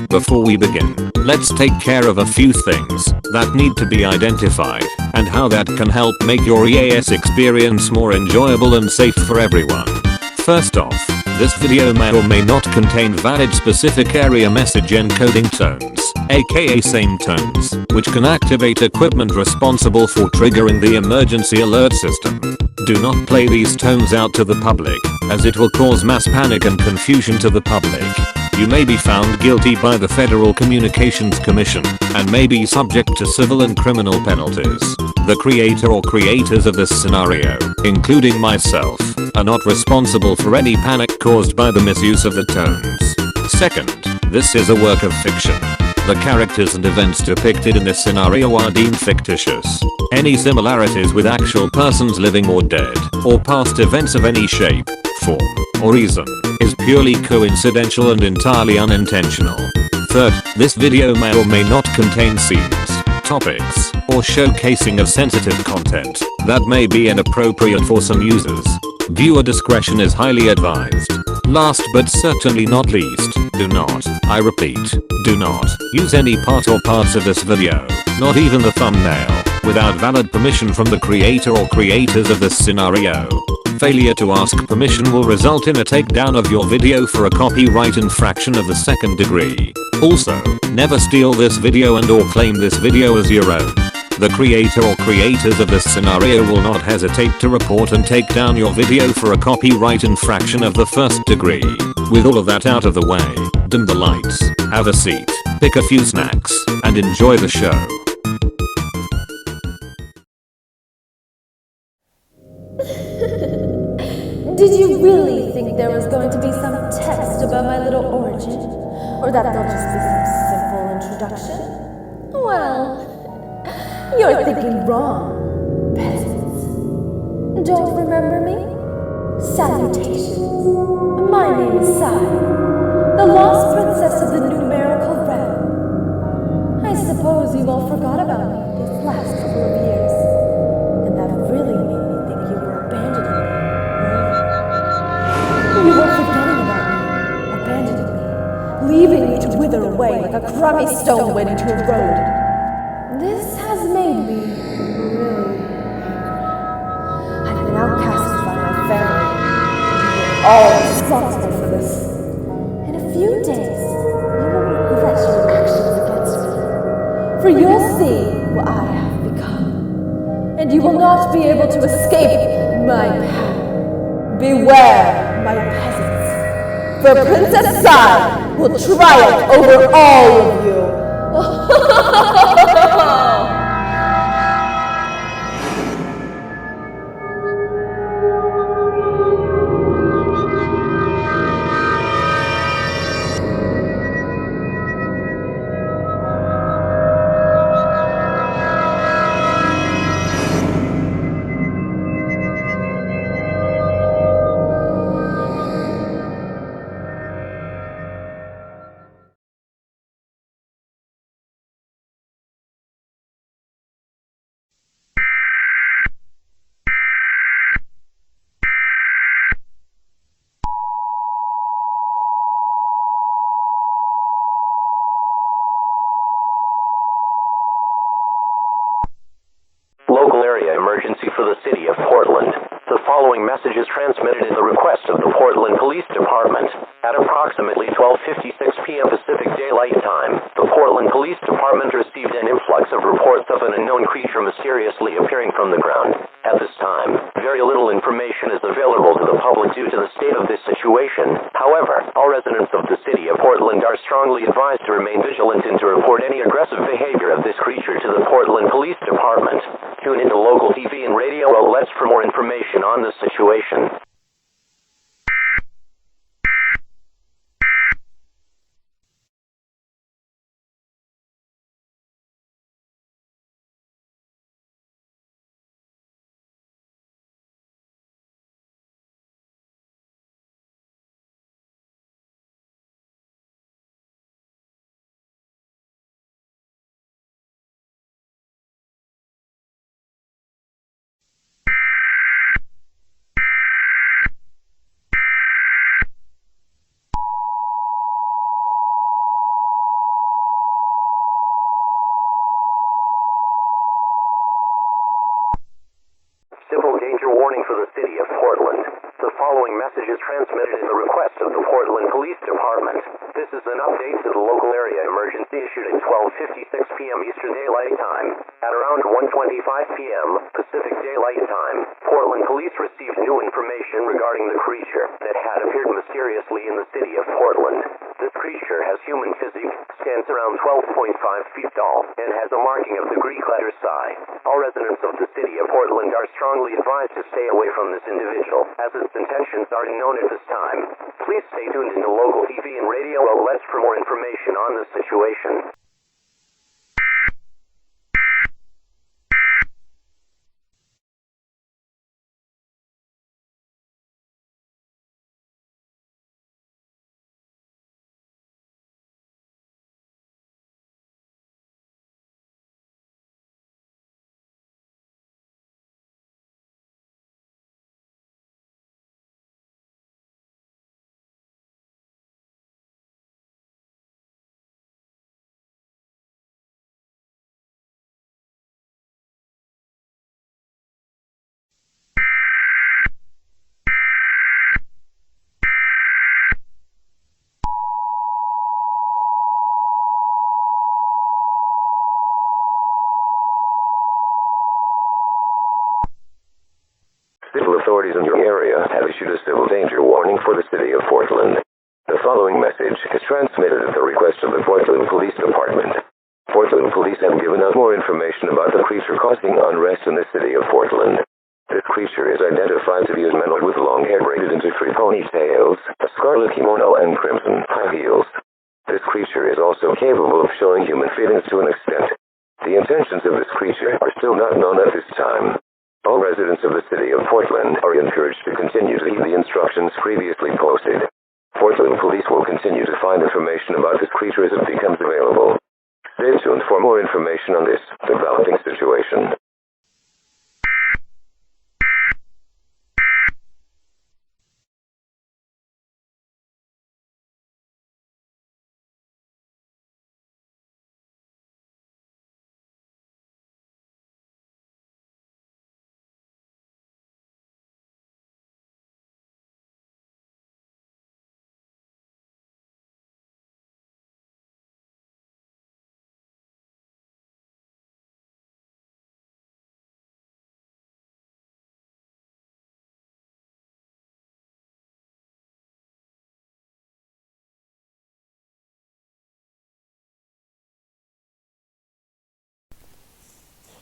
Before we begin, let's take care of a few things that need to be identified and how that can help make your EAS experience more enjoyable and safe for everyone. First off, this video may or may not contain valid specific area message encoding tones, aka same tones, which can activate equipment responsible for triggering the emergency alert system. Do not play these tones out to the public, as it will cause mass panic and confusion to the public. You may be found guilty by the Federal Communications Commission and may be subject to civil and criminal penalties. The creator or creators of this scenario, including myself, are not responsible for any panic caused by the misuse of the tones. Second, this is a work of fiction. The characters and events depicted in this scenario are deemed fictitious. Any similarities with actual persons living or dead, or past events of any shape, form, or reason, is purely coincidental and entirely unintentional. Third, this video may or may not contain scenes, topics, or showcasing of sensitive content that may be inappropriate for some users. Viewer discretion is highly advised. Last but certainly not least, do not, I repeat, do not use any part or parts of this video, not even the thumbnail, without valid permission from the creator or creators of this scenario. Failure to ask permission will result in a takedown of your video for a copyright infraction of the second degree. Also, never steal this video and or claim this video as your own. The creator or creators of this scenario will not hesitate to report and take down your video for a copyright infraction of the first degree. With all of that out of the way, dim the lights, have a seat, pick a few snacks, and enjoy the show. Did you really think there was going to be some text about my little origin? Or that there'll just be some simple introduction? Well, you're thinking wrong, peasants. Don't remember me? Salutations. My name is Sai, the lost princess of the numerical realm. I suppose you've all forgot about me these last couple of years, and that really made me think you were abandoning me. You were forgetting about me, abandoning me, leaving me to wither away like a crummy stone waiting to erode. This has made me really angry. I've been outcasted by my family. You're all responsible for this. In a few days, you will regret your actions against me. For you'll see what I have become. And you will not be able to escape my power. Beware, my peasants. For Princess Sai will triumph over all of you. Local area emergency for the city of Portland. The following message is transmitted at the request of the Portland Police Department. At approximately 12:56 p.m. Pacific Daylight Time, the Portland Police Department received an influx of reports of an unknown creature mysteriously appearing from the ground. At this time, very little information is available to the public due to the state of this situation. However, all residents of the city of Portland are strongly advised to remain vigilant and to report any aggressive behavior of this creature to the Portland Police Department. Tune into local TV and radio outlets for more information on this situation. danger warning for the city of Portland. The following message is transmitted at the request of the Portland Police Department. This is an update to the local area emergency issued at 12:56 p.m. Eastern Daylight Time. At around 1:25 p.m. Pacific Daylight Time, Portland Police received new information regarding the creature that had appeared mysteriously in the city of Portland. This creature has human physique, stands around 12.5 feet tall, and has a marking of the Greek letter psi. All residents of the city of Portland are strongly advised to stay away from this individual, as its intentions are unknown at this time. Please stay tuned into local TV and radio outlets for more information on this situation. Civil authorities in your area have issued a civil danger warning for the city of Portland. The following message is transmitted at the request of the Portland Police Department. Portland Police have given out more information about the creature causing unrest in the city of Portland. This creature is identified to be a man with long hair braided into three ponytails, a scarlet kimono, and crimson high heels. This creature is also capable of showing human feelings to an extent. The intentions of this creature are still not known at this time. All residents of the city of Portland are encouraged to continue to heed the instructions previously posted. Portland Police will continue to find information about this creature as it becomes available. Stay tuned for more information on this developing situation.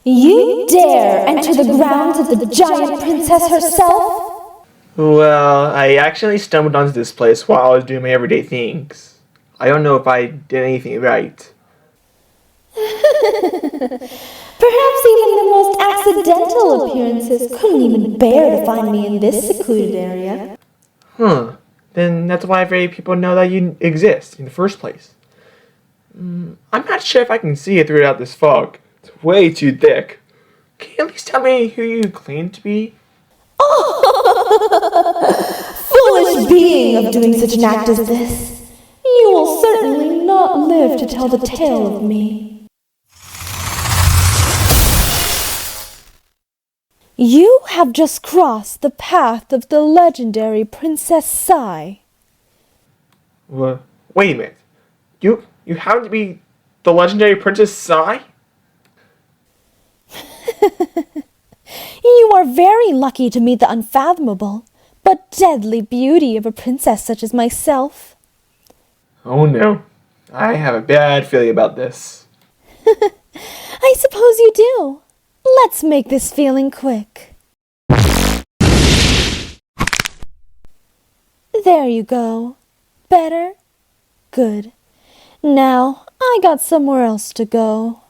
You dare enter the grounds of the Giant Princess herself? Well, I actually stumbled onto this place while I was doing my everyday things. I don't know if I did anything right. Perhaps even the most accidental appearances couldn't even bear to find me in this secluded area. Then that's why very people know that you exist in the first place. I'm not sure if I can see it throughout this fog. It's way too thick. Can you at least tell me who you claim to be? Foolish being of doing such an act as this. You will certainly not live to tell the tale of me. You have just crossed the path of the legendary Princess Sai. Wait a minute. You happen to be the legendary Princess Sai? You are very lucky to meet the unfathomable, but deadly beauty of a princess such as myself. Oh no. I have a bad feeling about this. I suppose you do. Let's make this feeling quick. There you go. Better? Good. Now, I got somewhere else to go.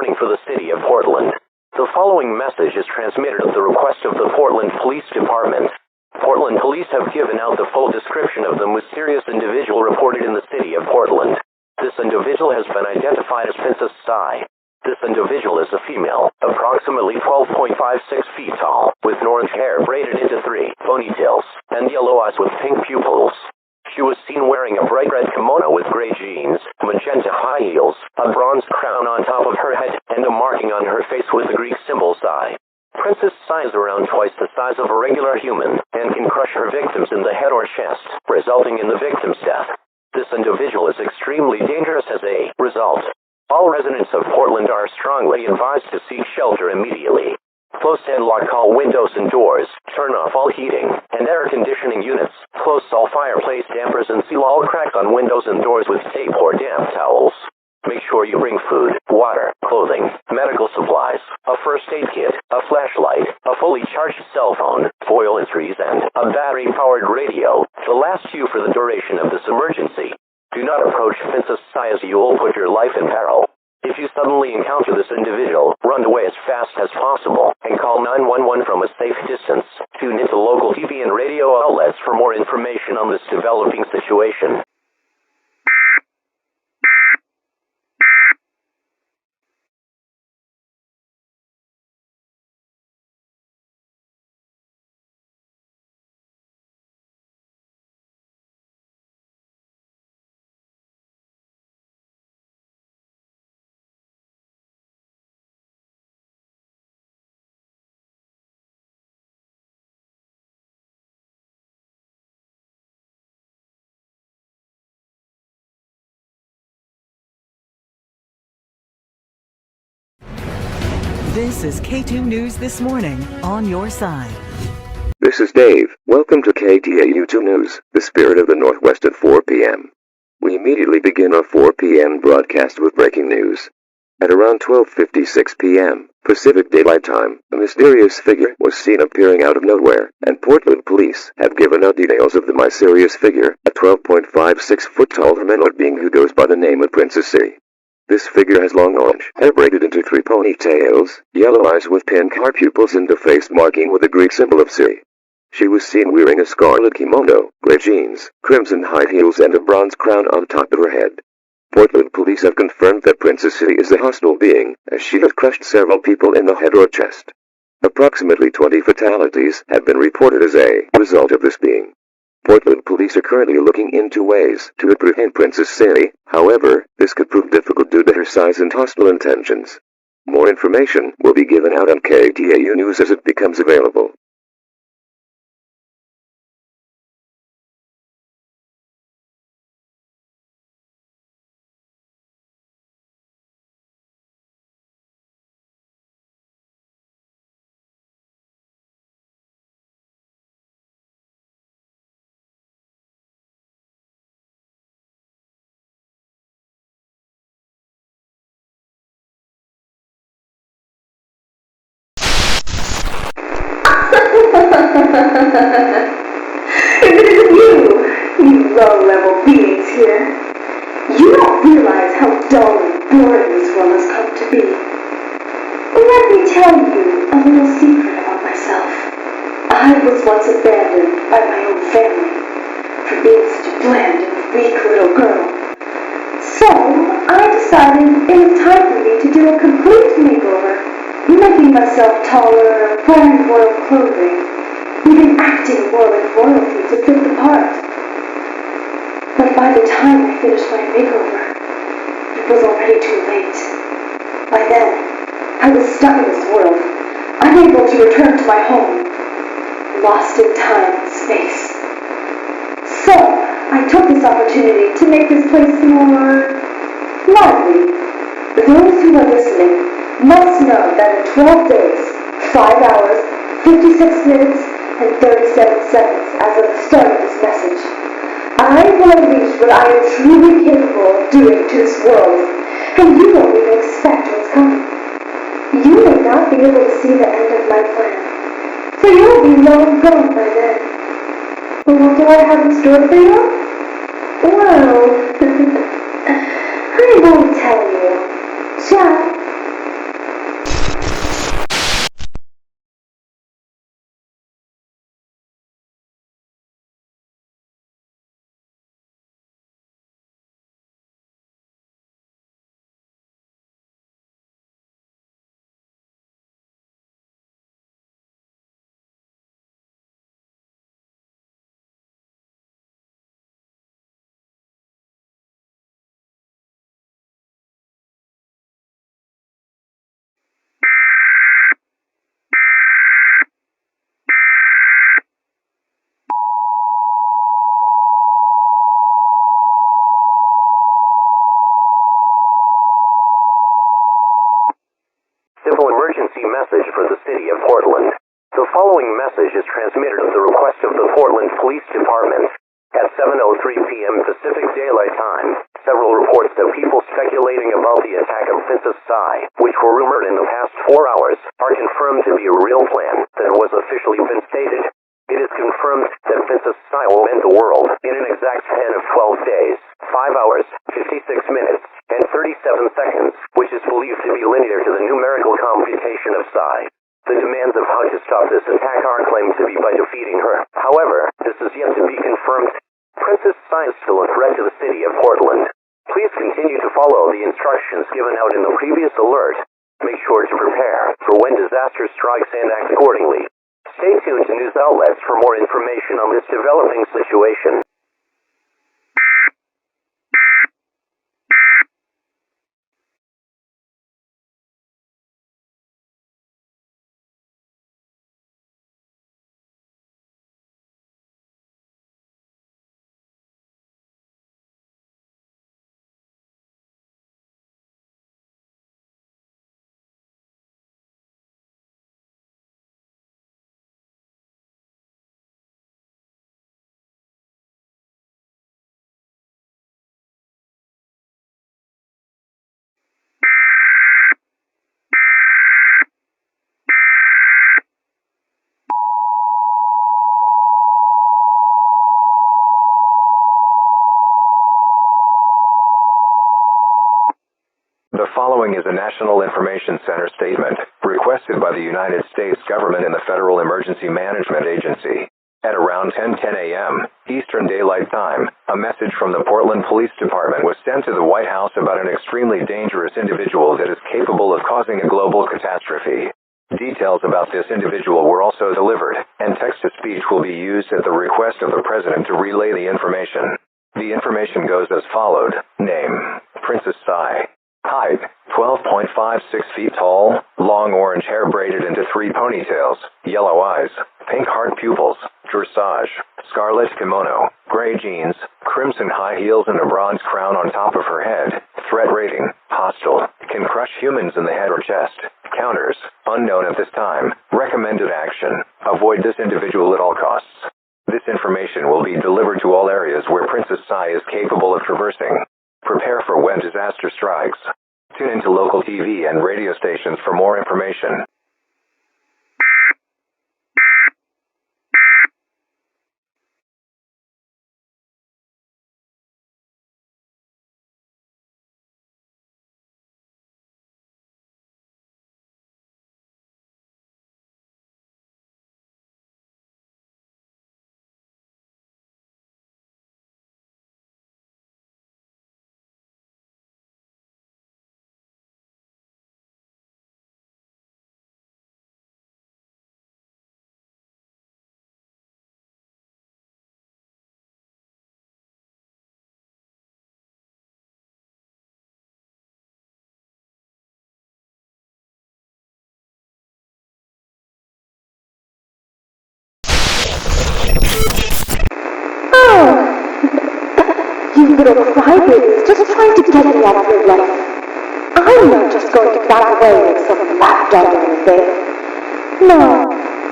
warning for the city of Portland. The following message is transmitted at the request of the Portland Police Department. Portland police have given out the full description of the mysterious individual reported in the city of Portland. This individual has been identified as Princess Sai. This individual is a female, approximately 12.56 feet tall, with orange hair braided into 3 ponytails, and yellow eyes with pink pupils. She was seen wearing a bright red kimono with gray jeans, magenta high heels, a bronze crown on top of her head, and a marking on her face with the Greek symbol Psi. Princess Psi is around twice the size of a regular human, and can crush her victims in the head or chest, resulting in the victim's death. This individual is extremely dangerous as a result. All residents of Portland are strongly advised to seek shelter immediately. Close and lock all windows and doors, turn off all heating and air conditioning units, close all fireplace dampers and seal all cracks on windows and doors with tape or damp towels. Make sure you bring food, water, clothing, medical supplies, a first aid kit, a flashlight, a fully charged cell phone, toiletries, and a battery-powered radio to last you for the duration of this emergency. Do not approach Princess Sai as you will put your life in peril. If you suddenly encounter this individual, run away as fast as possible and call 911 from a safe distance. Tune into local TV and radio outlets for more information on this developing situation. This is K2 News This Morning, on your side. This is Dave. Welcome to KTAU 2 News, the spirit of the Northwest at 4 p.m. We immediately begin our 4 p.m. broadcast with breaking news. At around 12:56 p.m. Pacific Daylight Time, a mysterious figure was seen appearing out of nowhere, and Portland police have given out details of the mysterious figure, a 12.56-foot-tall humanoid being who goes by the name of Princess Sai. This figure has long orange hair braided into 3 ponytails, yellow eyes with pink heart pupils and a face marking with the Greek symbol of Sai. She was seen wearing a scarlet kimono, gray jeans, crimson high heels and a bronze crown on top of her head. Portland police have confirmed that Princess Sai is a hostile being, as she has crushed several people in the head or chest. Approximately 20 fatalities have been reported as a result of this being. Portland police are currently looking into ways to apprehend Princess Sai, however, this could prove difficult due to her size and hostile intentions. More information will be given out on KTAU News as it becomes available. If it isn't you low-level beings here, you don't realize how dull and boring this world has come to be. Let me tell you a little secret about myself. I was once abandoned by my own family for being such a bland and weak little girl. So, I decided it was time for me to do a complete makeover, making myself taller, wearing royal clothing, even acting more like royalty to fit the part. But by the time I finished my makeover, it was already too late. By then, I was stuck in this world, unable to return to my home, lost in time and space. So, I took this opportunity to make this place more lively. Those who are listening must know that in 12 days, 5 hours, 56 minutes, and 37 seconds as of the start of this message, I will unleash what I am truly capable of doing to this world, and you won't even expect what's coming. You may not be able to see the end of my plan, so you'll be long gone by then. But what do I have in store for you? Well, I won't tell you. Jack, following message is transmitted at the request of the Portland Police Department. At 7:03 p.m. Pacific Daylight Time, several reports of people speculating about the attack of Princess Sai, which were rumored in the past 4 hours, are confirmed to be a real plan that was officially been stated. It is confirmed that Princess Sai will end the world in an exact span of 12 days, 5 hours, 56 minutes, and 37 seconds, which is believed to be linear to the numerical computation of Sai. The demands of how to stop this attack are claimed to be by defeating her. However, this is yet to be confirmed. Princess Sai is still a threat to the city of Portland. Please continue to follow the instructions given out in the previous alert. Make sure to prepare for when disaster strikes and act accordingly. Stay tuned to news outlets for more information on this developing situation. The following is a National Information Center statement, requested by the United States government and the Federal Emergency Management Agency. At around 10:10 a.m. Eastern Daylight Time, a message from the Portland Police Department was sent to the White House about an extremely dangerous individual that is capable of causing a global catastrophe. Details about this individual were also delivered, and text-to-speech will be used at the request of the President to relay the information. The information goes as followed. Name: Princess Sai. Height: 12.56 feet tall, long orange hair braided into 3 ponytails, yellow eyes, pink heart pupils, dressage, scarlet kimono, gray jeans, crimson high heels and a bronze crown on top of her head. Threat rating: hostile, can crush humans in the head or chest. Counters: unknown at this time. Recommended action: avoid this individual at all costs. This information will be delivered to all areas where Princess Sai is capable of traversing. Prepare for when disaster strikes. Tune into local TV and radio stations for more information. You little crybabies, just trying to get me out of your life. I'm not just going to back away like some lapdog or anything. No,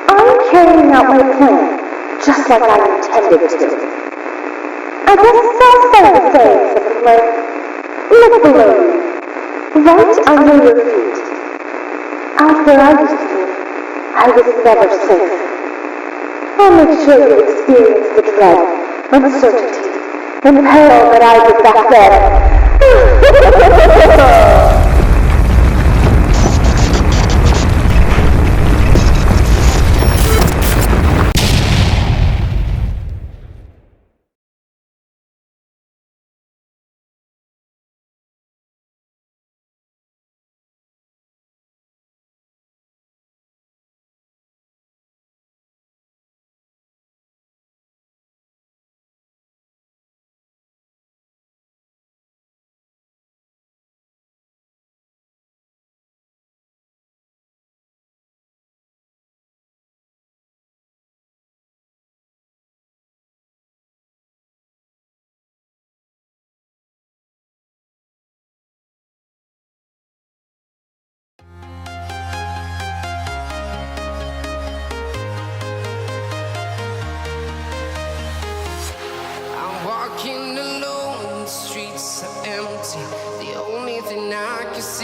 I'm carrying out my plan, just like I intended to. I guess I'll start with saying something like, look below you, right under your feet. Out where I used to live, I was never safe. I'll make sure you experience the dread, uncertainty, and peril that I did back then.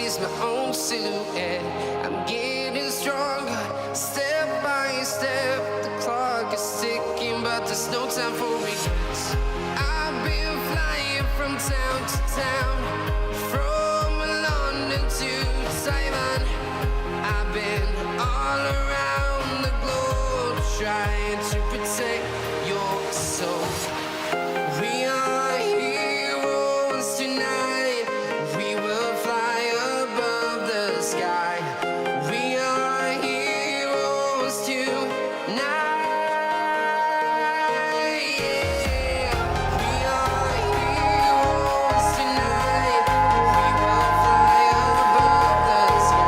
replace my own silhouette. I'm getting stronger, step by step. The clock is ticking, but there's no time for regrets. I've been flying from town to town, from London to Taiwan. I've been all around the globe trying to protect your soul. We are heroes tonight. We will fly above the sky. We are heroes tonight. Yeah. We are heroes tonight. We will fly above the sky.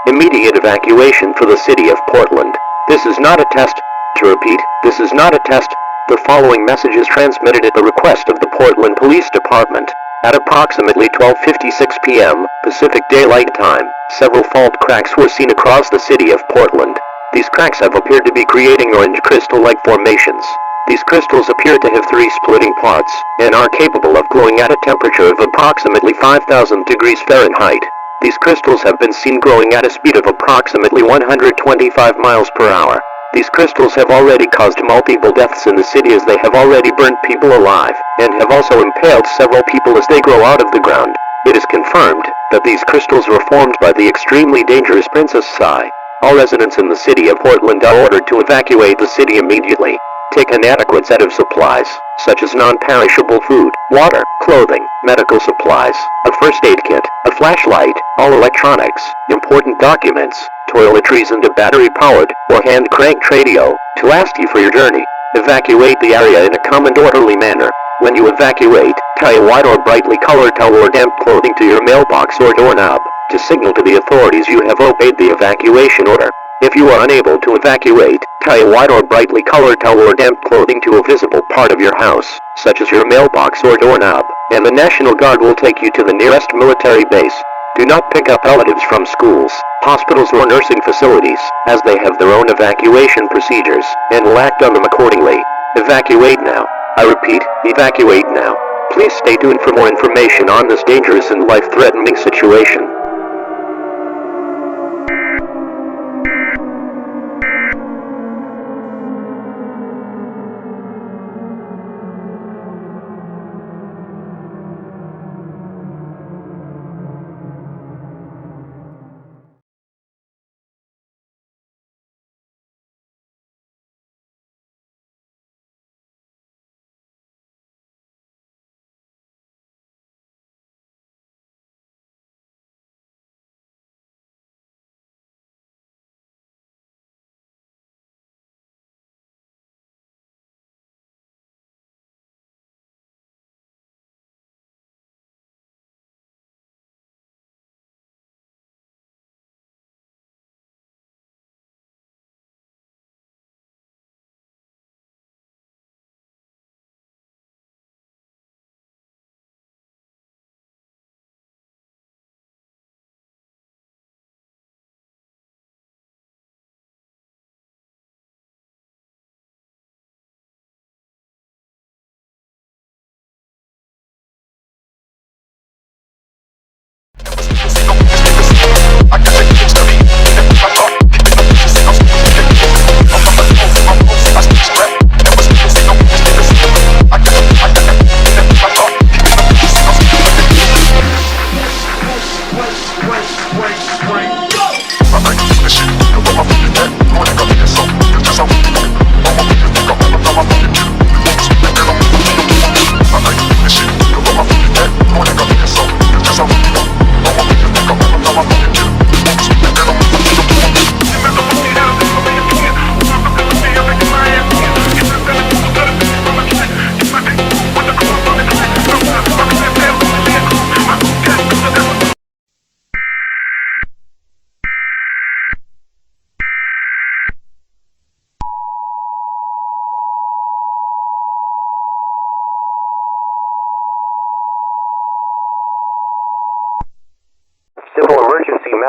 Immediate evacuation for the city of Portland. This is not a test. To repeat, this is not a test. The following message is transmitted at the request of the Portland Police Department. At approximately 12:56 p.m. Pacific Daylight Time, several fault cracks were seen across the city of Portland. These cracks have appeared to be creating orange crystal-like formations. These crystals appear to have three splitting parts, and are capable of glowing at a temperature of approximately 5,000 degrees Fahrenheit. These crystals have been seen growing at a speed of approximately 125 miles per hour. These crystals have already caused multiple deaths in the city, as they have already burned people alive, and have also impaled several people as they grow out of the ground. It is confirmed that these crystals were formed by the extremely dangerous Princess An. All residents in the city of Portland are ordered to evacuate the city immediately. Take an adequate set of supplies, such as non-perishable food, water, clothing, medical supplies, a first aid kit, a flashlight, all electronics, important documents, toiletries, and a battery-powered or hand-cranked radio to last you for your journey. Evacuate the area in a calm and orderly manner. When you evacuate, tie a white or brightly colored towel or damp clothing to your mailbox or doorknob to signal to the authorities you have obeyed the evacuation order. If you are unable to evacuate, tie a white or brightly colored towel or damp clothing to a visible part of your house, such as your mailbox or doorknob, and the National Guard will take you to the nearest military base. Do not pick up relatives from schools, hospitals, or nursing facilities, as they have their own evacuation procedures, and will act on them accordingly. Evacuate now. I repeat, evacuate now. Please stay tuned for more information on this dangerous and life-threatening situation.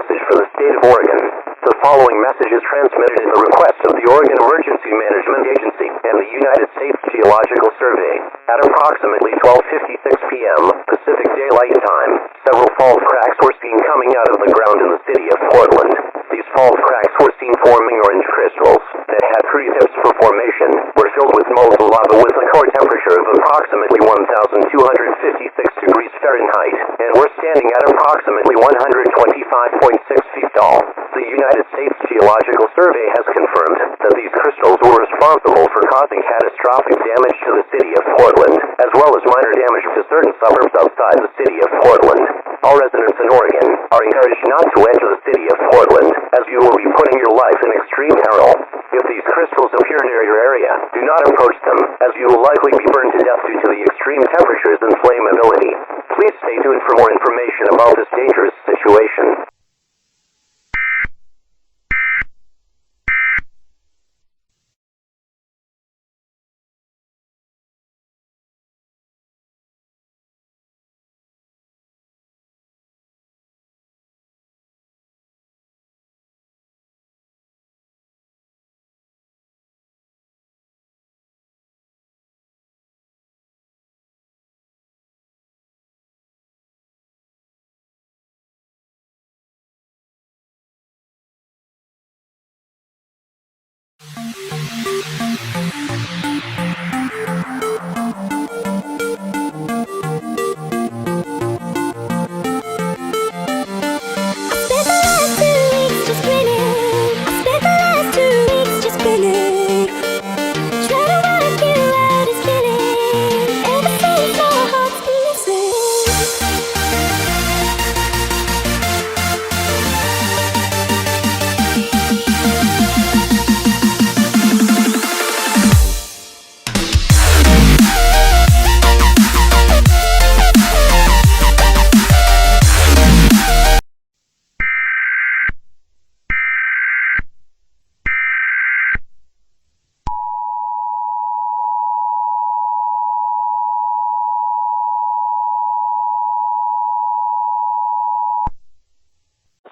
message for the state of Oregon. The following message is transmitted at the request of the Oregon Emergency Management Agency and the United States Geological Survey. At approximately 12:56 p.m. Pacific Daylight Time, several fault cracks were seen coming out of the ground in the city of Portland. These fault cracks were seen forming orange crystals that had 3 tips for formation, were filled with molten lava with a core temperature of approximately 1,256 degrees Fahrenheit, and were standing at approximately 125.6 feet tall. The United States Geological Survey has confirmed that these crystals were responsible for causing catastrophic damage to the city of Portland, as well as minor damage to certain suburbs outside the city of Portland. All residents in Oregon are encouraged not to enter the city of Portland, as you will be putting your life in extreme peril. If these crystals appear near your area, do not approach them, as you will likely be burned to death due to the extreme temperatures and flammability. Please stay tuned for more information about this dangerous situation.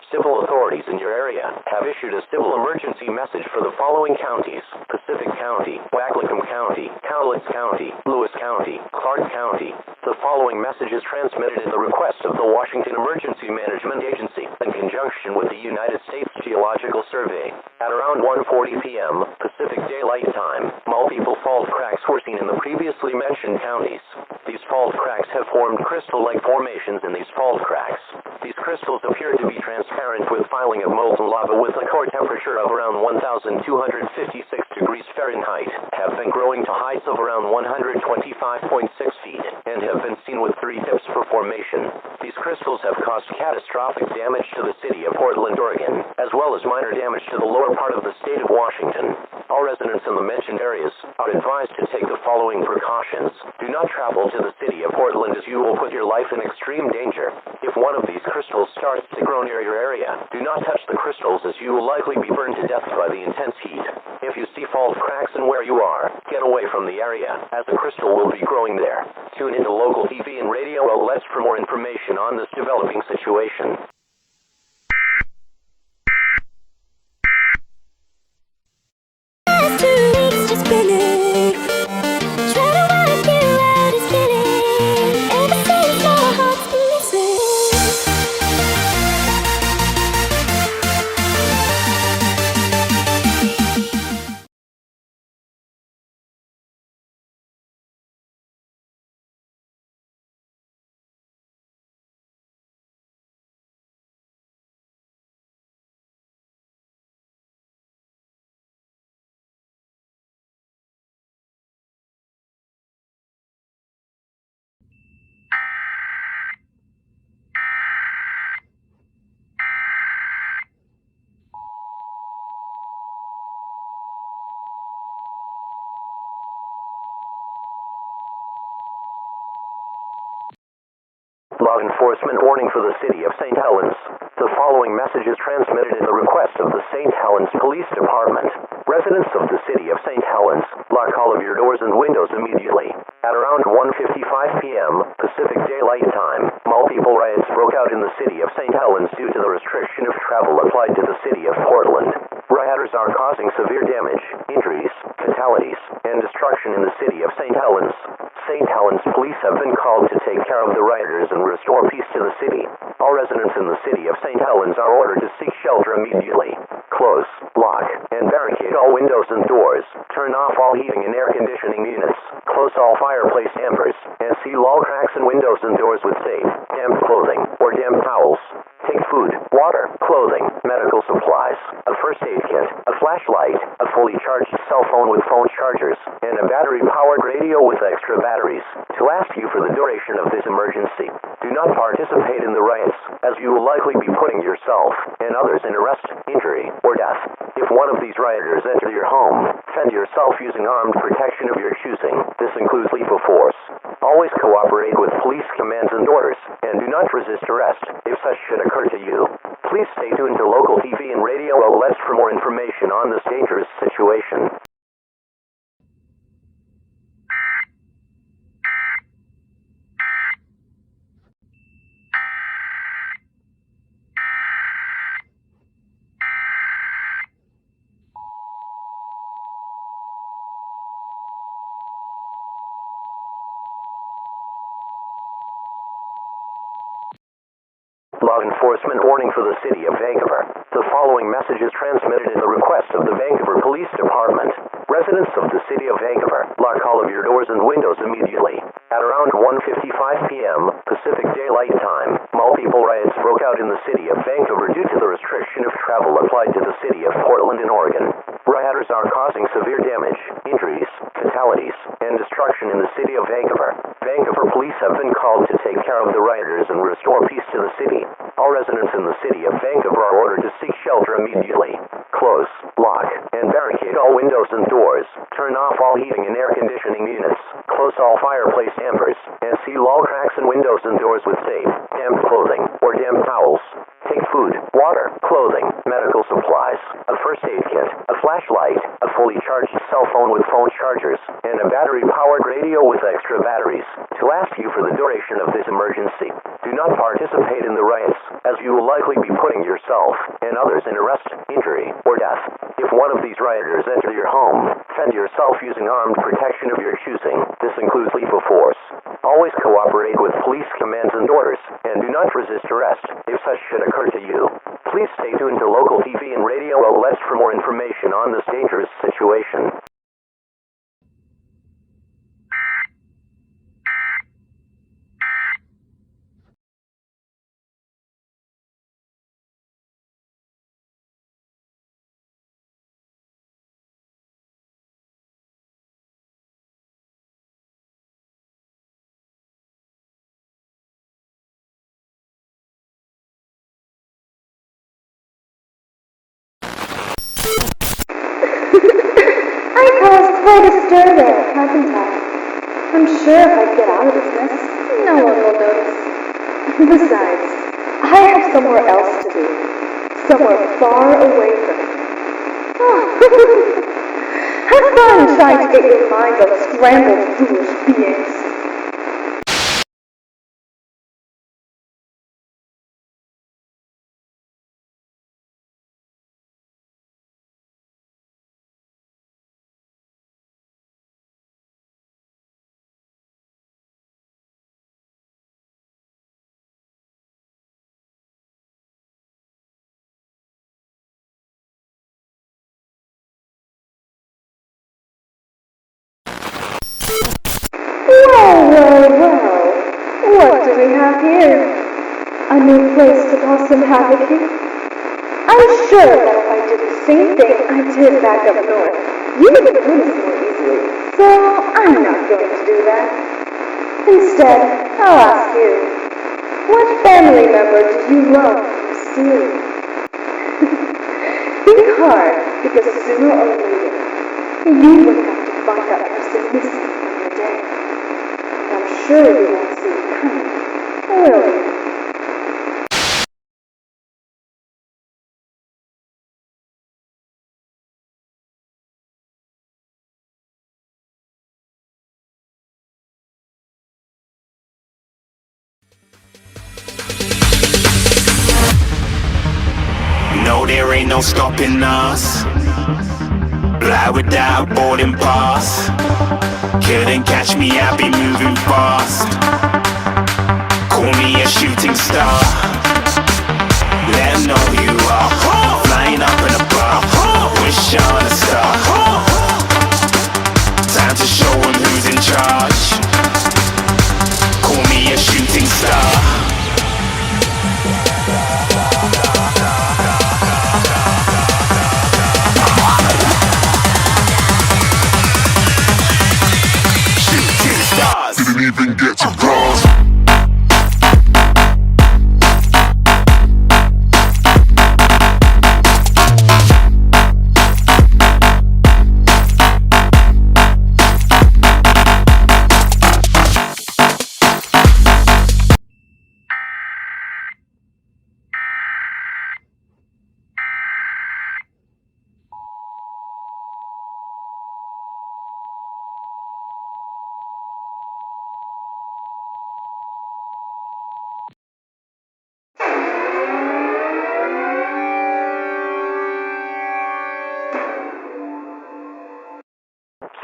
Civil authorities in your area have issued a civil emergency message for the following counties: Pacific County, Whatcom County, Cowlitz County, Lewis County, Clark County. The following message is transmitted at the request of the Washington Emergency Management Agency in conjunction with the United States Geological Survey. At around 1:40 p.m. Pacific Daylight Time, multiple fault cracks were seen in the previously mentioned counties. These fault cracks have formed crystal-like formations in these fault cracks. These crystals appear to be transparent with filing of molten lava with a core temperature of around 1,256 degrees Fahrenheit, have been growing to heights of around 125.6 feet, and have been seen with 3 tips for formation. These crystals have caused catastrophic damage to the city of Portland, Oregon, as well as minor damage to the lower part of the state of Washington. All residents in the mentioned areas are advised to take the following precautions. Do not travel to the city of Portland, as you will put your life in extreme danger. If one of these crystals starts to grow near your area, do not touch the crystals, as you will likely be burned to death by the intense heat. If you see fault cracks in where you are, get away from the area, as the crystal will be growing there. Tune into local TV and radio outlets for more information on this developing situation. Law enforcement warning for the city of St. Helens. The following message is transmitted at the request of the St. Helens Police Department. Residents of the city of St. Helens, lock all of your doors and windows immediately. At around 1:55 p.m. Pacific Daylight Time, multiple riots broke out in the city of St. Helens due to the restriction of travel applied to the city of Portland. Rioters are causing severe damage, injuries, fatalities, and destruction in the city of St. Helens. St. Helens police have been called to take care of the rioters and restore peace to the city. All residents in the city of St. Helens are ordered to seek shelter immediately. Close, lock, and barricade all windows and doors. Turn off all heating and air conditioning units. Close all fireplace dampers, and seal all cracks in windows and doors with safe, damp clothing, or damp towels. Take food, water, clothing, medical supplies, a first aid kit, a flashlight, a fully charged cell phone with phone chargers, and a battery-powered radio with extra batteries to last you for the duration of this emergency. Do not participate in the riots, as you will likely be putting yourself and others in arrest, injury, or death. If one of these rioters enter your home, fend yourself using armed protection of your choosing. This includes lethal force. Always cooperate with police commands and orders, and do not resist arrest if such should occur to you. Please stay tuned to local TV and radio outlets for more information on this dangerous situation. Law enforcement warning for the city of Vancouver. The following message is transmitted in the request of the Vancouver Police Department. Residents of the city of Vancouver, lock all of your doors and windows immediately. At around 1:55 p.m. Pacific Daylight Time, multiple riots broke out in the city of Vancouver due to the restriction of travel applied to the city of Portland in Oregon. Rioters are causing severe damage, injuries, fatalities, and destruction in the city of Vancouver. Vancouver police have been called to take care of the rioters and restore peace to the city. All residents in the city of Vancouver are ordered to seek shelter immediately. Close, lock, and barricade all windows and doors. Turn off all heating and air conditioning units. Close all fireplace dampers, and seal all cracks in windows and doors with safe, damp clothing, or damp towels. Take food, water, clothing, medical supplies, a first aid kit, a flashlight, a fully charged cell phone with phone chargers, and a battery-powered radio with extra batteries to last you for the duration of this emergency. Do not participate in the riots, as you will likely be putting yourself and others in arrest, injury, or death. If one of these rioters enter your home, fend yourself using armed protection of your choosing. This includes lethal force. Always cooperate with police commands and orders, and do not resist arrest if such should occur to you. Please stay tuned to local TV and radio outlets for more information on this dangerous situation. I caused quite a stir there, haven't I? I'm sure if I get out of this mess, no one will notice. Besides, I have somewhere else to be. Somewhere far away from it. Have fun trying to get your mind unscrambled, foolish beings. Well. What do we have here? A new place to cause some havoc in? I'm sure that if I did the same thing I did back up north, you would notice more easily. So I'm not going to do that. Instead, I'll ask you, what family member do you love stealing? Think hard, because sooner or later, you would have to find that person missing from your day. And I'm sure you won't see it coming, will you? ain't no stopping us. Fly without boarding pass. Couldn't catch me, I be moving fast. Call me a shooting star. Let 'em know who you are. Flying up in a bar. Wish on a star. Time to show 'em who's in charge. Call me a shooting star. Didn't even get to cross.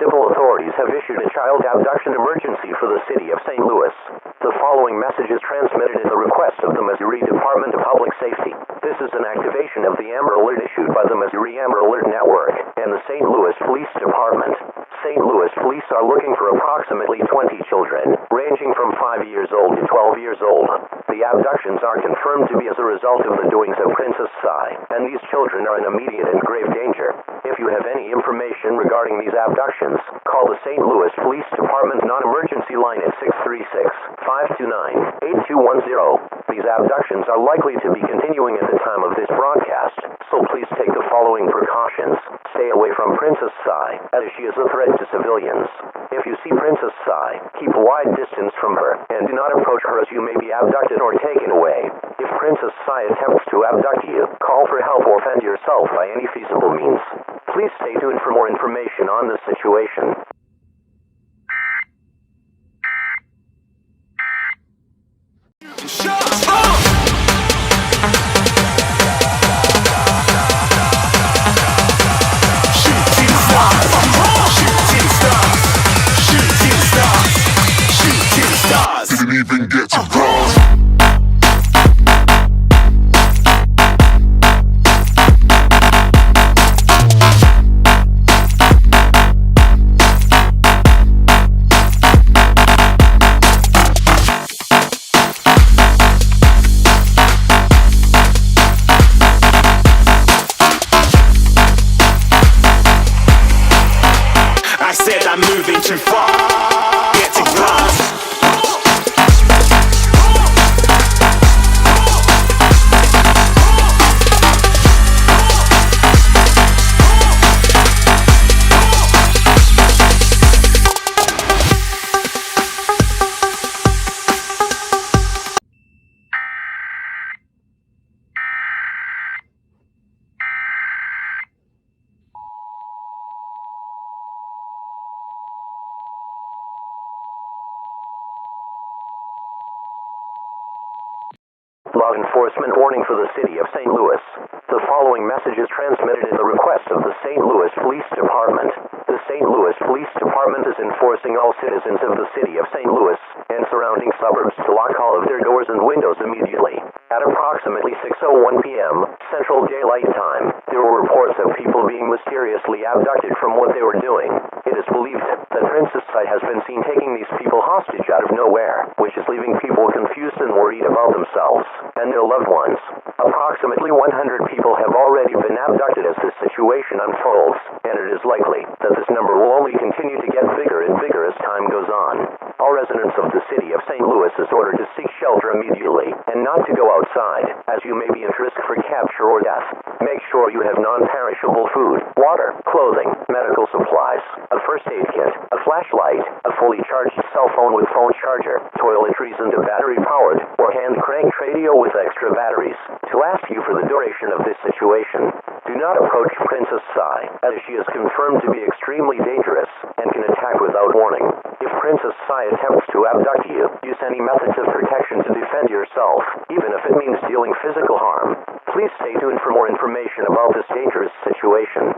Civil authorities have issued a child abduction emergency for the city of St. Louis. The following message is transmitted at the request of the Missouri Department of Public Safety. This is an activation of the Amber Alert issued by the Missouri Amber Alert Network and the St. Louis Police Department. St. Louis police are looking for approximately 20 children, ranging from 5 years old to 12 years old. The abductions are confirmed to be as a result of the doings of Princess Sai, and these children are in immediate and grave danger. If you have any information regarding these abductions, call the St. Louis Police Department non-emergency line at 636-529-8210. These abductions are likely to be continuing at the time of this broadcast, so please take the following precautions. Stay away from Princess Sai, as she is a threat to civilians. If you see Princess Sai, keep a wide distance from her, and do not approach her as you may be abducted or taken away. If Princess Sai attempts to abduct you, call for help or fend yourself by any feasible means. Please stay tuned for more information on this situation. Didn't even get to cross. I said I'm moving too far. Get to cross. Law enforcement warning for the city of St. Louis. The following message is transmitted at the request of the St. Louis Police Department. The St. Louis Police Department is enforcing all citizens of the city of St. Louis and surrounding suburbs to lock all of their doors and windows immediately. At approximately 6:01 p.m. Central Daylight Time, there were reports of people being mysteriously abducted from what they were doing. It is believed that Princess Sai has been seen taking these people hostage out of nowhere, which is leaving people confused and worried about themselves and their loved ones. Approximately 100 people have already been abducted as this situation unfolds, and it is likely that this number will only continue to get bigger and bigger as time goes on. All residents of the city of St. Louis is ordered to seek shelter immediately and not to go outside, as you may be at risk for capture or death. Make sure you have non-perishable food, water, clothing, medical supplies, a first aid kit, a flashlight, a fully charged cell phone with phone charger, toiletries and a battery-powered or hand-cranked radio with extra batteries to last you for the duration of this situation. Do not approach Princess Sai, as she is confirmed to be extremely dangerous and can attack without warning. If Princess Princess Sai attempts to abduct you, use any methods of protection to defend yourself, even if it means dealing physical harm. Please stay tuned for more information about this dangerous situation.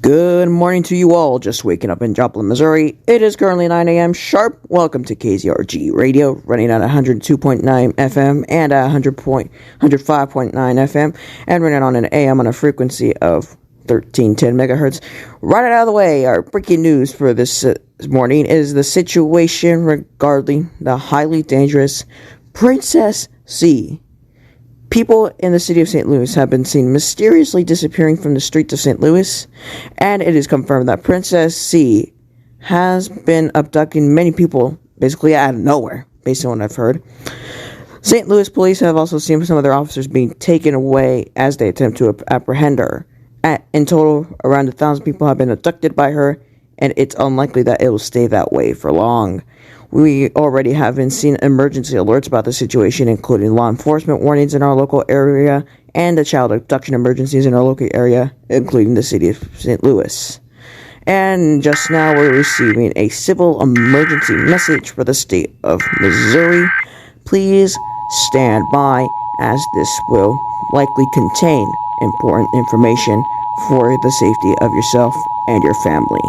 Good morning to you all, just waking up in Joplin, Missouri. It is currently 9 a.m. sharp. Welcome to KZRG Radio, running at 102.9 FM and at 105.9 FM, and running on an AM on a frequency of 1310 megahertz. Right out of the way, our breaking news for this morning is the situation regarding the highly dangerous Princess C. People in the city of St. Louis have been seen mysteriously disappearing from the streets of St. Louis, and it is confirmed that Princess C has been abducting many people basically out of nowhere, based on what I've heard. St. Louis police have also seen some of their officers being taken away as they attempt to apprehend her. In total, around 1,000 people have been abducted by her, and it's unlikely that it will stay that way for long. We already have been seeing emergency alerts about the situation, including law enforcement warnings in our local area and the child abduction emergencies in our local area, including the city of St. Louis. And just now we're receiving a civil emergency message for the state of Missouri. Please stand by, as this will likely contain important information for the safety of yourself and your family.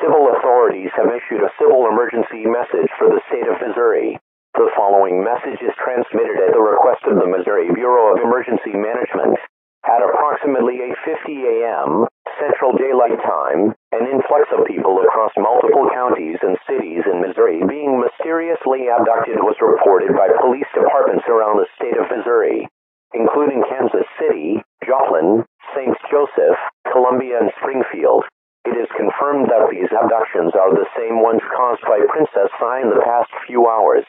Civil authorities have issued a civil emergency message for the state of Missouri. The following message is transmitted at the request of the Missouri Bureau of Emergency Management. At approximately 8:50 a.m. Central Daylight Time, an influx of people across multiple counties and cities in Missouri being mysteriously abducted was reported by police departments around the state of Missouri, including Kansas City, Joplin, St. Joseph, Columbia, and Springfield. It is confirmed that these abductions are the same ones caused by Princess Sai in the past few hours.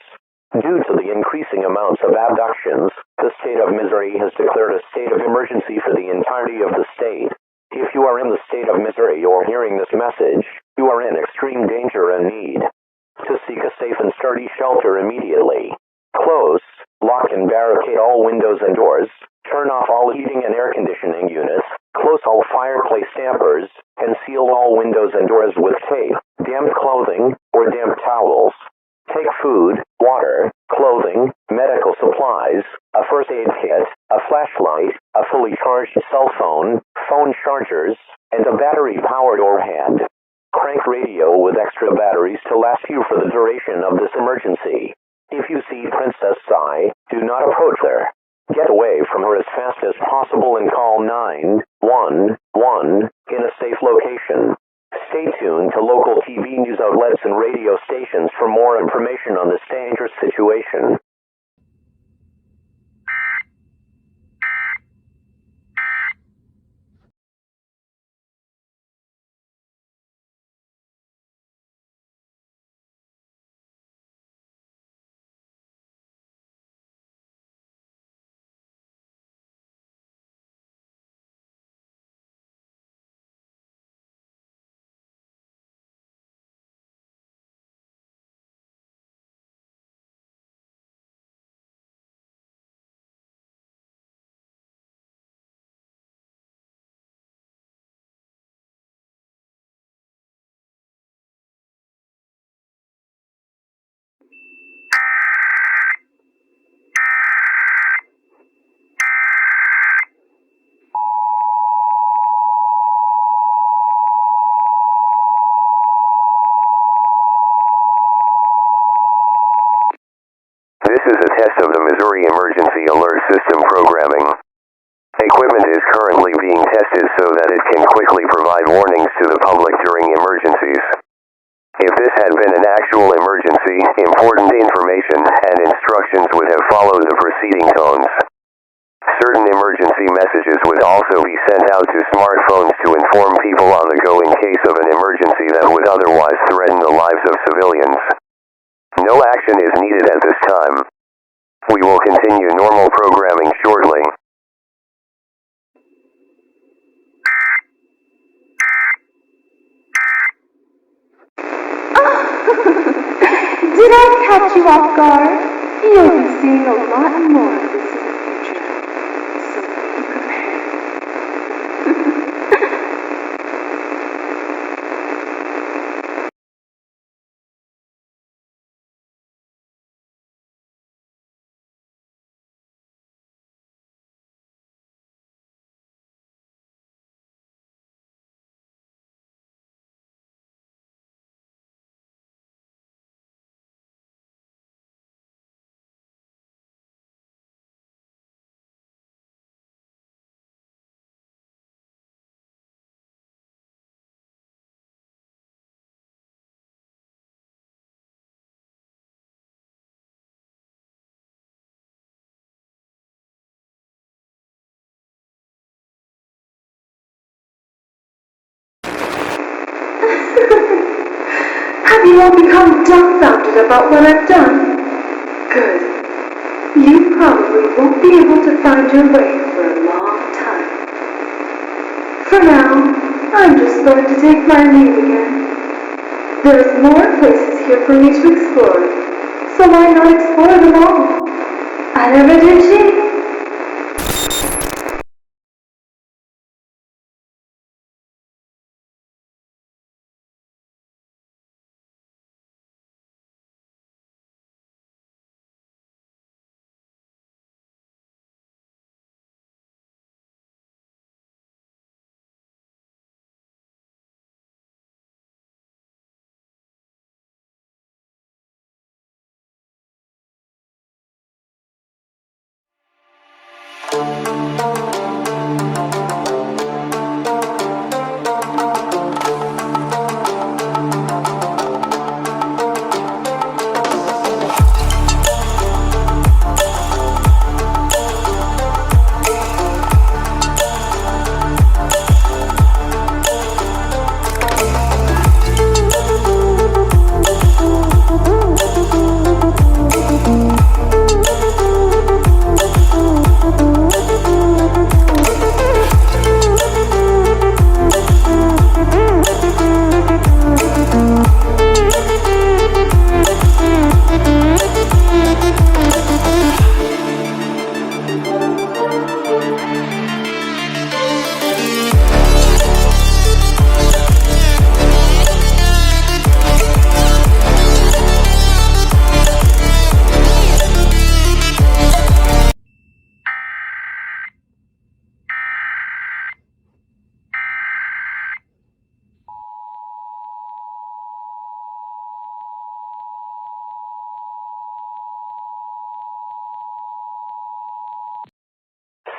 Due to the increasing amounts of abductions, the state of Missouri has declared a state of emergency for the entirety of the state. If you are in the state of Missouri or hearing this message, you are in extreme danger and need to seek a safe and sturdy shelter immediately. Close, lock and barricade all windows and doors, turn off all heating and air conditioning units, close all fireplace dampers, and seal all windows and doors with tape, damp clothing, or damp towels. Take food, water, clothing, medical supplies, a first aid kit, a flashlight, a fully charged cell phone, phone chargers, and a battery-powered overhead crank radio with extra batteries to last you for the duration of this emergency. If you see Princess Sai, do not approach her. Get away from her as fast as possible and call 911 in a safe location. Stay tuned to local TV news outlets and radio stations for more information on this dangerous situation. test of the Missouri Emergency Alert System programming. Equipment is currently being tested so that it can quickly provide warnings to the public during emergencies. If this had been an actual emergency, important information and instructions would have followed the preceding tones. Certain emergency messages would also be sent out to smartphones to inform people on the go in case of an emergency that would otherwise threaten the lives of civilians. No action is needed at this time. We will continue normal programming shortly. Did I catch you off guard? You'll be seeing a lot more of this in the future, so be prepared. Have you all become dumbfounded about what I've done? Good. You probably won't be able to find your way for a long time. For now, I'm just going to take my leave again. There's more places here for me to explore, so why not explore them all? Arrivederci.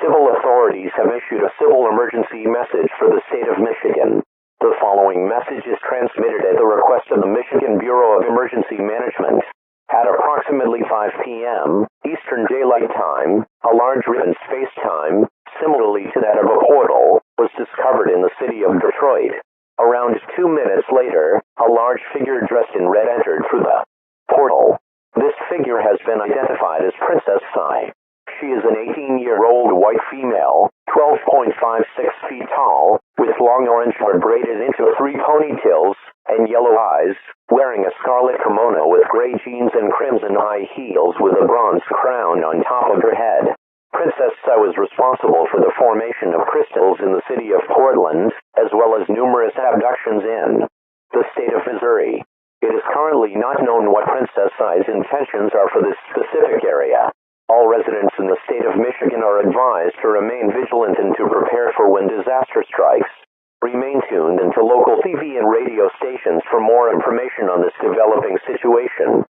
Civil authorities have issued a civil emergency message for the state of Michigan. The following message is transmitted at the request of the Michigan Bureau of Emergency Management. At approximately 5 p.m. Eastern Daylight Time, a large red space-time, similarly to that of a portal, was discovered in the city of Detroit. Around 2 minutes later, a large figure dressed in red entered through the portal. This figure has been identified as Princess An. She is an 18-year-old white female, 12.56 feet tall, with long orange hair braided into 3 ponytails, and yellow eyes, wearing a scarlet kimono with gray jeans and crimson high heels with a bronze crown on top of her head. Princess An was responsible for the formation of crystals in the city of Portland, as well as numerous abductions in the state of Missouri. It is currently not known what Princess An's intentions are for this specific area. All residents in the state of Michigan are advised to remain vigilant and to prepare for when disaster strikes. Remain tuned into local TV and radio stations for more information on this developing situation.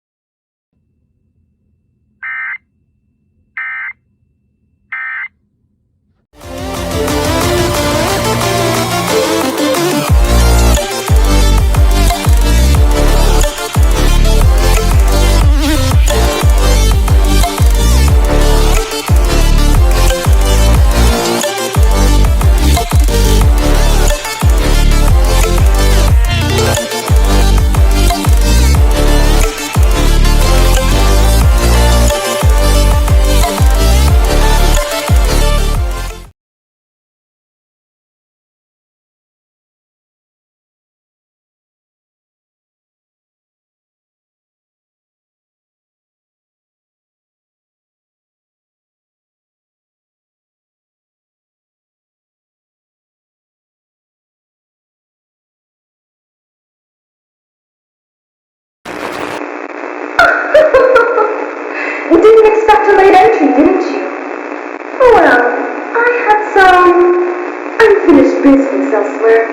business elsewhere.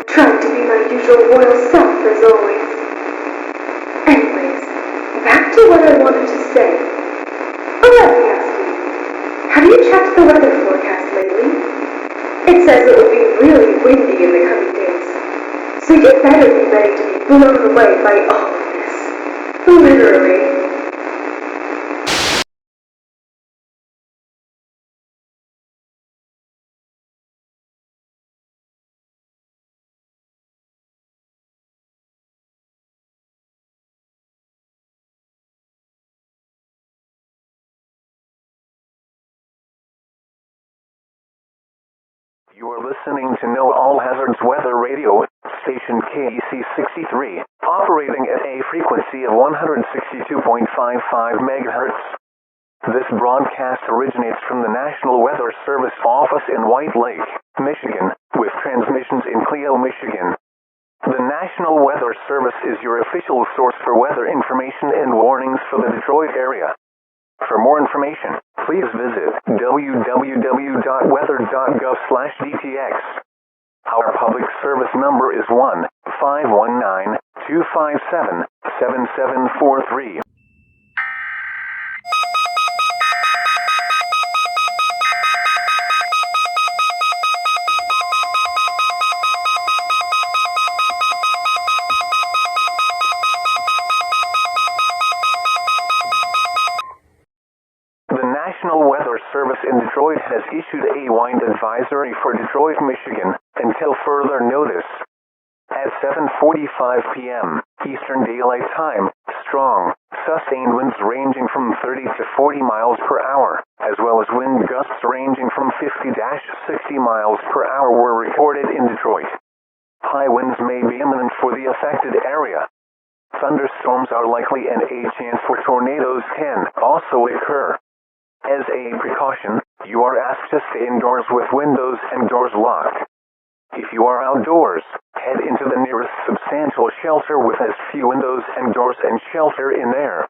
Trying to be my usual royal self as always. Anyways, back to what I wanted to say. Oh, let me ask you, have you checked the weather forecast lately? It says it will be really windy in the coming days. So you better be ready to be blown away by all of this. Literally. You are listening to No All Hazards Weather Radio, station KEC 63, operating at a frequency of 162.55 MHz. This broadcast originates from the National Weather Service office in White Lake, Michigan, with transmissions in Clio, Michigan. The National Weather Service is your official source for weather information and warnings for the Detroit area. For more information, please visit www.weather.gov/DTX. Our public service number is 1-519-257-7743. The National Weather Service in Detroit has issued a wind advisory for Detroit, Michigan, until further notice. At 7:45 p.m. Eastern Daylight Time, strong, sustained winds ranging from 30 to 40 miles per hour, as well as wind gusts ranging from 50 to 60 miles per hour were recorded in Detroit. High winds may be imminent for the affected area. Thunderstorms are likely and a chance for tornadoes can also occur. As a precaution, you are asked to stay indoors with windows and doors locked. If you are outdoors, head into the nearest substantial shelter with as few windows and doors and shelter in there.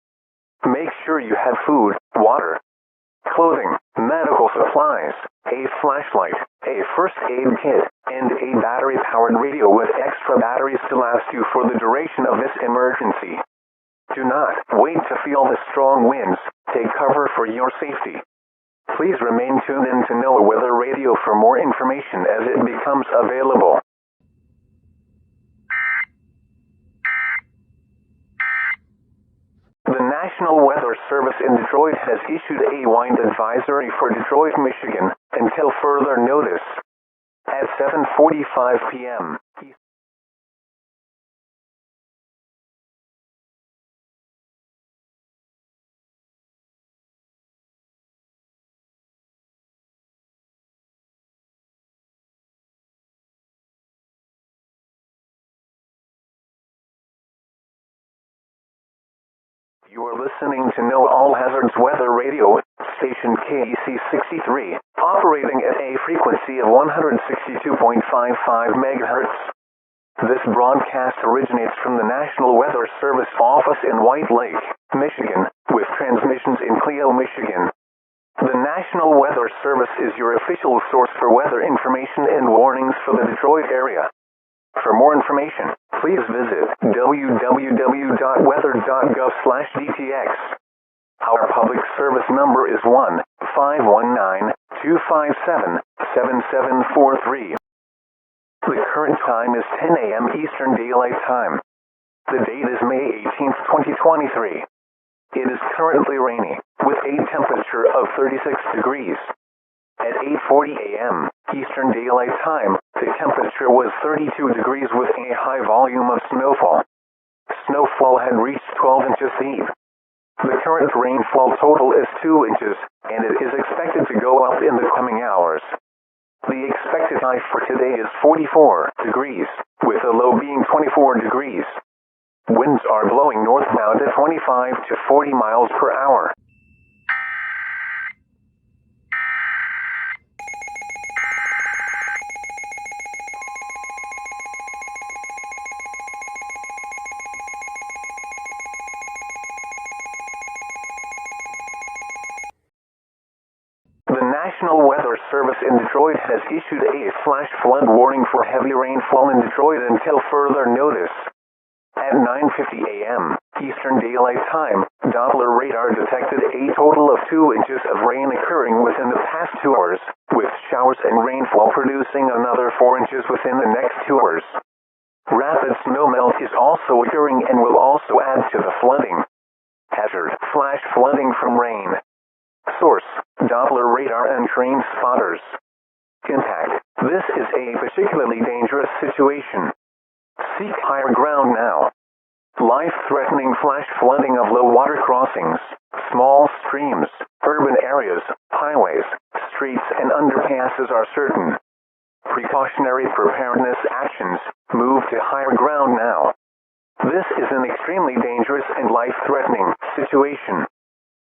Make sure you have food, water, clothing, medical supplies, a flashlight, a first aid kit, and a battery-powered radio with extra batteries to last you for the duration of this emergency. Do not wait to feel the strong winds. Take cover for your safety. Please remain tuned in to NOAA Weather Radio for more information as it becomes available. The National Weather Service in Detroit has issued a wind advisory for Detroit, Michigan, until further notice. At 7:45 p.m. You are listening to No All Hazards Weather Radio, station KEC 63, operating at a frequency of 162.55 MHz. This broadcast originates from the National Weather Service office in White Lake, Michigan, with transmissions in Clio, Michigan. The National Weather Service is your official source for weather information and warnings for the Detroit area. For more information, please visit www.weather.gov/DTX. Our public service number is 1-519-257-7743. The current time is 10 a.m. Eastern Daylight Time. The date is May 18th, 2023. It is currently rainy, with a temperature of 36 degrees. At 8:40 a.m. Eastern Daylight Time, the temperature was 32 degrees with a high volume of snowfall. Snowfall had reached 12 inches deep. The current rainfall total is 2 inches, and it is expected to go up in the coming hours. The expected high for today is 44 degrees, with a low being 24 degrees. Winds are blowing northbound at 25 to 40 miles per hour. The National Weather Service in Detroit has issued a flash flood warning for heavy rainfall in Detroit until further notice. At 9:50 a.m. Eastern Daylight Time, Doppler radar detected a total of 2 inches of rain occurring within the past 2 hours, with showers and rainfall producing another 4 inches within the next 2 hours. Rapid snowmelt is also occurring and will also add to the flooding. Hazard: flash flooding from rain. Source: Doppler radar and trained spotters. Impact: this is a particularly dangerous situation. Seek higher ground now. Life-threatening flash flooding of low water crossings, small streams, urban areas, highways, streets, and underpasses are certain. Precautionary preparedness actions: move to higher ground now. This is an extremely dangerous and life-threatening situation.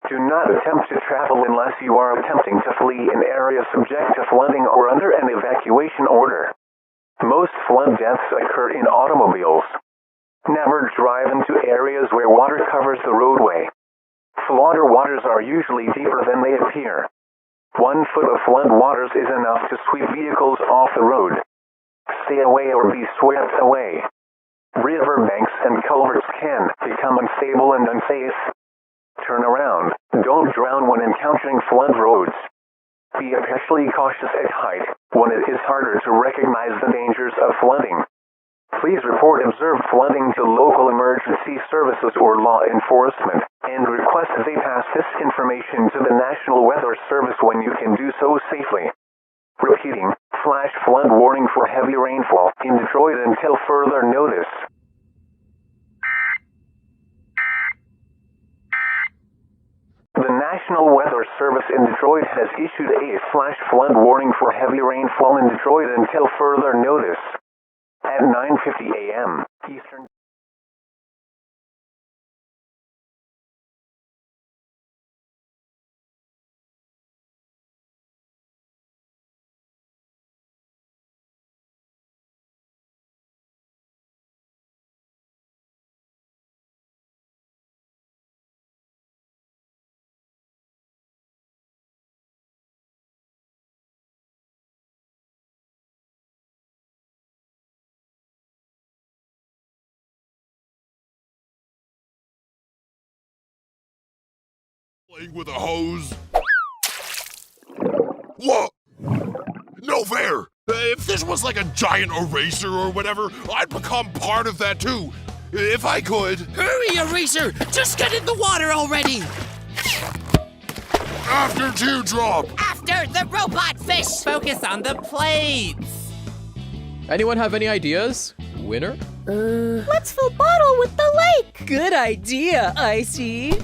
Do not attempt to travel unless you are attempting to flee an area subject to flooding or under an evacuation order. Most flood deaths occur in automobiles. Never drive into areas where water covers the roadway. Flood waters are usually deeper than they appear. 1 foot of flood waters is enough to sweep vehicles off the road. Stay away or be swept away. River banks and culverts can become unstable and unsafe. Turn around. Don't drown when encountering flood roads. Be especially cautious at height, when it is harder to recognize the dangers of flooding. Please report observed flooding to local emergency services or law enforcement, and request they pass this information to the National Weather Service when you can do so safely. Repeating, flash flood warning for heavy rainfall in Detroit until further notice. The National Weather Service in Detroit has issued a flash flood warning for heavy rainfall in Detroit until further notice. At 9:50 a.m. Eastern. Playing with a hose? What? No fair! If this was like a giant eraser or whatever, I'd become part of that too. If I could. Hurry, Eraser! Just get in the water already! After Teardrop! After the robot fish! Focus on the plates! Anyone have any ideas? Winner? Let's fill bottle with the lake! Good idea, Icy.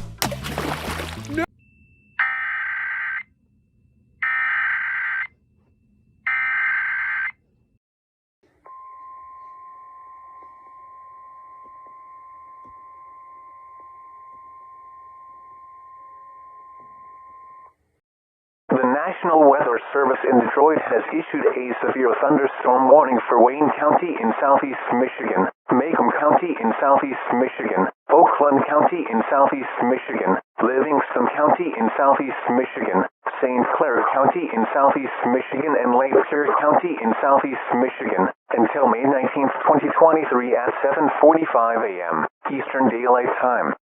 The National Weather Service in Detroit has issued a severe thunderstorm warning for Wayne County in southeast Michigan, Macomb County in southeast Michigan, Oakland County in southeast Michigan, Livingston County in southeast Michigan, St. Clair County in southeast Michigan, and Lake Pierre County in southeast Michigan until May 19, 2023 at 7:45 a.m. Eastern Daylight Time.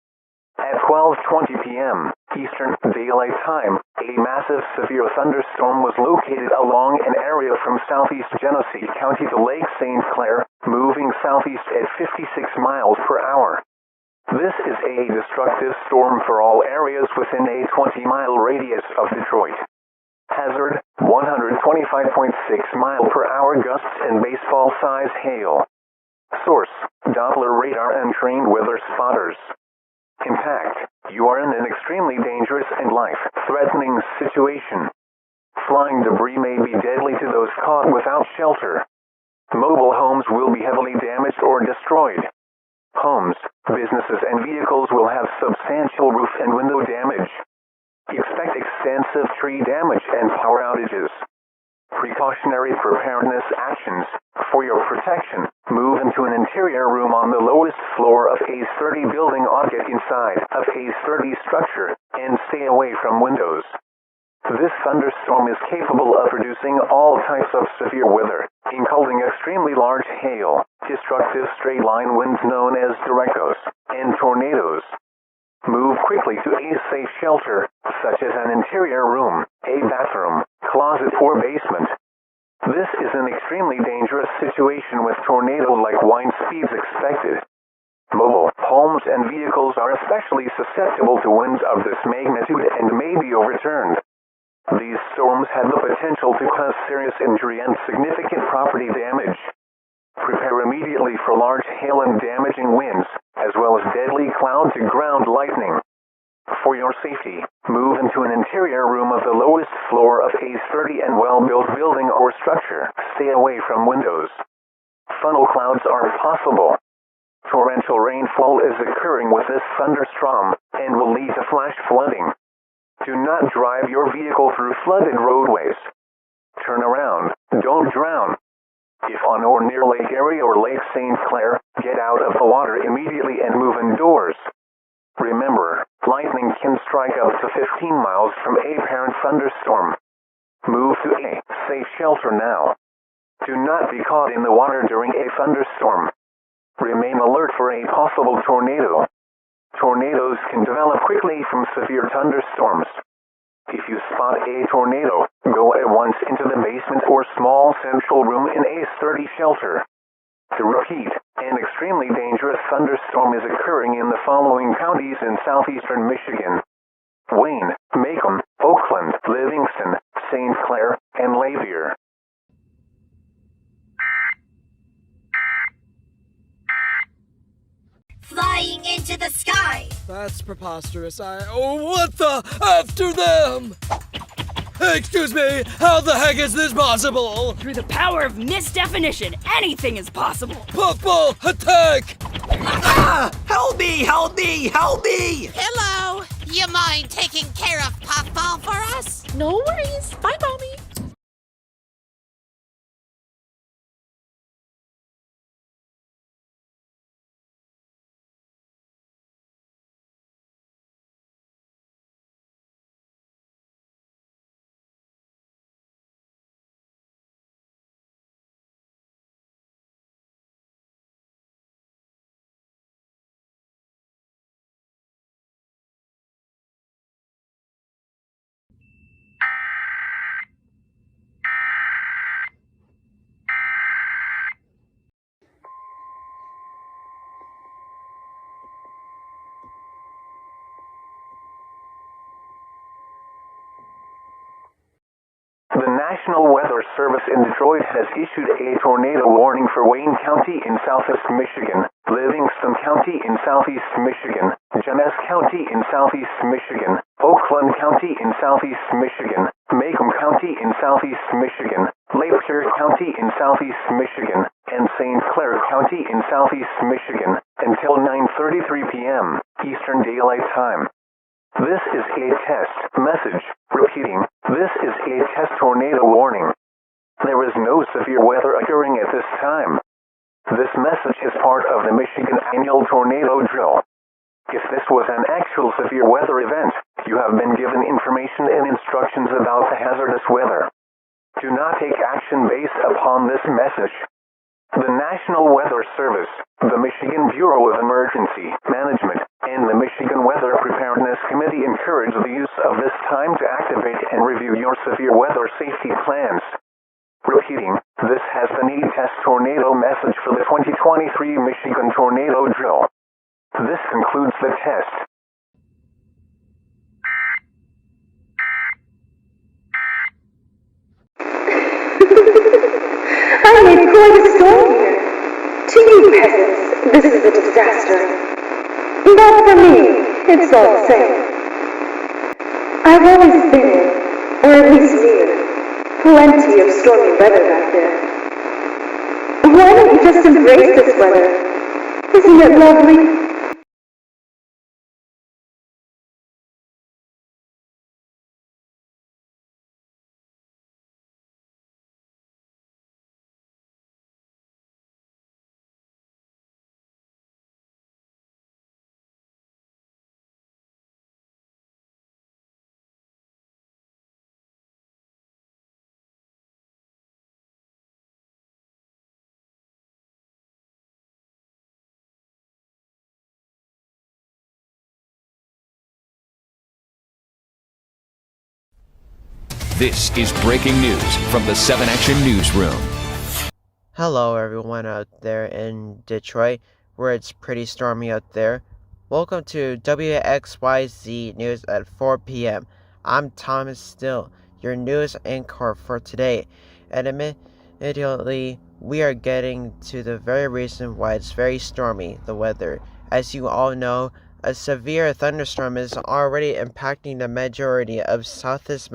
At 12:20 p.m. Eastern Daylight Time, a massive severe thunderstorm was located along an area from southeast Genesee County to Lake St. Clair, moving southeast at 56 miles per hour. This is a destructive storm for all areas within a 20-mile radius of Detroit. Hazard: 125.6 mile per hour gusts and baseball-size hail. Source: Doppler radar and trained weather spotters. Impact: you are in an extremely dangerous and life-threatening situation. Flying debris may be deadly to those caught without shelter. Mobile homes will be heavily damaged or destroyed. Homes, businesses, and vehicles will have substantial roof and window damage. Expect extensive tree damage and power outages. Precautionary preparedness actions: for your protection, move into an interior room on the lowest floor of a sturdy building or get inside of a sturdy structure, and stay away from windows. This thunderstorm is capable of producing all types of severe weather, including extremely large hail, destructive straight-line winds known as directos, and tornadoes. Move quickly to a safe shelter, such as an interior room, a bathroom, closet, or basement. This is an extremely dangerous situation with tornado-like wind speeds expected. Mobile homes and vehicles are especially susceptible to winds of this magnitude and may be overturned. These storms have the potential to cause serious injury and significant property damage. Prepare immediately for large hail and damaging winds, as well as deadly cloud-to-ground lightning. For your safety, move into an interior room of the lowest floor of a sturdy and well-built building or structure. Stay away from windows. Funnel clouds are possible. Torrential rainfall is occurring with this thunderstorm and will lead to flash flooding. Do not drive your vehicle through flooded roadways. Turn around. Don't drown. If on or near Lake Erie or Lake St. Clair, get out of the water immediately and move indoors. Remember, lightning can strike up to 15 miles from a parent thunderstorm. Move to a safe shelter now. Do not be caught in the water during a thunderstorm. Remain alert for a possible tornado. Tornadoes can develop quickly from severe thunderstorms. If you spot a tornado, go at once into the basement or small central room in a sturdy shelter. To repeat, an extremely dangerous thunderstorm is occurring in the following counties in southeastern Michigan: Wayne, Macomb, Oakland, Livingston, St. Clair, and Lapeer. Flying into the sky! That's preposterous. What the? After them! Excuse me, how the heck is this possible? Through the power of misdefinition, anything is possible! Puffball, attack! Ah! Help me! Help me! Help me! Hello! You mind taking care of Puffball for us? No worries. Bye, Mommy. The National Weather Service in Detroit has issued a tornado warning for Wayne County in southeast Michigan, Livingston County in southeast Michigan, Genesee County in southeast Michigan, Oakland County in southeast Michigan, Macomb County in southeast Michigan, Lapeer County in southeast Michigan, and St. Clair County in southeast Michigan until 9:33 p.m. Eastern Daylight Time. This is a test message. Repeating, this is a test tornado warning. There is no severe weather occurring at this time. This message is part of the Michigan annual tornado drill. If this was an actual severe weather event, you have been given information and instructions about the hazardous weather. Do not take action based upon this message. The National Weather Service, the Michigan Bureau of Emergency Management, and the Michigan Weather Preparedness Committee encourage the use of this time to activate and review your severe weather safety plans. Repeating, this has been a test tornado message for the 2023 Michigan Tornado Drill. This concludes the test. I made quite a storm here. To you peasants, this is a disaster. But for me, it's all the same. I've always been in, or at least near, plenty of stormy weather back there. Why don't you just embrace this weather? Isn't it lovely? This is breaking news from the 7 Action Newsroom. Hello everyone out there in Detroit, where it's pretty stormy out there. Welcome to WXYZ News at 4 p.m. I'm Thomas Still, your news anchor for today. And immediately, we are getting to the very reason why it's very stormy, the weather. As you all know, a severe thunderstorm is already impacting the majority of Southeast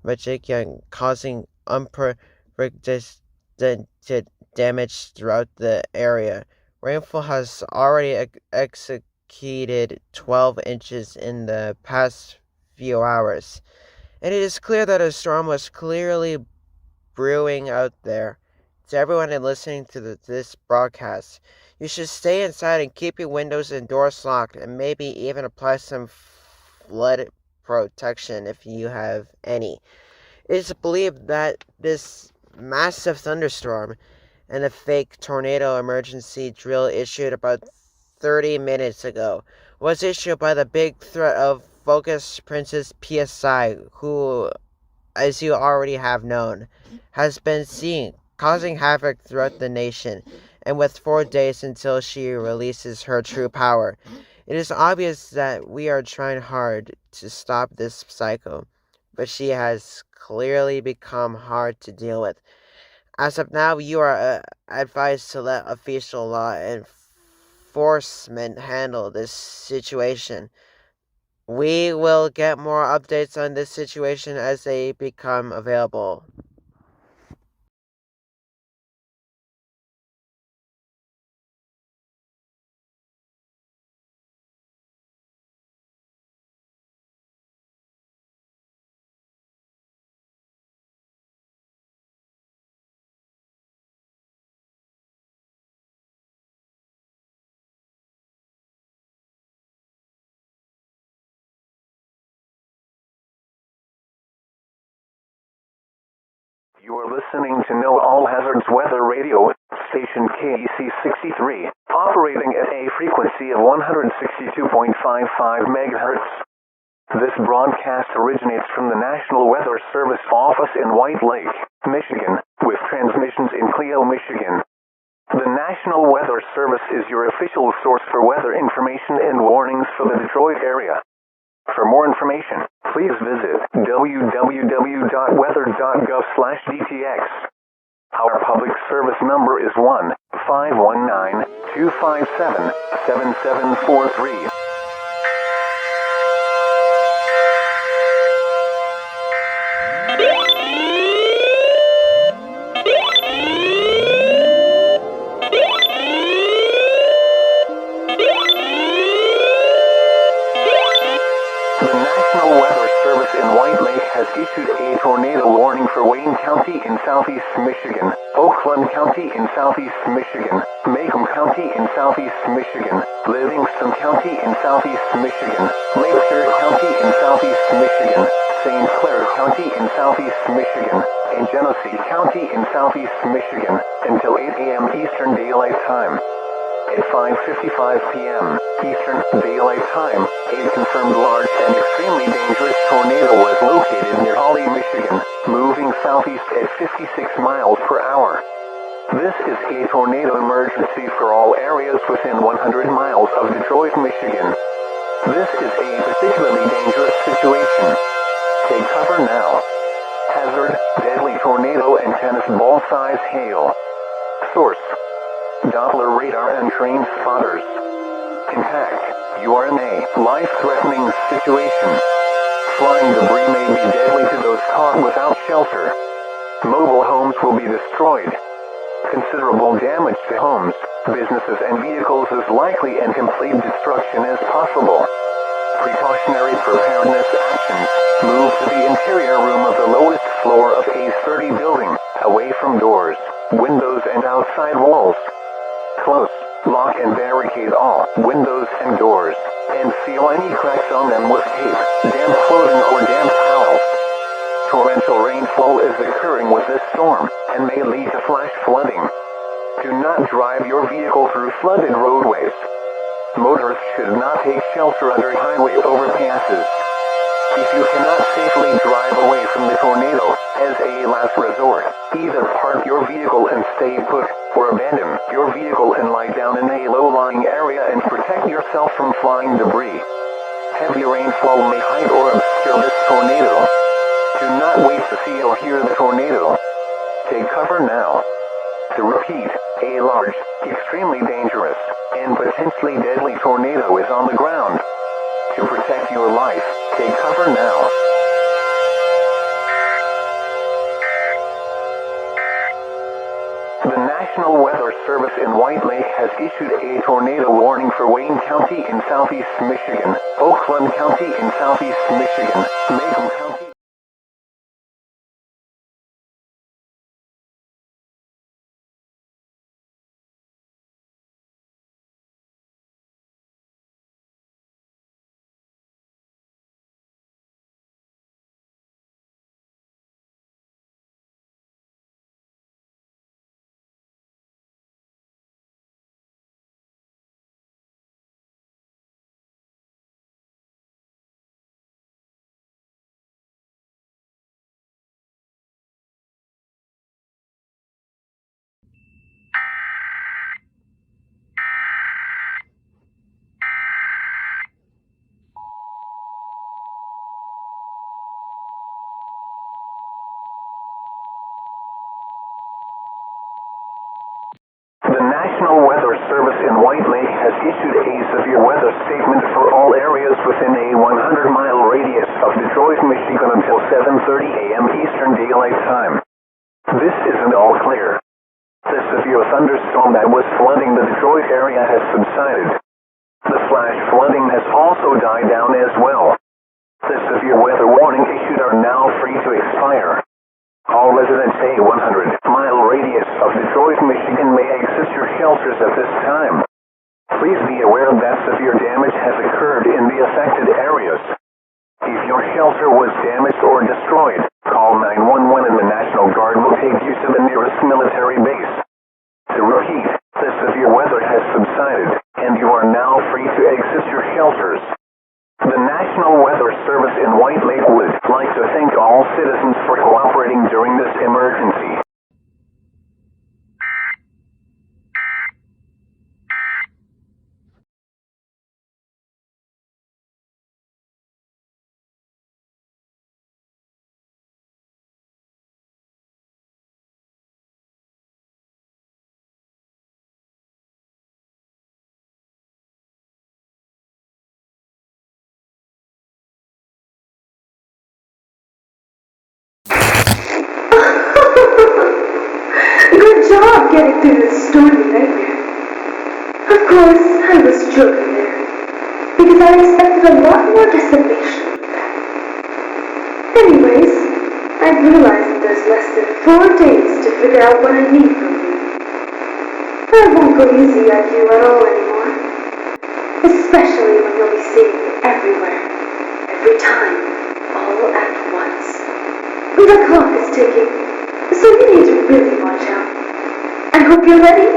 Michigan, causing unprecedented damage throughout the area. Rainfall has already exceeded 12 inches in the past few hours, and it is clear that a storm was clearly brewing out there. To everyone listening to this broadcast, you should stay inside and keep your windows and doors locked, and maybe even apply some flood protection if you have any. It is believed that this massive thunderstorm and a fake tornado emergency drill issued about 30 minutes ago was issued by the big threat of Giant Princess PSI, who, as you already have known, has been seen causing havoc throughout the nation, and with 4 days until she releases her true power. It is obvious that we are trying hard to stop this cycle, but she has clearly become hard to deal with. As of now, you are advised to let official law enforcement handle this situation. We will get more updates on this situation as they become available. You are listening to Know All Hazards Weather Radio, station KEC 63, operating at a frequency of 162.55 MHz. This broadcast originates from the National Weather Service office in White Lake, Michigan, with transmissions in Clio, Michigan. The National Weather Service is your official source for weather information and warnings for the Detroit area. For more information, please visit www.weather.gov/DTX. Our public service number is 1-519-257-7743. Has issued a tornado warning for Wayne County in southeast Michigan, Oakland County in southeast Michigan, Macomb County in southeast Michigan, Livingston County in southeast Michigan, Lakeshore County in southeast Michigan, St. Clair County in southeast Michigan, and Genesee County in southeast Michigan, until 8 a.m. Eastern Daylight Time. At 5:55 p.m. Eastern Daylight Time, a confirmed large and extremely dangerous tornado was located near Holly, Michigan, moving southeast at 56 miles per hour. This is a tornado emergency for all areas within 100 miles of Detroit, Michigan. This is a particularly dangerous situation. Take cover now. Hazard, deadly tornado and tennis ball size hail. Source: Doppler radar and trained spotters. Intact, you are in a life-threatening situation. Flying debris may be deadly to those caught without shelter. Mobile homes will be destroyed. Considerable damage to homes, businesses and vehicles is likely, and complete destruction is possible. Precautionary preparedness actions. Move to the interior room of the lowest floor of a sturdy building, away from doors, windows and outside walls. Close, lock and barricade all windows and doors, and seal any cracks on them with tape, damp clothing or damp towels. Torrential rainfall is occurring with this storm, and may lead to flash flooding. Do not drive your vehicle through flooded roadways. Motorists should not take shelter under highway overpasses. If you cannot safely drive away from the tornado, as a last resort, either park your vehicle and stay put, or abandon your vehicle and lie down in a low-lying area and protect yourself from flying debris. Heavy rainfall may hide or obscure this tornado. Do not wait to see or hear the tornado. Take cover now. To repeat, a large, extremely dangerous, and potentially deadly tornado is on the ground. To protect your life, take cover now. The National Weather Service in White Lake has issued a tornado warning for Wayne County in southeast Michigan, Oakland County in southeast Michigan, Macomb County. The National Weather Service in White Lake has issued a severe weather statement for all areas within a 100-mile radius of Detroit, Michigan until 7:30 a.m. Eastern Daylight Time. This isn't all clear. The severe thunderstorm that was flooding the Detroit area has subsided. The flash flooding has also died down as well. The severe weather warning issued are now free to expire. All residents a 100-mile radius of Detroit, Michigan may exit your shelters at this time. Please be aware that severe damage has occurred in the affected areas. If your shelter was damaged or destroyed, call 911 and the National Guard will take you to the nearest military base. To repeat, the severe weather has subsided, and you are now free to exit your shelters. The National Weather Service in White Lake would like to thank all citizens for cooperating during this emergency. Good job getting through this stormy nightmare. Of course, I was joking there, because I expected a lot more decimation than that. Anyways, I've realized that there's less than 4 days to figure out what I need from you. I won't go easy on you at all anymore, especially when you'll be seeing me everywhere, every time, all at once. The clock is ticking, so you need to really watch out. I hope you're ready.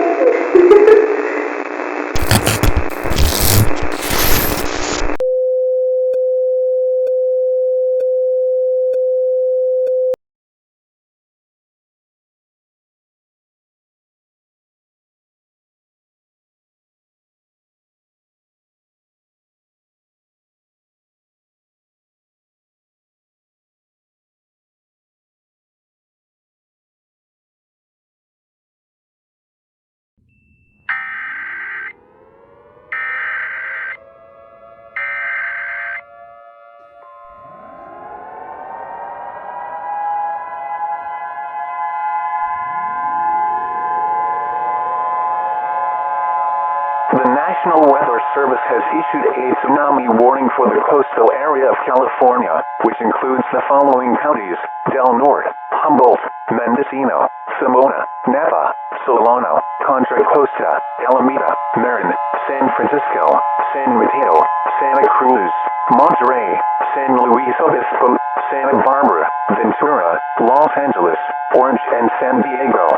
The National Weather Service has issued a tsunami warning for the coastal area of California, which includes the following counties: Del Norte, Humboldt, Mendocino, Sonoma, Napa, Solano, Contra Costa, Alameda, Marin, San Francisco, San Mateo, Santa Cruz, Monterey, San Luis Obispo, Santa Barbara, Ventura, Los Angeles, Orange, and San Diego.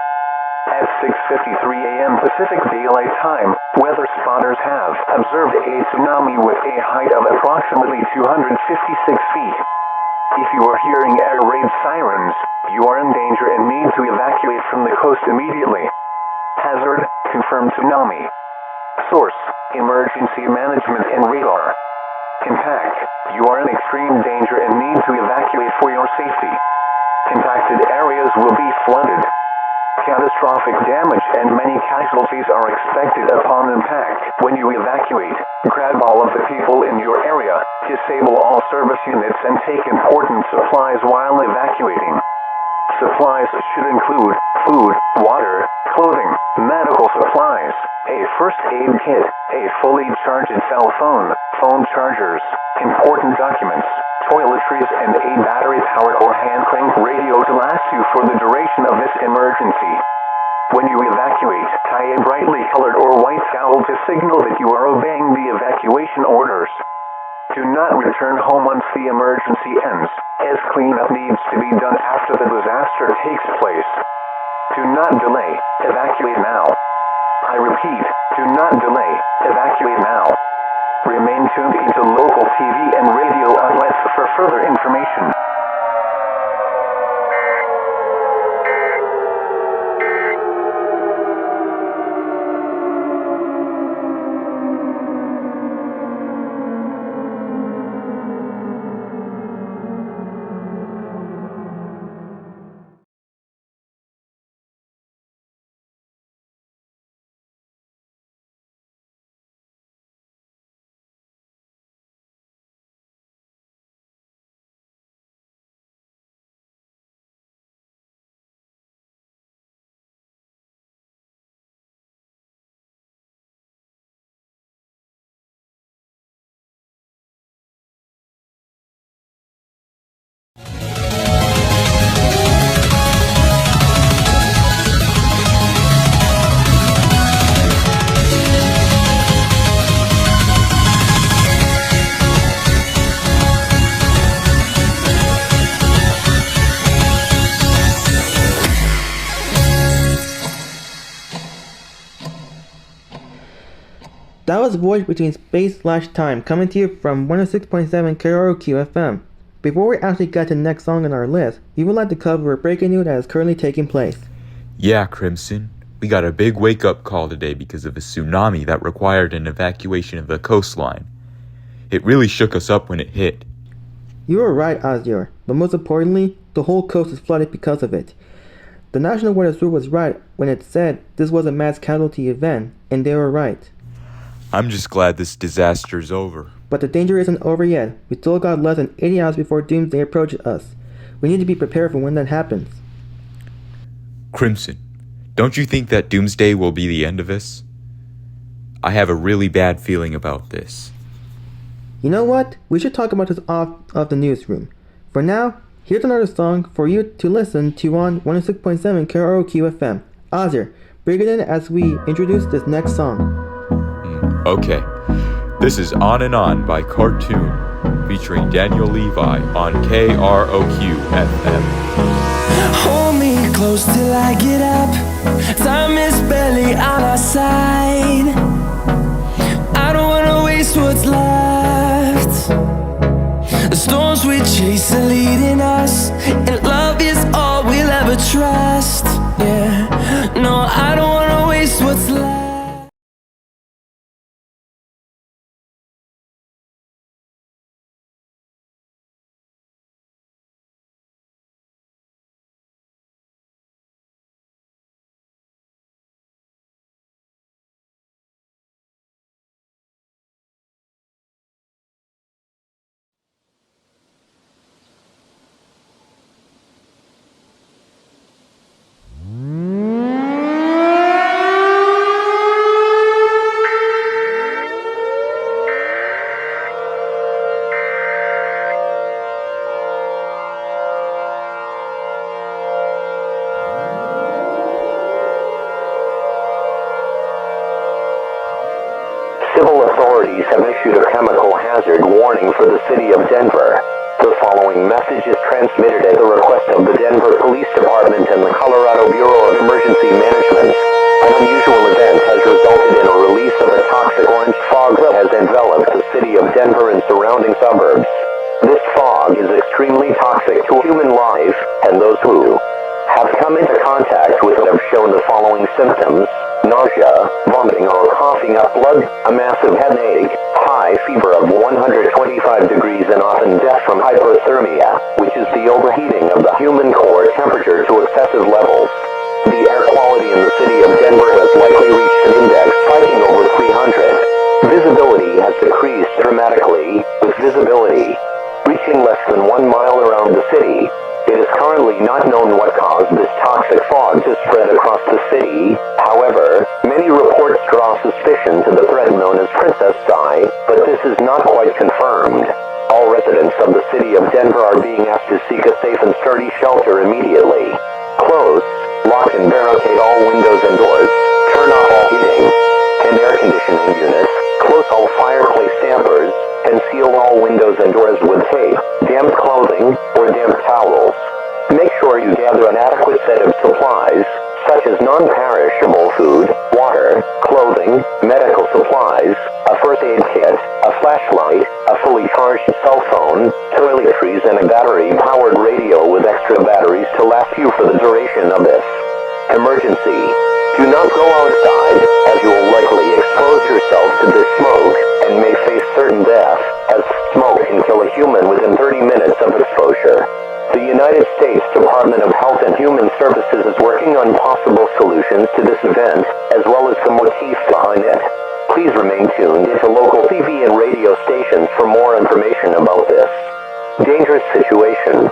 At 6:53 a.m. Pacific Daylight Time, weather spotters have observed a tsunami with a height of approximately 256 feet. If you are hearing air raid sirens, you are in danger and need to evacuate from the coast immediately. Hazard, confirmed tsunami. Source, emergency management and radar. Impact, you are in extreme danger and need to evacuate for your safety. Impacted areas will be flooded. Catastrophic damage and many casualties are expected upon impact. When you evacuate, grab all of the people in your area, disable all service units and take important supplies while evacuating. Supplies should include food, water, clothing, medical supplies, a first aid kit, a fully charged cell phone, phone chargers, important documents, toiletries, and a battery-powered or hand-cranked radio to last you for the duration of this emergency. When you evacuate, tie a brightly colored or white towel to signal that you are obeying the evacuation orders. Do not return home once the emergency ends, as cleanup needs to be done after the disaster takes place. Do not delay, evacuate now. I repeat, do not delay, evacuate now. Remain tuned into local TV and radio outlets for further information. That was Voyage Between Space/Time, coming to you from 106.7 KROQ FM. Before we actually get to the next song on our list, we would like to cover a breaking news that is currently taking place. Yeah, Crimson. We got a big wake-up call today because of a tsunami that required an evacuation of the coastline. It really shook us up when it hit. You were right, Azure, but most importantly, the whole coast is flooded because of it. The National Weather Service was right when it said this was a mass casualty event, and they were right. I'm just glad this disaster's over. But the danger isn't over yet. We still got less than 80 hours before Doomsday approaches us. We need to be prepared for when that happens. Crimson, don't you think that Doomsday will be the end of this? I have a really bad feeling about this. You know what? We should talk about this off of the newsroom. For now, here's another song for you to listen to on 106.7 KROQ FM. Azir, bring it in as we introduce this next song. Okay, this is On and On by Cartoon, featuring Daniel Levi on KROQ FM. Hold me close till I get up. Time is barely on our side. I don't wanna waste what's left. The storms we chase are leading us, and love is all we'll ever trust. Yeah, no, I don't wanna waste what's left. Authorities have issued a chemical hazard warning for the city of Denver. The following message is transmitted at the request of the Denver Police Department and the Colorado Bureau of Emergency Management. An unusual event has resulted in a release of a toxic orange fog that has enveloped the city of Denver and surrounding suburbs. This fog is extremely toxic to human life, and those who have come into contact with it have shown the following symptoms: nausea, vomiting or coughing up blood, a massive headache, high fever of 125 degrees and often death from hypothermia, which is the overheating of the human core temperature to excessive levels. The air quality in the city of Denver has likely reached an index spiking over 300. Visibility has decreased dramatically, with visibility reaching less than 1 mile around the city. It is currently not known what caused this toxic fog to spread across the city. However, many reports draw suspicion to the threat known as Princess Eye, but this is not quite confirmed. All residents of the city of Denver are being asked to seek a safe and sturdy shelter immediately. Close, lock and barricade all windows and doors, turn off all heating and air conditioning units, close all fireplace dampers, and seal all windows and doors with tape, damp clothing, or damp towels. Make sure you gather an adequate set of supplies, such as non-perishable food, water, clothing, medical supplies, a first aid kit, a flashlight, a fully charged cell phone, toiletries, and a battery-powered radio with extra batteries to last you for the duration of this emergency. Do not go outside, as you will likely expose yourself to this smoke, and may face certain death, as smoke can kill a human within 30 minutes of exposure. The United States Department of Health and Human Services is working on possible solutions to this event, as well as the motif behind it. Please remain tuned to local TV and radio stations for more information about this dangerous situation.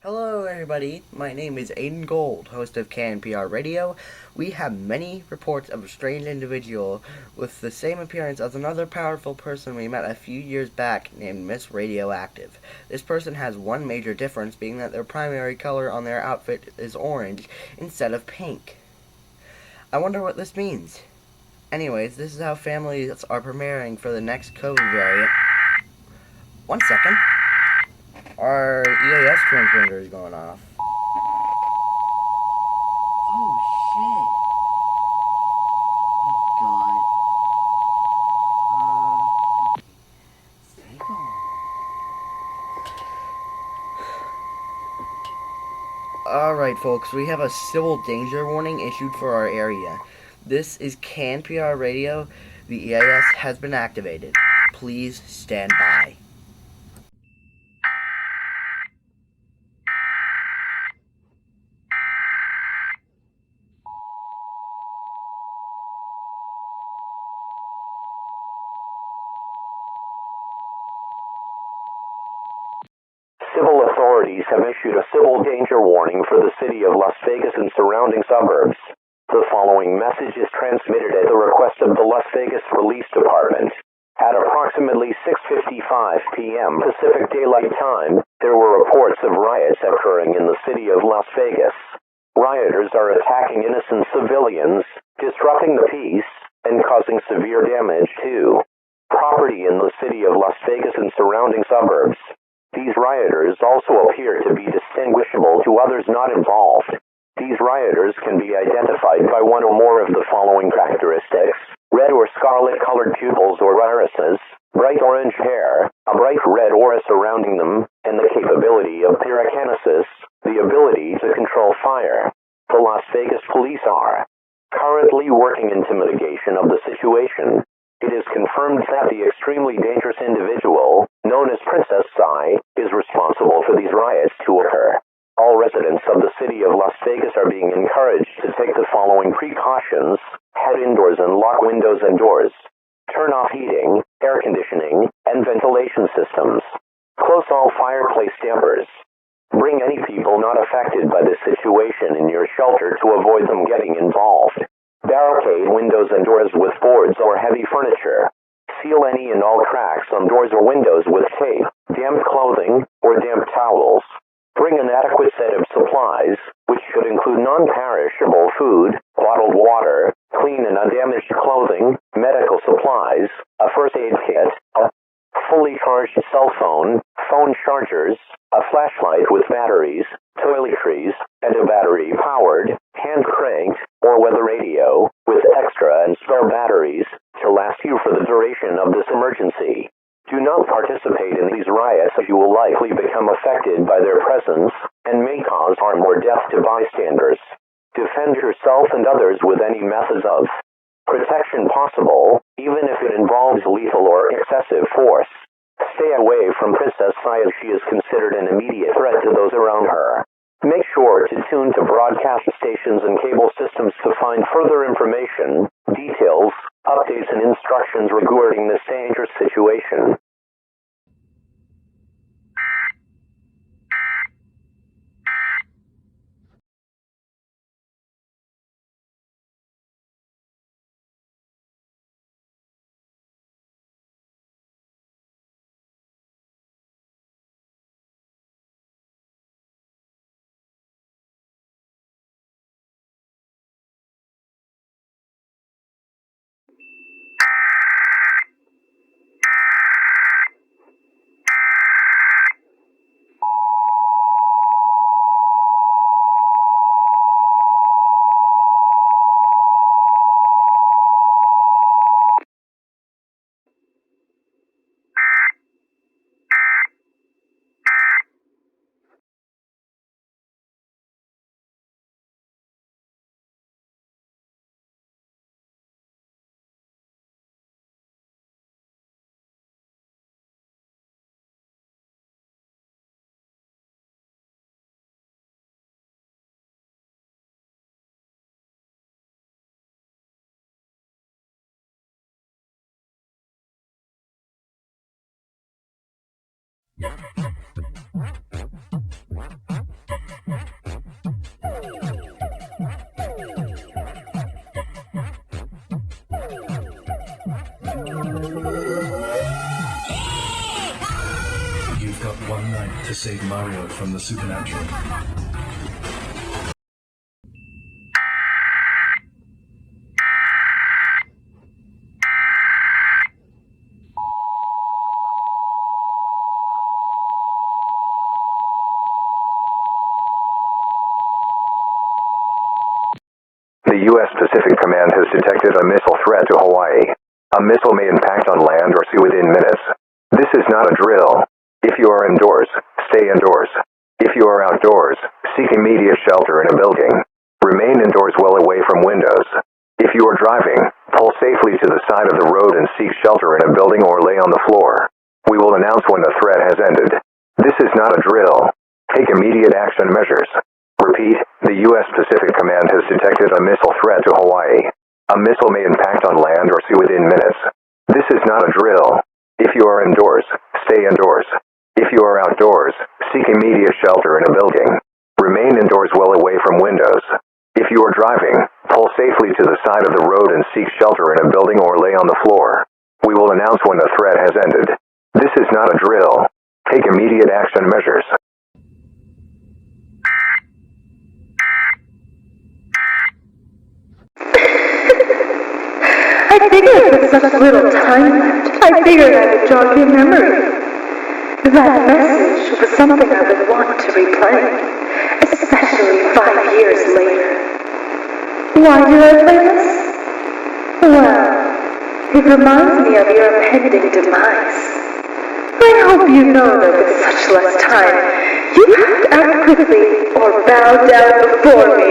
Hello everybody, my name is Aiden Gold, host of KNPR Radio. We have many reports of a strange individual with the same appearance as another powerful person we met a few years back named Miss Radioactive. This person has one major difference, being that their primary color on their outfit is orange instead of pink. I wonder what this means. Anyways, this is how families are preparing for the next COVID variant. 1 second. Our EAS transmitter is going off. Oh shit. Oh god. Stay calm. Alright folks, we have a civil danger warning issued for our area. This is KNPR Radio. The EAS has been activated. Please stand by. Civil authorities have issued a civil danger warning for the city of Las Vegas and surrounding suburbs. The following message is transmitted at the request of the Las Vegas Police Department. At approximately 6:55 p.m. Pacific Daylight Time, there were reports of riots occurring in the city of Las Vegas. Rioters are attacking innocent civilians, disrupting the peace, and causing severe damage to property in the city of Las Vegas and surrounding suburbs. These rioters also appear to be distinguishable to others not involved. These rioters can be identified by one or more of the following characteristics: red or scarlet-colored pupils or irises, bright orange hair, a bright red aura surrounding them, and the capability of pyrokinesis, the ability to control fire. The Las Vegas police are currently working into mitigation of the situation. It is confirmed that the extremely dangerous individual, known as Princess Eye, is responsible for these riots to occur. All residents of the city of Las Vegas Vegas are being encouraged to take the following precautions: head indoors and lock windows and doors. Turn off heating, air conditioning, and ventilation systems. Close all fireplace dampers. Bring any people not affected by this situation in your shelter to avoid them getting involved. Barricade windows and doors with boards or heavy furniture. Seal any and all cracks on doors or windows with tape, damp clothing, or damp towels. Bring an adequate set of supplies, which should include non-perishable food, bottled water, clean and undamaged clothing, medical supplies, a first aid kit, a fully charged cell phone, phone chargers, a flashlight with batteries, toiletries, and a battery-powered, hand-cranked, or weather radio, with extra and spare batteries, to last you for the duration of this emergency. Do not participate in these riots, as you will likely become affected by their presence, and may cause harm or death to bystanders. Defend yourself and others with any methods of protection possible, even if it involves lethal or excessive force. Stay away from Princess An EAS. She is considered an immediate threat to those around her. Make sure to tune to broadcast stations and cable systems to find further information, details, updates, and instructions regarding this dangerous situation. You've got one night to save Mario from the supernatural. The U.S. Pacific Command has detected a missile threat to Hawaii. A missile may impact on land or sea within minutes. This is not a drill. If you are indoors, stay indoors. If you are outdoors, seek immediate shelter in a building. Remain indoors well away from windows. If you are driving, pull safely to the side of the road and seek shelter in a building or lay on the floor. We will announce when the threat has ended. This is not a drill. Take immediate action measures. Repeat, the U.S. Pacific Command has detected a missile threat to Hawaii. A missile may impact on land or sea within minutes. This is not a drill. If you are indoors, stay indoors. If you are outdoors, seek immediate shelter in a building. Remain indoors well away from windows. If you are driving, pull safely to the side of the road and seek shelter in a building or lay on the floor. We will announce when the threat has ended. This is not a drill. Take immediate action measures. I figured with such little time left, I figured I would jog your memory. That message was something I would want to replay, especially 5 years later. Why did I play this? Well, it reminds me of your impending demise. I hope you know that with such less time, you have to act quickly or bow down before me.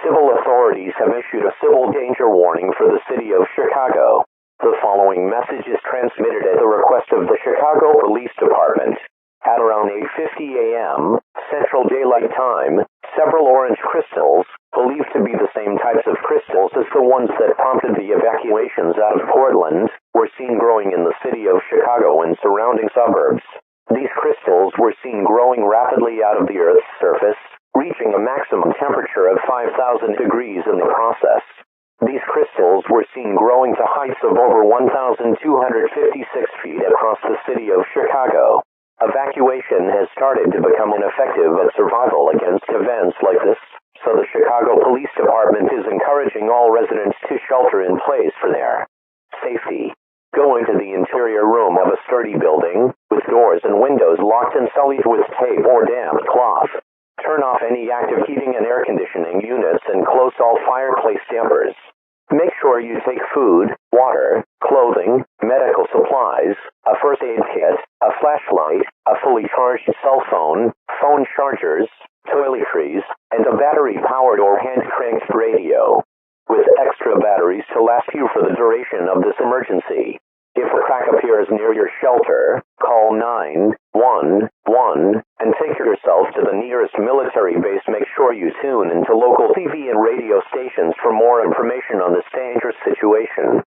Civil authorities have issued a civil danger warning for the city of Chicago. The following message is transmitted at the request of the Chicago Police Department. At around 8:50 a.m. Central Daylight Time, several orange crystals, believed to be the same types of crystals as the ones that prompted the evacuations out of Portland, were seen growing in the city of Chicago and surrounding suburbs. These crystals were seen growing rapidly out of the Earth's surface, reaching a maximum temperature of 5,000 degrees in the process. These crystals were seen growing to heights of over 1,256 feet across the city of Chicago. Evacuation has started to become ineffective at survival against events like this, so the Chicago Police Department is encouraging all residents to shelter in place for their safety. Go into the interior room of a sturdy building, with doors and windows locked and sullied with tape or damp cloth. Turn off any active heating and air conditioning units and close all fireplace dampers. Make sure you take food, water, clothing, medical supplies, a first aid kit, a flashlight, a fully charged cell phone, phone chargers, toiletries, and a battery-powered or hand-cranked radio, with extra batteries to last you for the duration of this emergency. If a crack appears near your shelter, call 911 and take yourself to the nearest military base. Make sure you tune into local TV and radio stations for more information on this dangerous situation.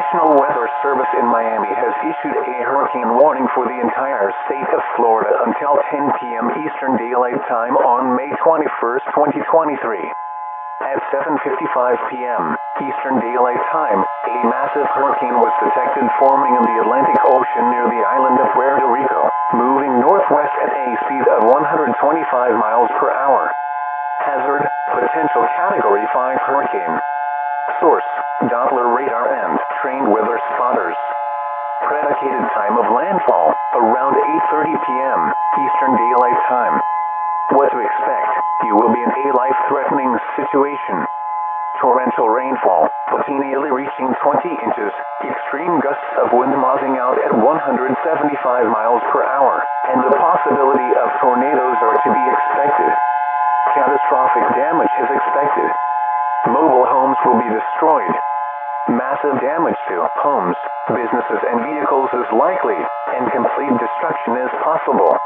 National Weather Service in Miami has issued a hurricane warning for the entire state of Florida until 10 p.m. Eastern Daylight Time on May 21st, 2023. At 7:55 p.m. Eastern Daylight Time, a massive hurricane was detected forming in the Atlantic Ocean near the island of Puerto Rico, moving northwest at a speed of 125 miles per hour. Hazard, potential Category 5 hurricane. Source, Doppler radar and trained weather spotters. Predicated time of landfall, around 8:30 p.m. Eastern Daylight Time. What to expect? You will be in a life-threatening situation. Torrential rainfall, continually reaching 20 inches, extreme gusts of wind mozzing out at 175 miles per hour, and the possibility of tornadoes are to be expected. Catastrophic damage is expected. Mobile homes will be destroyed. Massive damage to homes, businesses, and vehicles is likely, and complete destruction is possible.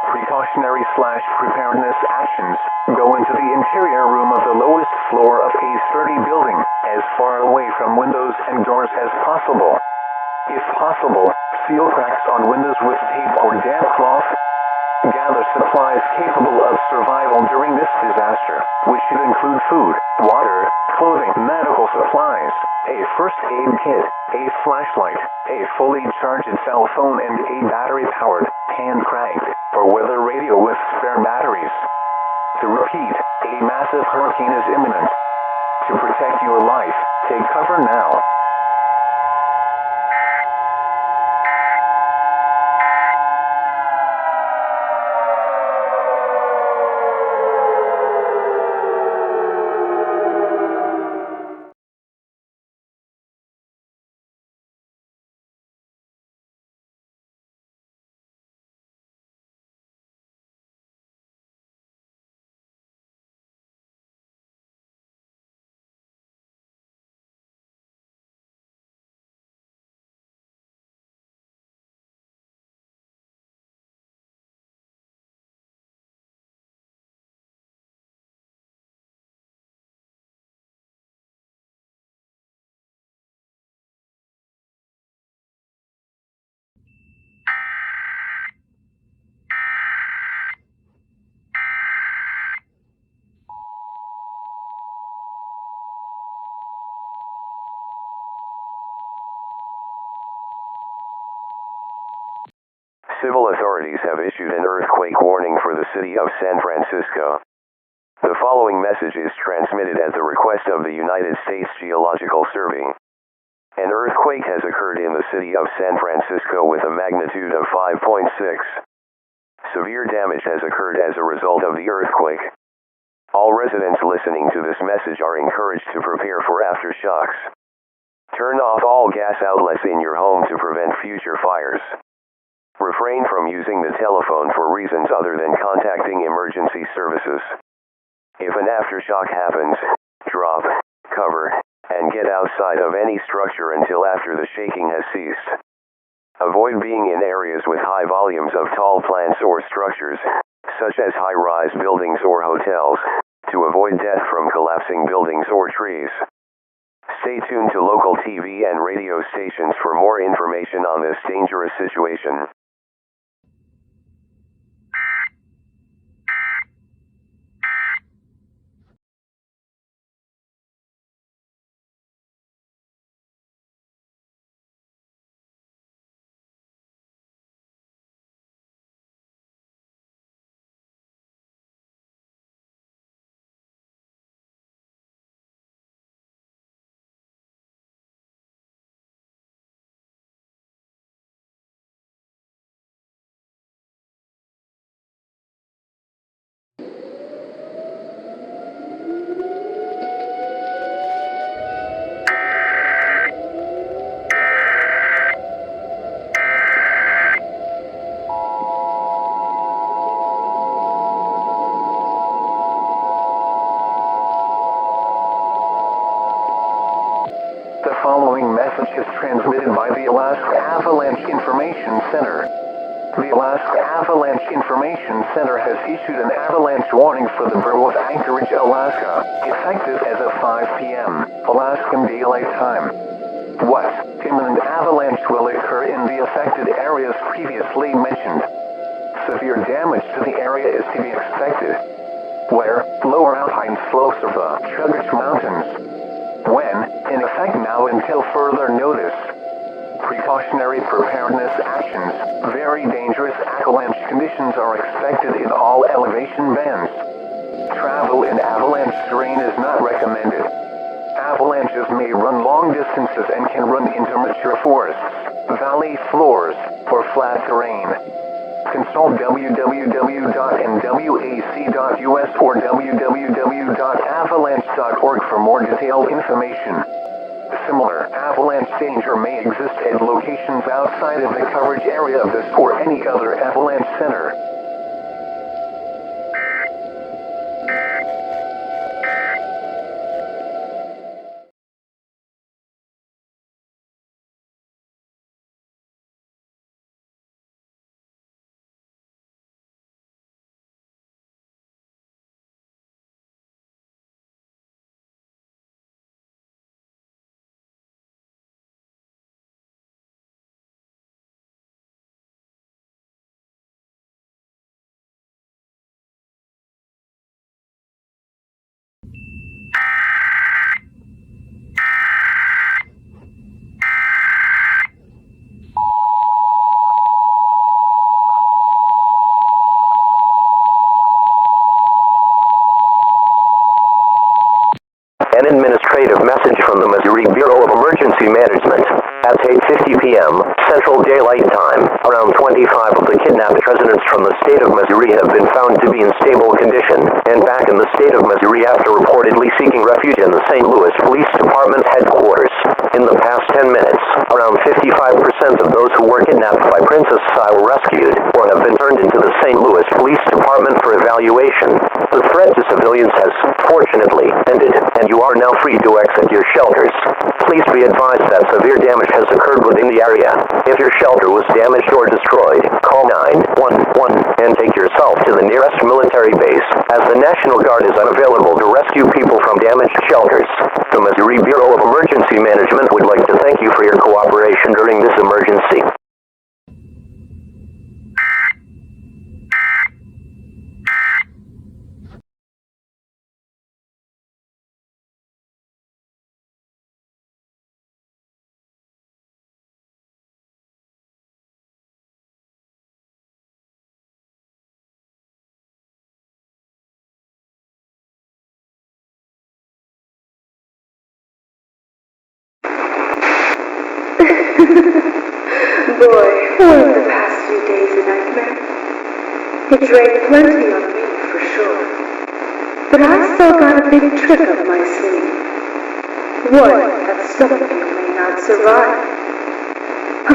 Precautionary/preparedness actions. Go into the interior room of the lowest floor of a sturdy building, as far away from windows and doors as possible. If possible, seal cracks on windows with tape or damp cloth. Gather supplies capable of survival during this disaster, which should include food, water, clothing, medical supplies, a first aid kit, a flashlight, a fully charged cell phone, and a battery-powered, hand-cranked, or weather radio with spare batteries. To repeat, a massive hurricane is imminent. To protect your life, take cover now. Civil authorities have issued an earthquake warning for the city of San Francisco. The following message is transmitted at the request of the United States Geological Survey. An earthquake has occurred in the city of San Francisco with a magnitude of 5.6. Severe damage has occurred as a result of the earthquake. All residents listening to this message are encouraged to prepare for aftershocks. Turn off all gas outlets in your home to prevent future fires. Refrain from using the telephone for reasons other than contacting emergency services. If an aftershock happens, drop, cover, and get outside of any structure until after the shaking has ceased. Avoid being in areas with high volumes of tall plants or structures, such as high-rise buildings or hotels, to avoid death from collapsing buildings or trees. Stay tuned to local TV and radio stations for more information on this dangerous situation. Is transmitted by the Alaska Avalanche Information Center. The Alaska Avalanche Information Center has issued an avalanche warning for the borough of Anchorage, Alaska, effective as of 5 p.m. Alaskan Daylight Time. What imminent avalanche will occur in the affected areas previously mentioned? Severe damage to the area is to be expected. Where? Lower alpine slopes of the Chugach Mountains. When? In effect now until further notice. Precautionary preparedness actions. Very dangerous avalanche conditions are expected in all elevation bands. Travel in avalanche terrain is not recommended. Avalanches may run long distances and can run into mature forests, valley floors, or flat terrain. Consult www.nwac.us or www.avalanche.org for more detailed information. Similar avalanche danger may exist at locations outside of the coverage area of this or any other avalanche center. An administrative message from the Missouri Bureau of Emergency Management. At 8:50 p.m. Central Daylight Time, around 25 of the kidnapped residents from the state of Missouri have been found to be in stable condition and back in the state of Missouri after reportedly seeking refuge in the St. Louis Police Department headquarters. In the past 10 minutes, around 55% of those who were kidnapped by Princess An were rescued or have been turned into the St. Louis Police Department for evaluation. The threat to civilians has, fortunately, ended, and you are now free to exit your shelters. Please be advised that severe damage has occurred within the area. If your shelter was damaged or destroyed, call 911 and take yourself to the nearest military base, as the National Guard is unavailable to rescue people from damaged shelters. The Missouri Bureau of Emergency Management would like to thank you for your cooperation during this emergency. Boy, weren't the past few days a nightmare? It drained plenty on me, for sure. But I still got a big trick up my sleeve. One that some of you may not survive.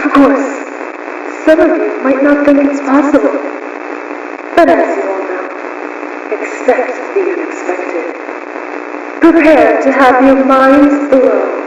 Of course, some of you might not think it's possible. But as you all know, expect the unexpected. Prepare to have your minds blown.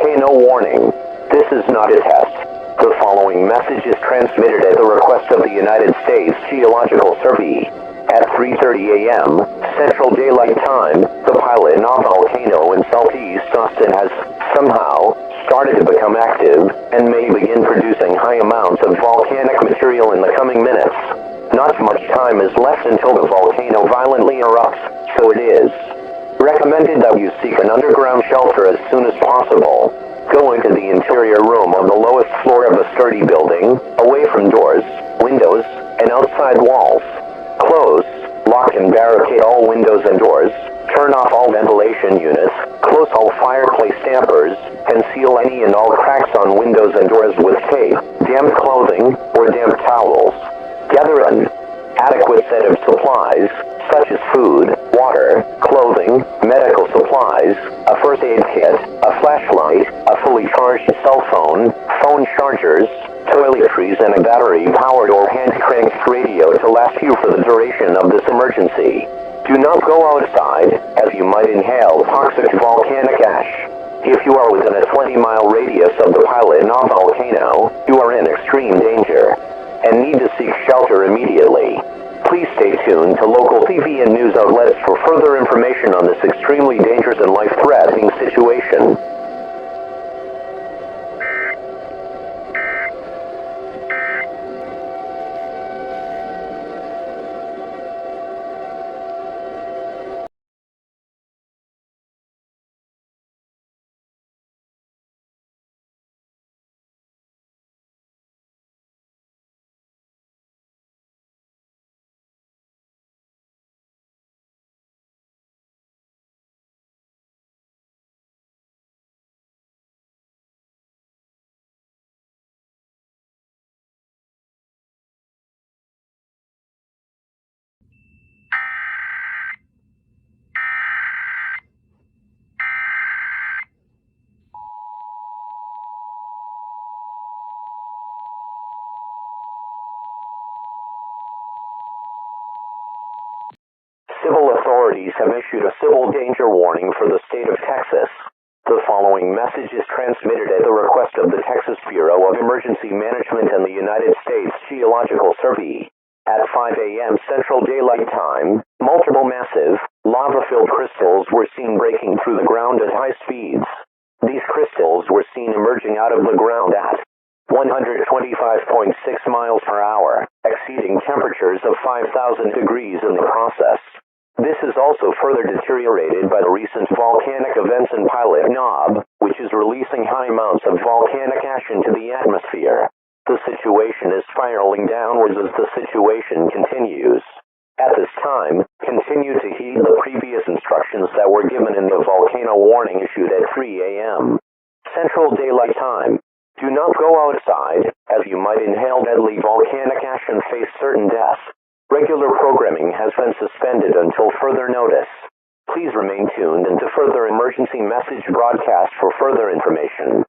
volcano warning. This is not a test. The following message is transmitted at the request of the United States Geological Survey. At 3:30 a.m. Central Daylight Time, the pilot in a volcano in southeast Austin has somehow started to become active and may begin producing high amounts of volcanic material in the coming minutes. Not much time is left until the volcano violently erupts, so it is recommended that you seek an underground shelter as soon as possible. Go into the interior room of the lowest floor of a sturdy building, away from doors, windows, and outside walls. Close, lock and barricade all windows and doors, turn off all ventilation units, close all fireplace dampers, and seal any and all cracks on windows and doors with tape, damp clothing, or damp towels. Gather an adequate set of supplies, such as food, water, clothing, medical supplies, a first aid kit, a flashlight, a fully charged cell phone, phone chargers, toiletries, and a battery-powered or hand-cranked radio to last you for the duration of this emergency. Do not go outside, as you might inhale toxic volcanic ash. If you are within a 20-mile radius of the pilot in a volcano, you are in extreme danger and need to seek shelter immediately. Please stay tuned to local TV and news outlets for further information on this extremely dangerous and life-threatening situation. Civil authorities have issued a civil danger warning for the state of Texas. The following message is transmitted at the request of the Texas Bureau of Emergency Management and the United States Geological Survey. At 5 a.m. Central Daylight Time, multiple massive, lava-filled crystals were seen breaking through the ground at high speeds. These crystals were seen emerging out of the ground at 125.6 miles per hour, exceeding temperatures of 5,000 degrees in the process. This is also further deteriorated by the recent volcanic events in Pilot Knob, which is releasing high amounts of volcanic ash into the atmosphere. The situation is spiraling downwards as the situation continues. At this time, continue to heed the previous instructions that were given in the volcano warning issued at 3 a.m. Central Daylight Time. Do not go outside, as you might inhale deadly volcanic ash and face certain death. Regular programming has been suspended until further notice. Please remain tuned into further emergency message broadcast for further information.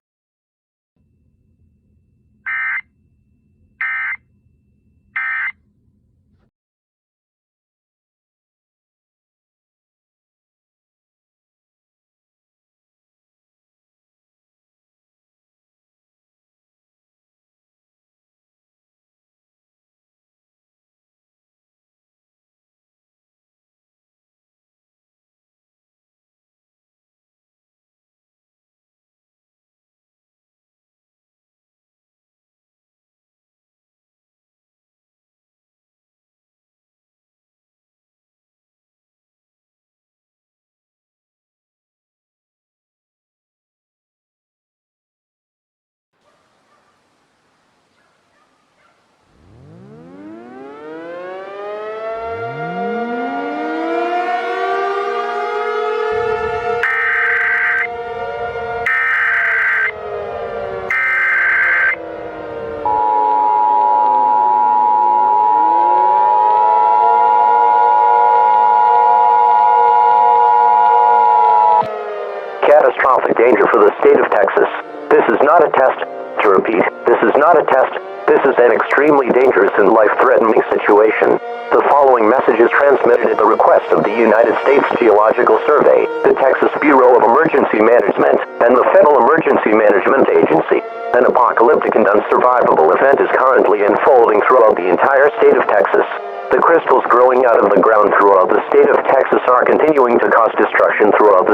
Catastrophic danger for the state of Texas. This is not a test. To repeat, this is not a test. This is an extremely dangerous and life-threatening situation. The following message is transmitted at the request of the United States Geological Survey, the Texas Bureau of Emergency Management, and the Federal Emergency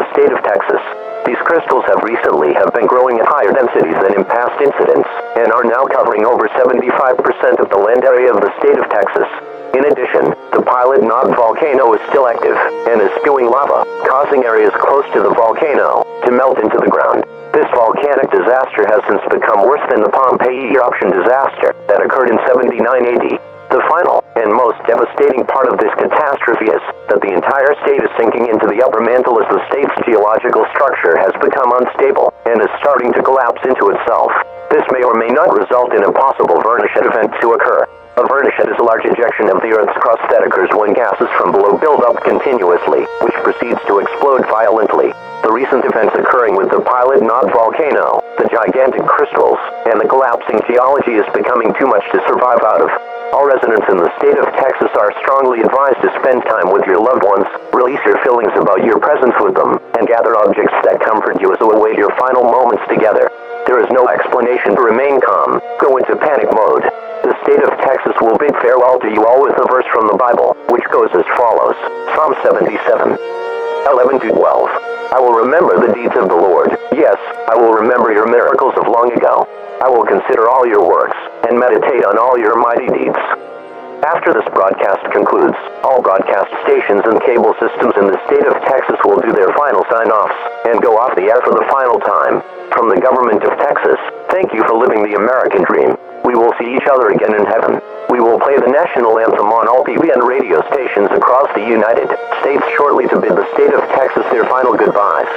the state of Texas. These crystals have been growing at higher densities than in past incidents, and are now covering over 75% of the land area of the state of Texas. In addition, the pilot knob volcano is still active, and is spewing lava, causing areas close to the volcano to melt into the ground. This volcanic disaster has since become worse than the Pompeii eruption disaster that occurred in 79 AD. The final and most devastating part of this catastrophe is that the entire state is sinking into the upper mantle as the state's geological structure has become unstable and is starting to collapse into itself. This may or may not result in a possible Vernochet event to occur. A Vernochet is a large ejection of the Earth's crust that occurs when gases from below build up continuously, which proceeds to explode violently. The recent events occurring with the pilot knob volcano, the gigantic crystals, and the collapsing geology is becoming too much to survive out of. All residents in the state of Texas are strongly advised to spend time with your loved ones, release your feelings about your presence with them, and gather objects that comfort you as you await your final moments together. There is no explanation to remain calm. Go into panic mode. The state of Texas will bid farewell to you all with a verse from the Bible, which goes as follows. Psalm 77, 11-12. I will remember the deeds of the Lord. Yes, I will remember your miracles of long ago. I will consider all your works, and meditate on all your mighty deeds. After this broadcast concludes, all broadcast stations and cable systems in the state of Texas will do their final sign-offs, and go off the air for the final time. From the government of Texas, thank you for living the American dream. We will see each other again in heaven. We will play the national anthem on all PBN radio stations across the United States shortly to bid the state of Texas their final goodbyes.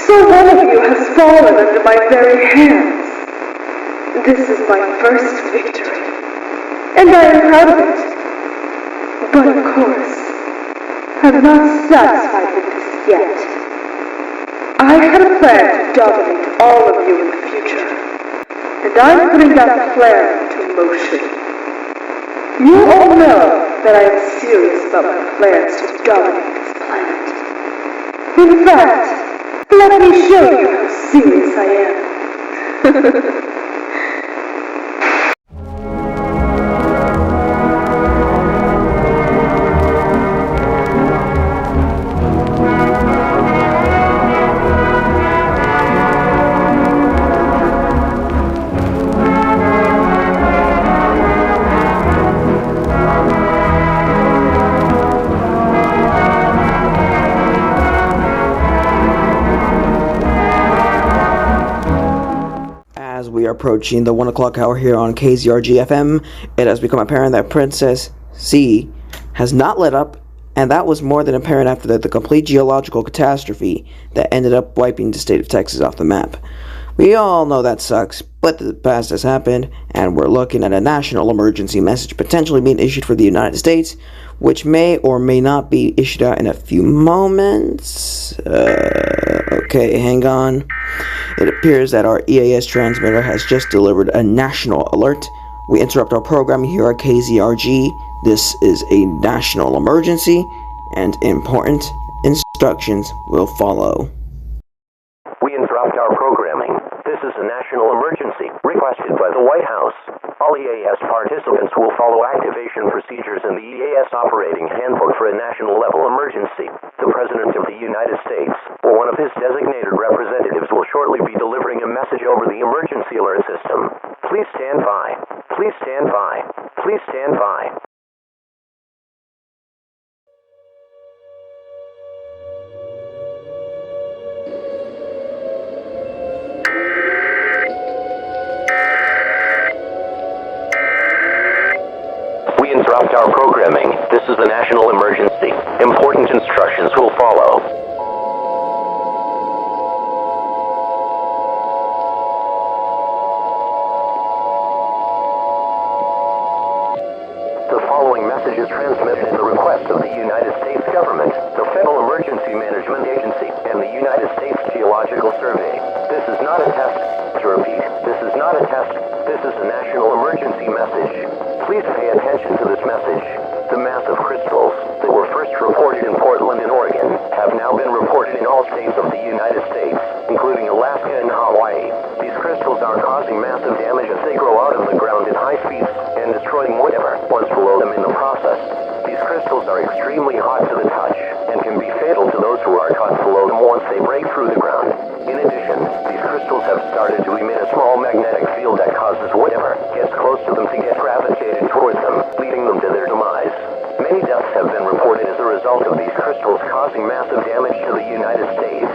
So one of you has fallen under my very hands. This is my first victory, and I am proud of it. But of course, I'm not satisfied with this yet. I had a plan to dominate all of you in the future, and I'm putting that plan into motion. You all know that I am serious about my plans to dominate this planet. In fact, let me show you how serious I am. we are approaching the 1 o'clock hour here on KZRG-FM, it has become apparent that Princess C has not let up, and that was more than apparent after the complete geological catastrophe that ended up wiping the state of Texas off the map. We all know that sucks, but the past has happened, and we're looking at a national emergency message potentially being issued for the United States, which may or may not be issued out in a few moments. Okay, hang on. It appears that our EAS transmitter has just delivered a national alert. We interrupt our programming here at KZRG. This is a national emergency, and important instructions will follow. We interrupt our programming. This is a national emergency requested by the White House. All EAS participants will follow activation procedures in the EAS operating handbook for a national level emergency. The President of the United States or one of his designated representatives will shortly be delivering a message over the emergency alert system. Please stand by. Please stand by. Please stand by. We interrupt our programming. This is a national emergency. Important instructions will follow. The following message is transmitted at the request of the United States government, the Federal Emergency Management Agency, and the United States Geological Survey. This is not a test. To repeat, this is not a test. This is a national emergency message. Please pay attention to this message. The massive crystals that were first reported in Portland and Oregon have now been reported in all states of the United States, including Alaska and Hawaii. These crystals are causing massive damage as they grow out of the ground at high speeds and destroying whatever was below them in the process. These crystals are extremely hot to the touch and can be fatal to those who are caught below them once they break through the ground. In addition, these crystals have started to emit a small magnetic field that causes whatever gets close to them to get gravitated towards them, leading them to their demise. Many deaths have been reported as a result of these crystals causing massive damage to the United States.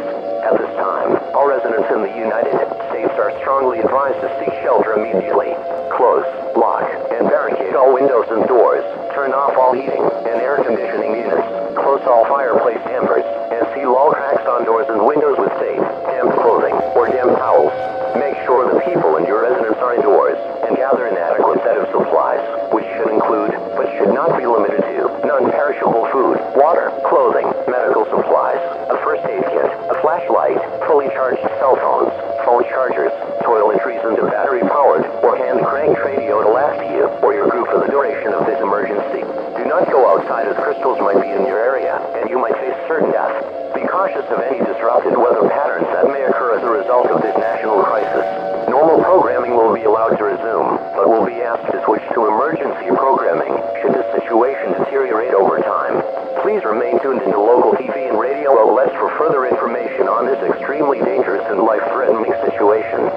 At this time, all residents in the United States are strongly advised to seek shelter immediately. Close, lock, and barricade all windows and doors. Turn off all heating and air conditioning units. Close all fireplace dampers, and seal all cracks on doors and windows with tape, damp clothing, or damp towels. Make sure the people and your residents are indoors, and gather an adequate set of supplies, which should include, but should not be limited to, non-perishable food, water, clothing, medical supplies, a first aid kit, a flashlight, fully charged cell phones, phone chargers, toiletries and a battery-powered or hand-cranked radio to last you or your group for the duration of this emergency. Do not go outside as crystals might be in your area, and you might face certain death. Be cautious of any disrupted weather patterns that may occur as a result of this national crisis. Normal programming will be allowed to resume, but will be asked to switch to emergency programming should the situation deteriorate over time. Please remain tuned into local TV and radio outlets for further information on this extremely dangerous and life-threatening situation.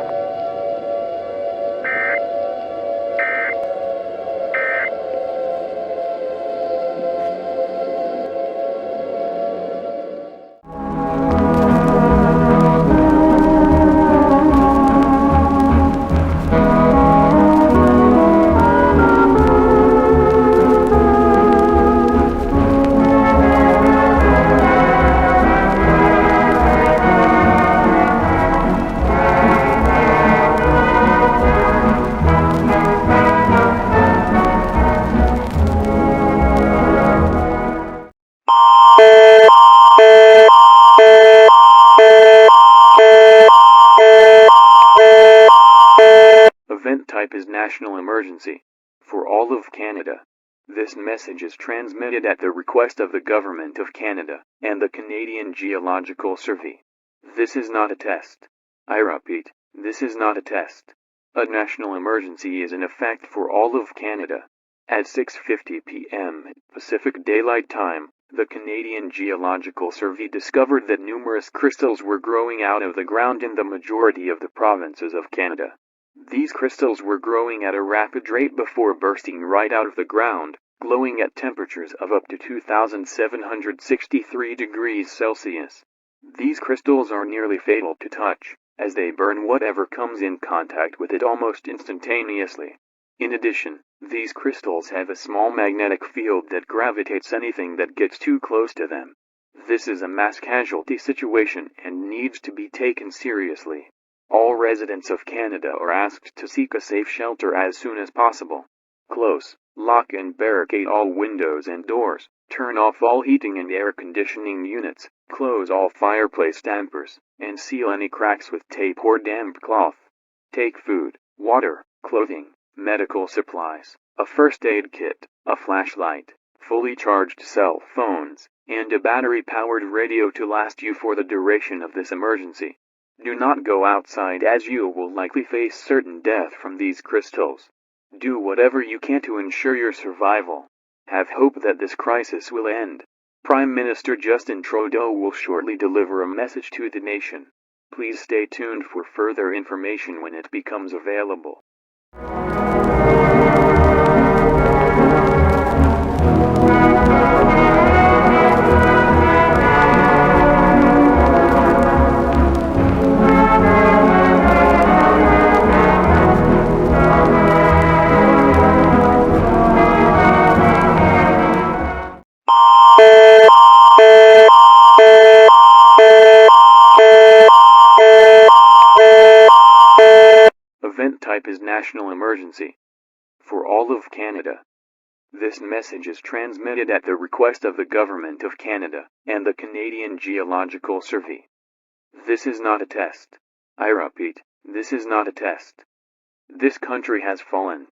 Event type is national emergency. For all of Canada. This message is transmitted at the request of the Government of Canada and the Canadian Geological Survey. This is not a test. I repeat, this is not a test. A national emergency is in effect for all of Canada. At 6:50 p.m. Pacific Daylight Time, the Canadian Geological Survey discovered that numerous crystals were growing out of the ground in the majority of the provinces of Canada. These crystals were growing at a rapid rate before bursting right out of the ground, glowing at temperatures of up to 2,763 degrees Celsius. These crystals are nearly fatal to touch, as they burn whatever comes in contact with it almost instantaneously. In addition, these crystals have a small magnetic field that gravitates anything that gets too close to them. This is a mass casualty situation and needs to be taken seriously. All residents of Canada are asked to seek a safe shelter as soon as possible. Close, lock and barricade all windows and doors, turn off all heating and air conditioning units, close all fireplace dampers, and seal any cracks with tape or damp cloth. Take food, water, clothing, medical supplies, a first aid kit, a flashlight, fully charged cell phones, and a battery-powered radio to last you for the duration of this emergency. Do not go outside as you will likely face certain death from these crystals. Do whatever you can to ensure your survival. Have hope that this crisis will end. Prime Minister Justin Trudeau will shortly deliver a message to the nation. Please stay tuned for further information when it becomes available. Event type is national emergency. For all of Canada. This message is transmitted at the request of the Government of Canada and the Canadian Geological Survey. This is not a test. I repeat, this is not a test. This country has fallen.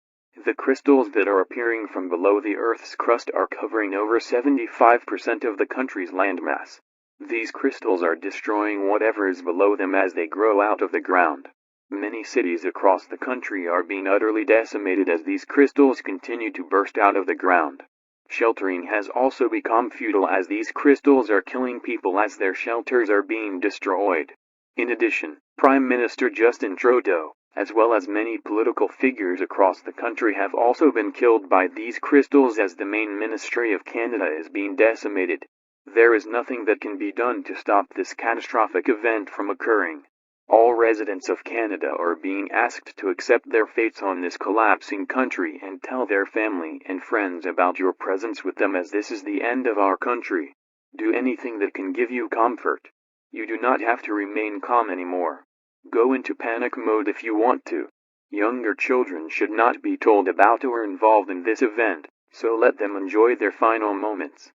The crystals that are appearing from below the Earth's crust are covering over 75% of the country's landmass. These crystals are destroying whatever is below them as they grow out of the ground. Many cities across the country are being utterly decimated as these crystals continue to burst out of the ground. Sheltering has also become futile as these crystals are killing people as their shelters are being destroyed. In addition, Prime Minister Justin Trudeau, as well as many political figures across the country have also been killed by these crystals as the main ministry of Canada is being decimated. There is nothing that can be done to stop this catastrophic event from occurring. All residents of Canada are being asked to accept their fates on this collapsing country and tell their family and friends about your presence with them as this is the end of our country. Do anything that can give you comfort. You do not have to remain calm anymore. Go into panic mode if you want to. Younger children should not be told about or involved in this event, so let them enjoy their final moments.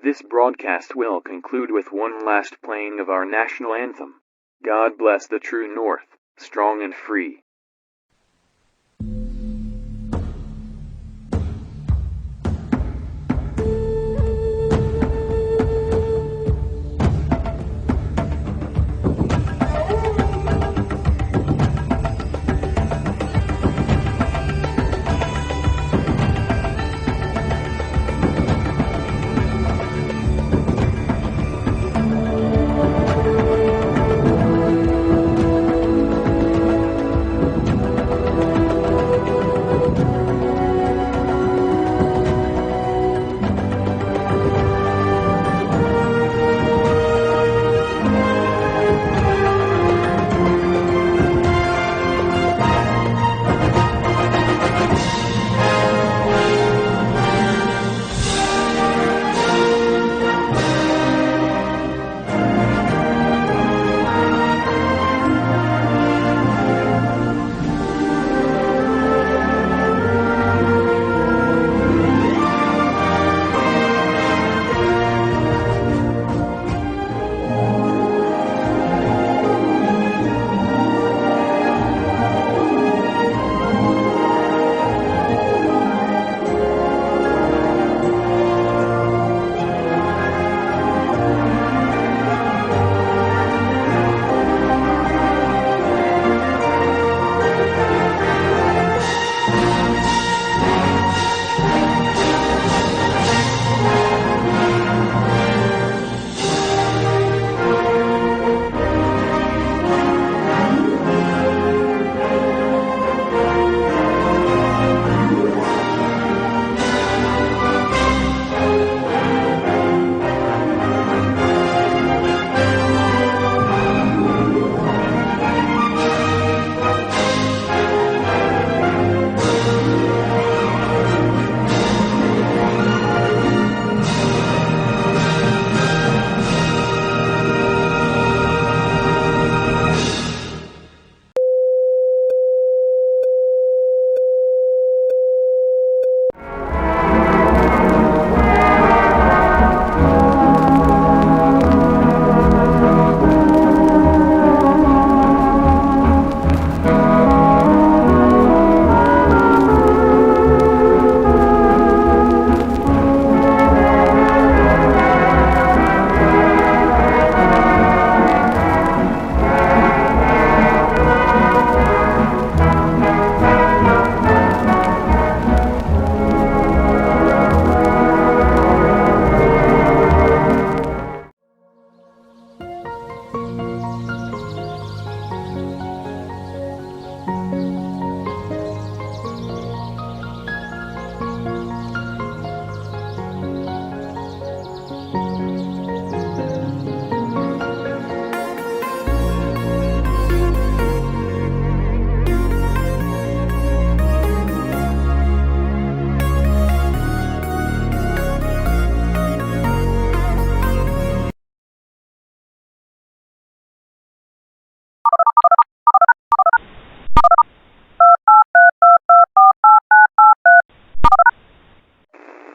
This broadcast will conclude with one last playing of our national anthem. God bless the true North, strong and free.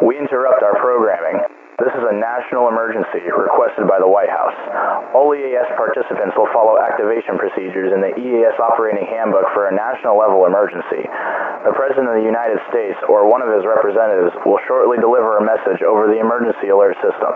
We interrupt our programming. This is a national emergency requested by the White House. All EAS participants will follow activation procedures in the EAS operating handbook for a national level emergency. The President of the United States or one of his representatives will shortly deliver a message over the emergency alert system.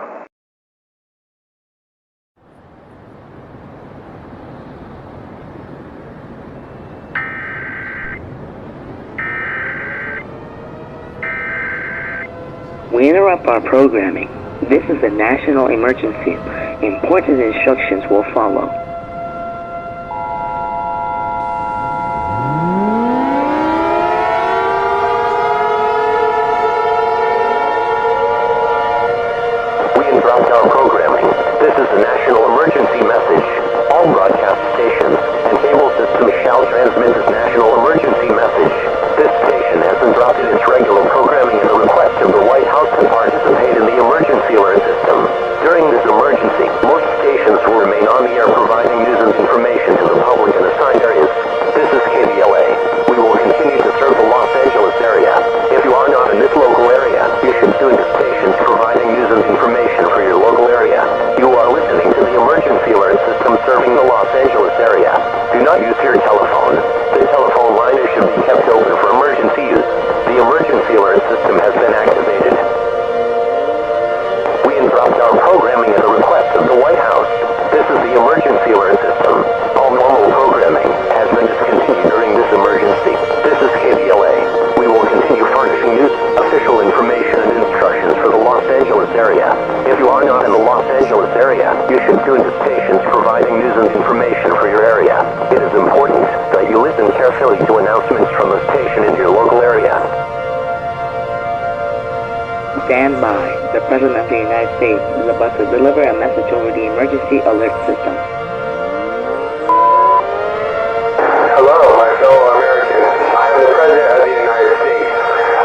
We interrupt our programming. This is a national emergency. Important instructions will follow. We interrupt our programming. This is a national emergency message. All broadcast stations and cable systems shall transmit this national emergency message. This station has interrupted its regular programming at the request of the White House to participate in the emergency alert system. During this emergency, most stations will remain on the air providing news and information to the public in assigned areas. This is KBLA. We will continue to serve the Los Angeles area. If you are not in this local area, you should tune to stations providing news and information for your local area. You are listening to the emergency alert system serving the Los Angeles area. Do not use your telephone. The telephone line should be kept open for emergency use. The emergency alert system has been activated. We interrupt our programming at the request of the White House. This is the emergency alert system. All normal programming has been discontinued during this emergency. This is KBLA. We will continue furnishing news, official information, and instructions for the Los Angeles area. If you are not in the Los Angeles area, you should tune to stations providing news and information for your area. It is important that you listen carefully to announcements from the station in your local area. Stand by. The President of the United States is about to deliver a message over the emergency alert system. Hello, my fellow Americans. I am the President of the United States.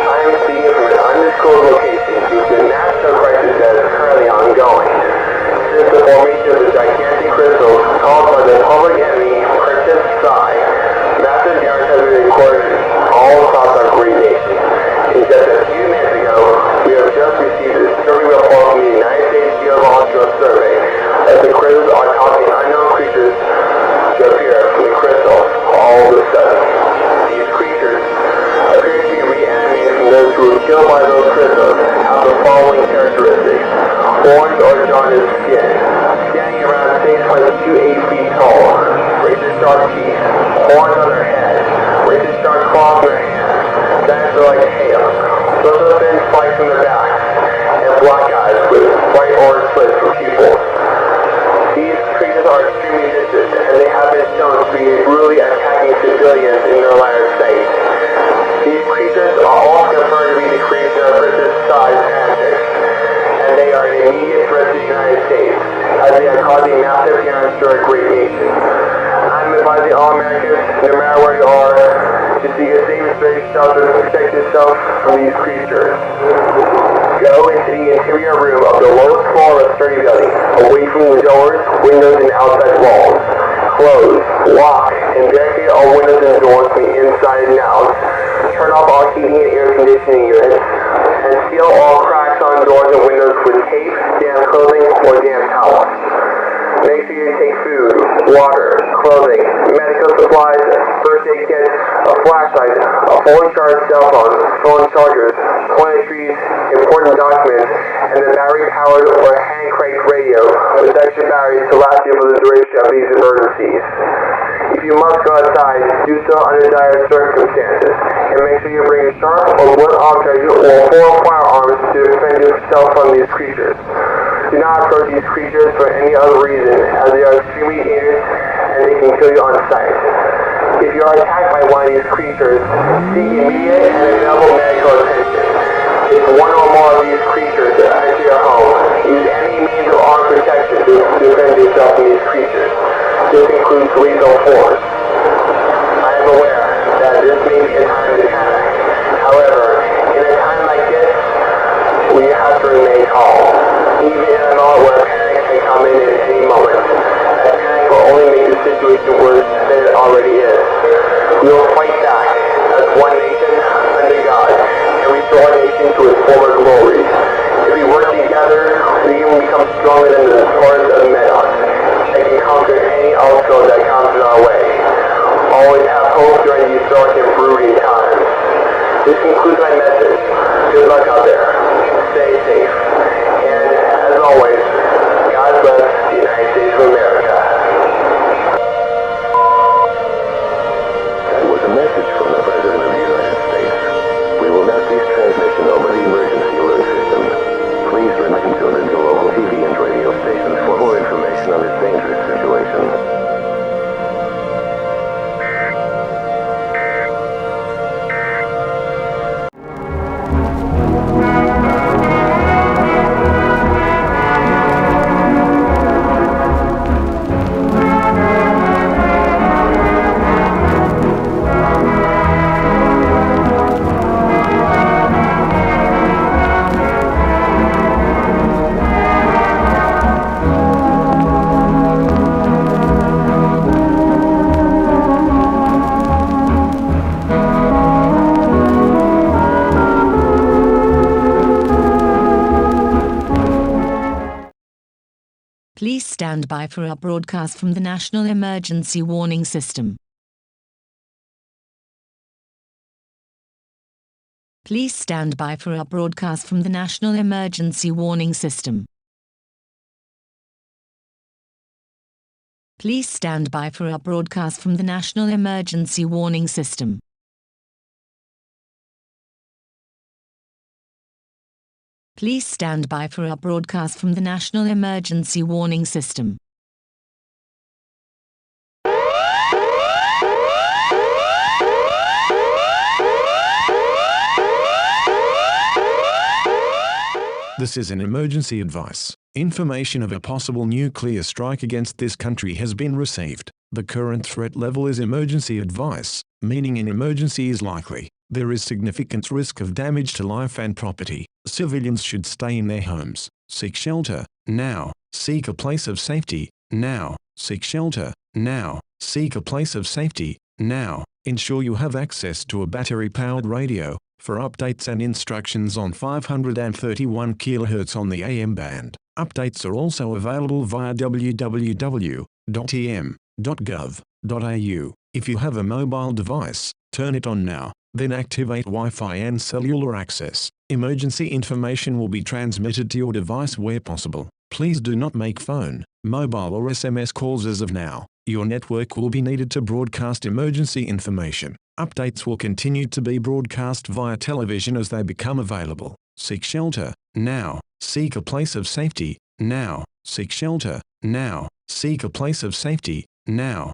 I am speaking from an undisclosed location due to a national crisis that is currently ongoing. Since the formation of the gigantic crystals caused by the public enemy, Princess Psy, massive damage has been recorded all across our great nation. In just a few minutes ago, we have just received a disturbing report from the United States Geological Survey that the crystals are causing unknown creatures to appear from the crystals all of a sudden. These creatures appear to be reanimated from those who were killed by those crystals and have the following characteristics: orange or jaundiced skin, standing around 6.28 feet tall, razor sharp teeth, horns on their head, razor sharp claws in their hands, dinosaur-like tail, little thin spikes in their back, and black eyes with bright orange slits for pupils. These creatures are extremely vicious, and they have been shown to be brutally attacking civilians in their line of sight. These creatures are all confirmed to be the creation of Princess Psy's Fanatic, and they are an immediate threat to the United States, as they are causing massive damage to our great nation. I'm advising all Americans, no matter where you are, to seek a safe and safe shelter to protect yourself from these creatures. Go into the interior room of the lowest floor of a sturdy building, away from the doors, windows, and outside walls. Close, lock, and barricade all windows and doors from the inside and out. Turn off all heating and air conditioning units, and seal all cracks on doors and windows with tape, damp clothing, or damp towels. Make sure you take food, water, clothing, medical supplies, first aid kit, a flashlight, a fully charged cell phone chargers, toiletries, important documents, and a battery-powered or hand-cranked radio with extra batteries to last you for the duration of these emergencies. If you must go outside, do so under dire circumstances, and make sure you bring a sharp or blunt object or 4 firearms to defend yourself from these creatures. Do not approach these creatures for any other reason, as they are extremely dangerous and they can kill you on sight. If you are attacked by one of these creatures, seek immediate and available medical attention. If one or more of these creatures enter your home, use any means of armed protection to defend yourself from these creatures. This includes lethal force. I am aware that this may be a time to panic. However, in a time like this, we have to remain calm. Even in a moment where panic can come in at any moment, as panic will only make the situation worse stronger than the torrents of Medos, that can conquer any obstacle that comes in our way. Always have hope during these dark and brooding times. This concludes my message. Good luck out there. Stay safe. And, as always, God bless the United States of America. That was a message from the President of the United States. We will now cease transmission over the emergency alert system. Please remain tuned into local TV and radio stations for more information on this dangerous situation. Please stand by for our broadcast from the National Emergency Warning System. Please stand by for our broadcast from the National Emergency Warning System. Please stand by for our broadcast from the National Emergency Warning System. Please stand by for our broadcast from the National Emergency Warning System. This is an emergency advice. Information of a possible nuclear strike against this country has been received. The current threat level is emergency advice, meaning an emergency is likely. There is significant risk of damage to life and property. Civilians should stay in their homes. Seek shelter, now. Seek a place of safety, now. Seek shelter, now. Seek a place of safety, now. Ensure you have access to a battery-powered radio, for updates and instructions on 531 kHz on the AM band. Updates are also available via www.em.gov.au. If you have a mobile device, turn it on now, then activate Wi-Fi and cellular access. Emergency information will be transmitted to your device where possible. Please do not make phone, mobile or SMS calls as of now. Your network will be needed to broadcast emergency information. Updates will continue to be broadcast via television as they become available. Seek shelter, now. Seek a place of safety, now. Seek shelter, now. Seek a place of safety, now.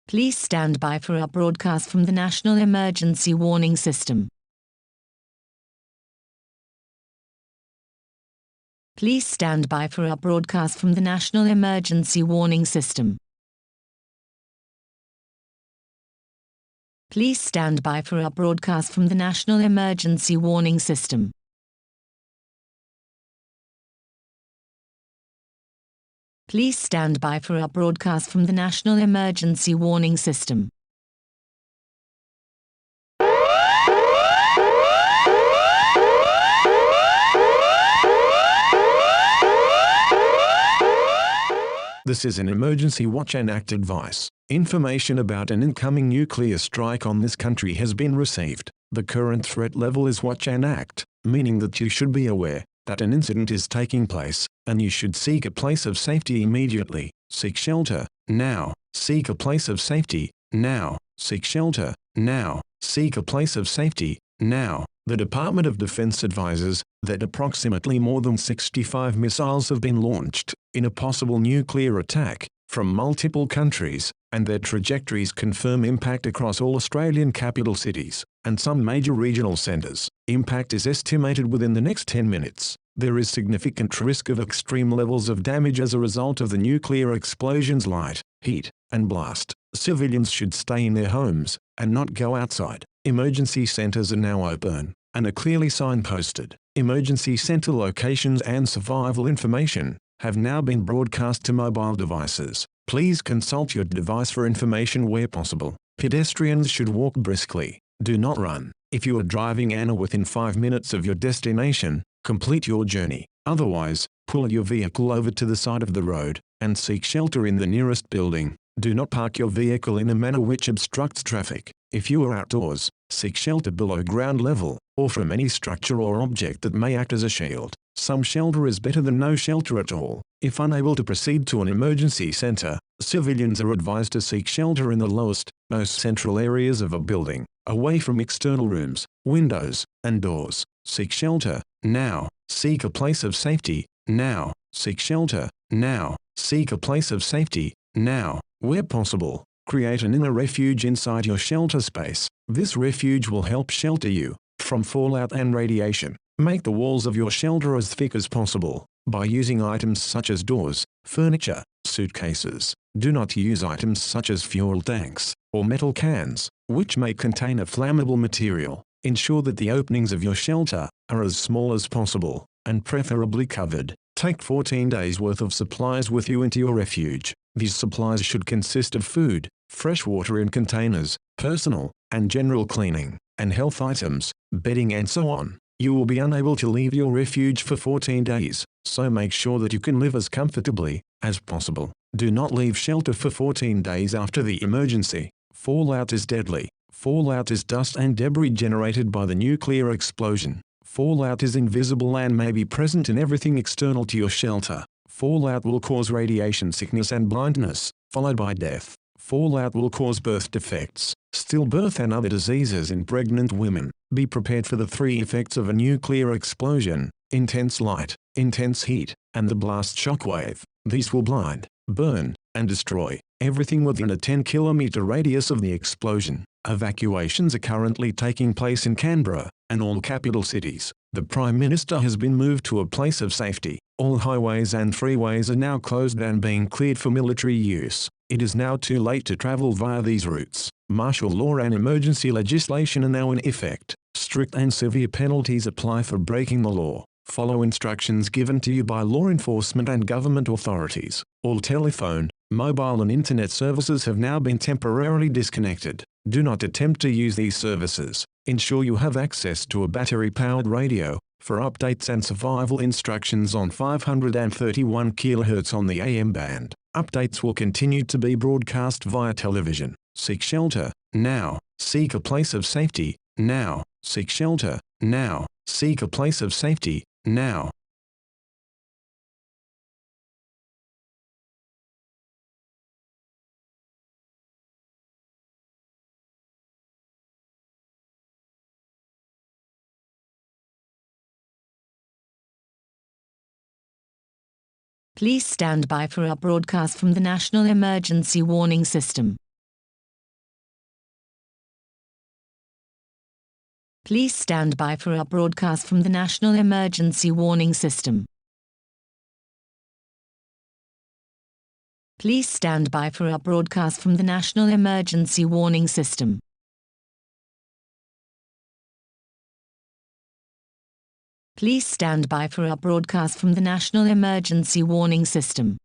Please stand by for our broadcast from the National Emergency Warning System. Please stand by for our broadcast from the National Emergency Warning System. Please stand by for our broadcast from the National Emergency Warning System. Please stand by for our broadcast from the National Emergency Warning System. This is an emergency watch and act advice. Information about an incoming nuclear strike on this country has been received. The current threat level is watch and act, meaning that you should be aware that an incident is taking place, and you should seek a place of safety immediately. Seek shelter, now. Seek a place of safety, now. Seek shelter, now. Seek a place of safety, now. The Department of Defense advises that approximately more than 65 missiles have been launched in a possible nuclear attack from multiple countries, and their trajectories confirm impact across all Australian capital cities and some major regional centres. Impact is estimated within the next 10 minutes. There is significant risk of extreme levels of damage as a result of the nuclear explosion's light, heat, and blast. Civilians should stay in their homes and not go outside. Emergency centres are now open and are clearly signposted. Emergency center locations and survival information have now been broadcast to mobile devices. Please consult your device for information where possible. Pedestrians should walk briskly. Do not run. If you are driving and are within 5 minutes of your destination, complete your journey. Otherwise, pull your vehicle over to the side of the road and seek shelter in the nearest building. Do not park your vehicle in a manner which obstructs traffic. If you are outdoors, seek shelter below ground level, or from any structure or object that may act as a shield. Some shelter is better than no shelter at all. If unable to proceed to an emergency center, civilians are advised to seek shelter in the lowest, most central areas of a building, away from external rooms, windows, and doors. Seek shelter, now. Seek a place of safety, now. Seek shelter, now. Seek a place of safety, now. Where possible, create an inner refuge inside your shelter space. This refuge will help shelter you from fallout and radiation. Make the walls of your shelter as thick as possible by using items such as doors, furniture, suitcases. Do not use items such as fuel tanks or metal cans, which may contain a flammable material. Ensure that the openings of your shelter are as small as possible and preferably covered. Take 14 days worth of supplies with you into your refuge. These supplies should consist of food, fresh water in containers, personal and general cleaning, and health items, bedding and so on. You will be unable to leave your refuge for 14 days, so make sure that you can live as comfortably as possible. Do not leave shelter for 14 days after the emergency. Fallout is deadly. Fallout is dust and debris generated by the nuclear explosion. Fallout is invisible and may be present in everything external to your shelter. Fallout will cause radiation sickness and blindness, followed by death. Fallout will cause birth defects, stillbirth and other diseases in pregnant women. Be prepared for the 3 effects of a nuclear explosion: intense light, intense heat, and the blast shockwave. These will blind, burn, and destroy everything within a 10-kilometer radius of the explosion. Evacuations are currently taking place in Canberra and all capital cities. The Prime Minister has been moved to a place of safety. All highways and freeways are now closed and being cleared for military use. It is now too late to travel via these routes. Martial law and emergency legislation are now in effect. Strict and severe penalties apply for breaking the law. Follow instructions given to you by law enforcement and government authorities. All telephone, mobile and internet services have now been temporarily disconnected. Do not attempt to use these services. Ensure you have access to a battery-powered radio for updates and survival instructions on 531 kHz on the AM band. Updates will continue to be broadcast via television. Seek shelter, now. Seek a place of safety, now. Seek shelter, now. Seek a place of safety, now. Please stand by for our broadcast from the National Emergency Warning System. Please stand by for our broadcast from the National Emergency Warning System. Please stand by for our broadcast from the National Emergency Warning System. Please stand by for our broadcast from the National Emergency Warning System.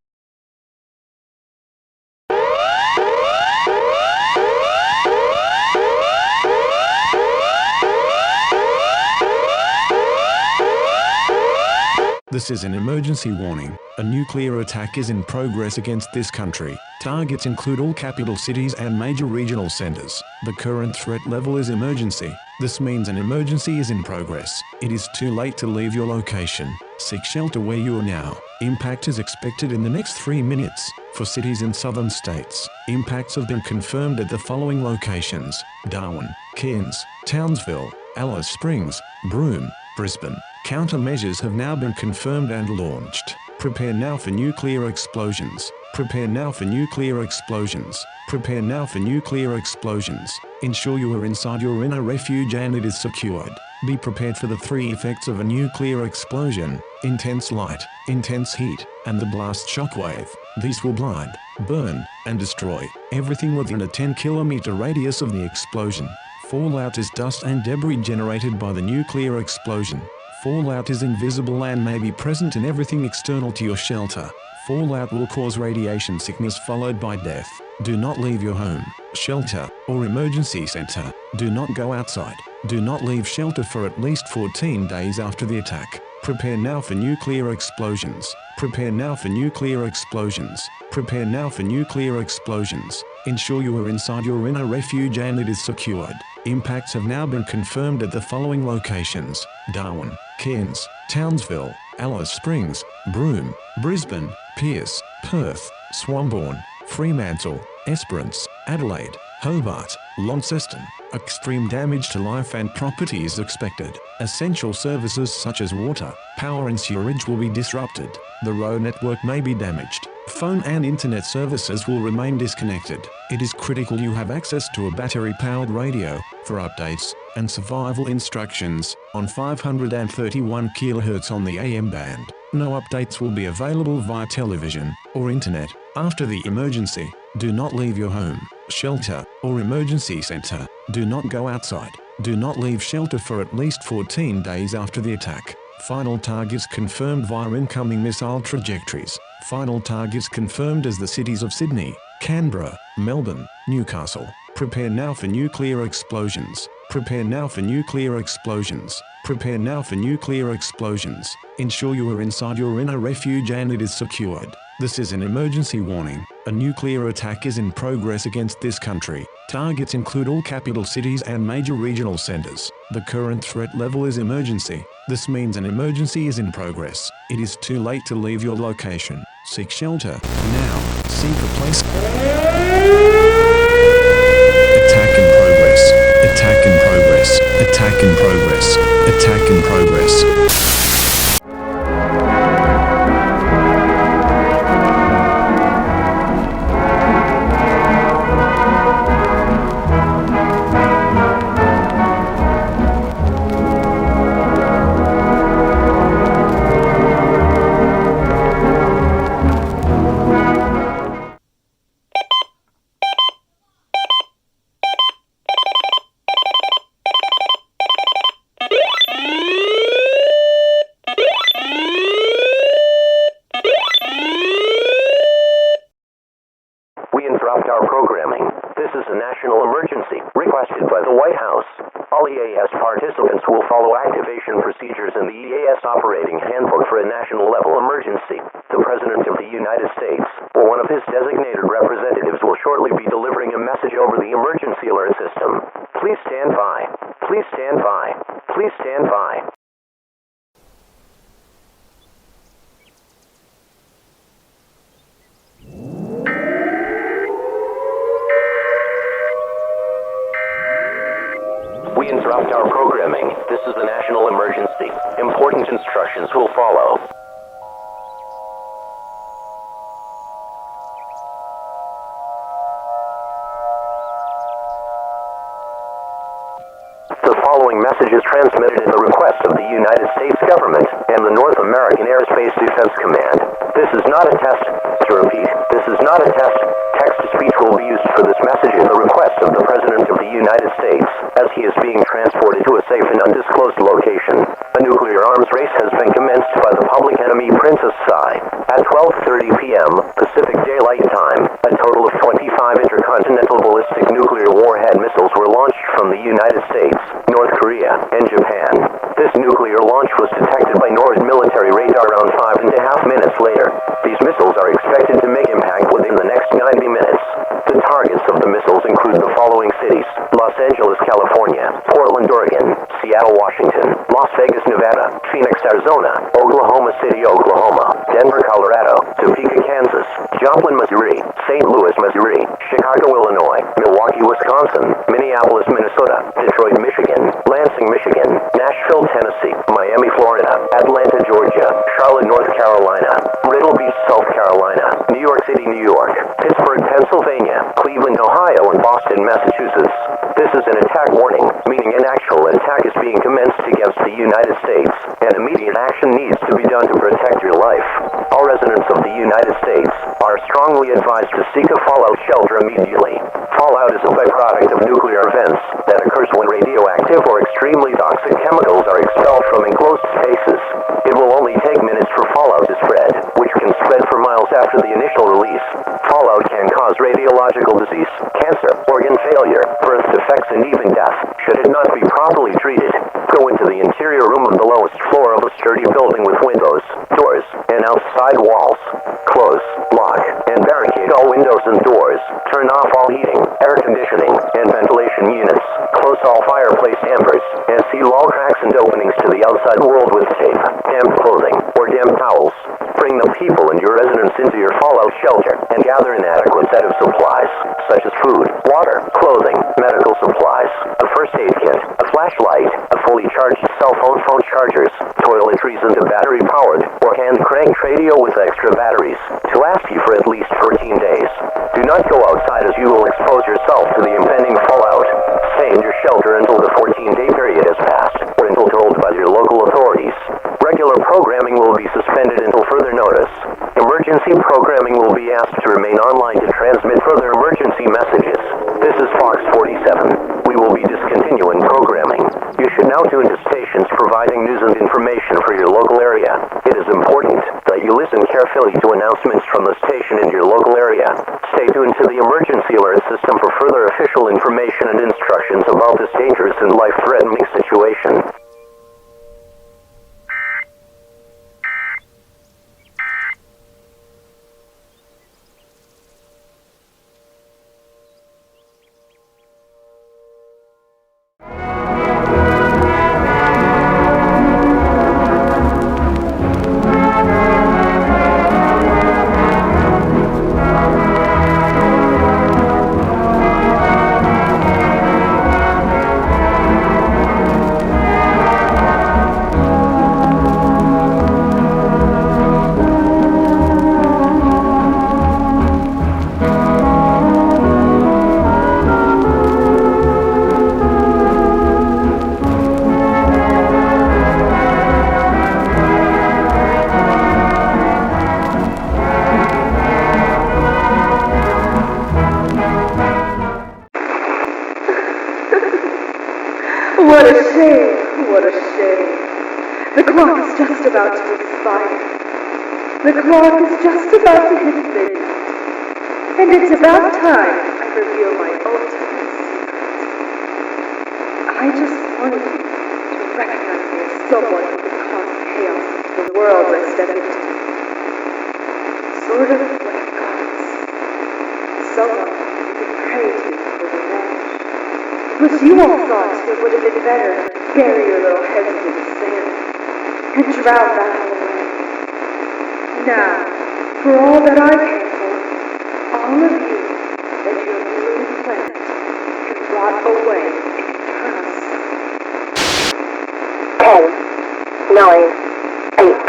This is an emergency warning. A nuclear attack is in progress against this country. Targets include all capital cities and major regional centers. The current threat level is emergency. This means an emergency is in progress. It is too late to leave your location. Seek shelter where you are now. Impact is expected in the next 3 minutes. For cities in southern states, impacts have been confirmed at the following locations: Darwin, Cairns, Townsville, Alice Springs, Broome, Brisbane. Countermeasures have now been confirmed and launched. Prepare now for nuclear explosions. Prepare now for nuclear explosions. Prepare now for nuclear explosions. Ensure you are inside your inner refuge and it is secured. Be prepared for the 3 effects of a nuclear explosion: intense light, intense heat, and the blast shockwave. These will blind, burn, and destroy everything within a 10-kilometer radius of the explosion. Fallout is dust and debris generated by the nuclear explosion. Fallout is invisible and may be present in everything external to your shelter. Fallout will cause radiation sickness followed by death. Do not leave your home, shelter, or emergency center. Do not go outside. Do not leave shelter for at least 14 days after the attack. Prepare now for nuclear explosions. Prepare now for nuclear explosions. Prepare now for nuclear explosions. Ensure you are inside your inner refuge and it is secured. Impacts have now been confirmed at the following locations: Darwin, Cairns, Townsville, Alice Springs, Broome, Brisbane, Pearce, Perth, Swanbourne, Fremantle, Esperance, Adelaide, Hobart, Launceston. Extreme damage to life and property is expected. Essential services such as water, power and sewerage will be disrupted. The road network may be damaged. Phone and internet services will remain disconnected. It is critical you have access to a battery-powered radio for updates and survival instructions on 531 kHz on the AM band. No updates will be available via television or internet after the emergency. Do not leave your home, shelter, or emergency center. Do not go outside. Do not leave shelter for at least 14 days after the attack. Final targets confirmed via incoming missile trajectories. Final targets confirmed as the cities of Sydney, Canberra, Melbourne, Newcastle. Prepare now for nuclear explosions. Prepare now for nuclear explosions. Prepare now for nuclear explosions. Ensure you are inside your inner refuge and it is secured. This is an emergency warning. A nuclear attack is in progress against this country. Targets include all capital cities and major regional centers. The current threat level is emergency. This means an emergency is in progress. It is too late to leave your location. Seek shelter now. Seek a place. Attack in progress. Attack in progress. Attack in progress. Attack in progress. EAS participants will follow activation procedures in the EAS operating handbook for a national level emergency. The President of the United States, or one of his designated representatives, will shortly be delivering a message over the emergency alert system. Please stand by. Please stand by. Please stand by. We interrupt our programming. This is a national emergency. Important instructions will follow. The following message is transmitted at the request of the United States government and the North American Airspace Defense Command. This is not a test. To repeat, this is not a test. Text-to-speech will be used for this message at the request of the President of the United States, as he is being transported to a safe and undisclosed location. A nuclear arms race has been commenced by the public enemy Princess An EAS. At 12:30 p.m. Pacific Daylight Time, a total of 25 intercontinental ballistic nuclear warhead missiles were launched from the United States, North Korea, and Japan. This nuclear launch was detected by NORAD military radar around 5.5 minutes later. These missiles are expected to make impact within the next 90 minutes. The targets of the missiles include the following cities: Los Angeles, California; Portland, Oregon; Seattle, Washington; Las Vegas, Nevada; Phoenix, Arizona; Oklahoma City, Oklahoma; Denver, Colorado; Topeka, Kansas; Joplin, Missouri; St. Louis, Missouri; Chicago, Illinois; Milwaukee, Wisconsin; Minneapolis, Minnesota; Detroit, Michigan; Lansing, Michigan; Nashville, Tennessee; Miami, Florida; Atlanta, Georgia; Charlotte, North Carolina; Myrtle Beach, South Carolina; New York City, New York; Pittsburgh, Pennsylvania; Cleveland, Ohio, and Boston, Massachusetts. This is an attack warning, meaning an actual attack is being commenced against the United States, and immediate action needs to be done to protect your life. All residents of the United States are strongly advised to seek a fallout shelter immediately. Fallout is a byproduct of nuclear events that occurs when radioactive or extremely toxic chemicals are expelled from enclosed spaces neurological disease, cancer, organ failure, birth defects, and even death, should it not be properly treated. Go into the interior room of the lowest floor of a sturdy building with windows, doors, and outside walls. Close, lock, and barricade all windows and doors. Turn off all heating, air conditioning, and ventilation units. Close all fireplace dampers, and seal all cracks and openings to the outside world with tape, damp clothing, or damp towels. Bring the people and your residents into your fallout shelter and gather an adequate set of supplies, such as food, water, clothing, medical supplies, a first aid kit, a flashlight, a fully charged cell phone chargers, toiletries and a battery-powered or hand-cranked radio with extra batteries to last you for at least 14 days. Do not go outside as you will expose yourself to the impending fallout. Stay in your shelter until the 14-day period has passed, or until told by your local authorities. Regular programming will be suspended until further notice. Emergency programming will be asked to remain online to transmit further emergency messages. This is Fox 47. We will be discontinuing programming. You should now tune to stations providing news and information for your local area. It is important that you listen carefully to announcements from the station in your local area. Stay tuned to the emergency alert system for further official information and instructions about this dangerous and life-threatening situation. What a shame, what a shame. The clock is just about to expire. The clock is just about to hit midnight. And it's about time I reveal my ultimate secret. I just wanted you to recognize me as someone who could cause chaos into the world I step into. Sort of like a goddess. Someone you could pray to for revenge. But you all thought it would have been better to bury your little heads into the sand and drown that all away. Now, for all that I care for, all of you and your blue planet can rot away in eternal suffering. 10, 9, 8,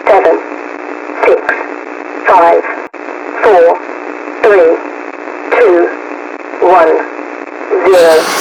7, 6, 5, 4, 3, 2, 1. 0.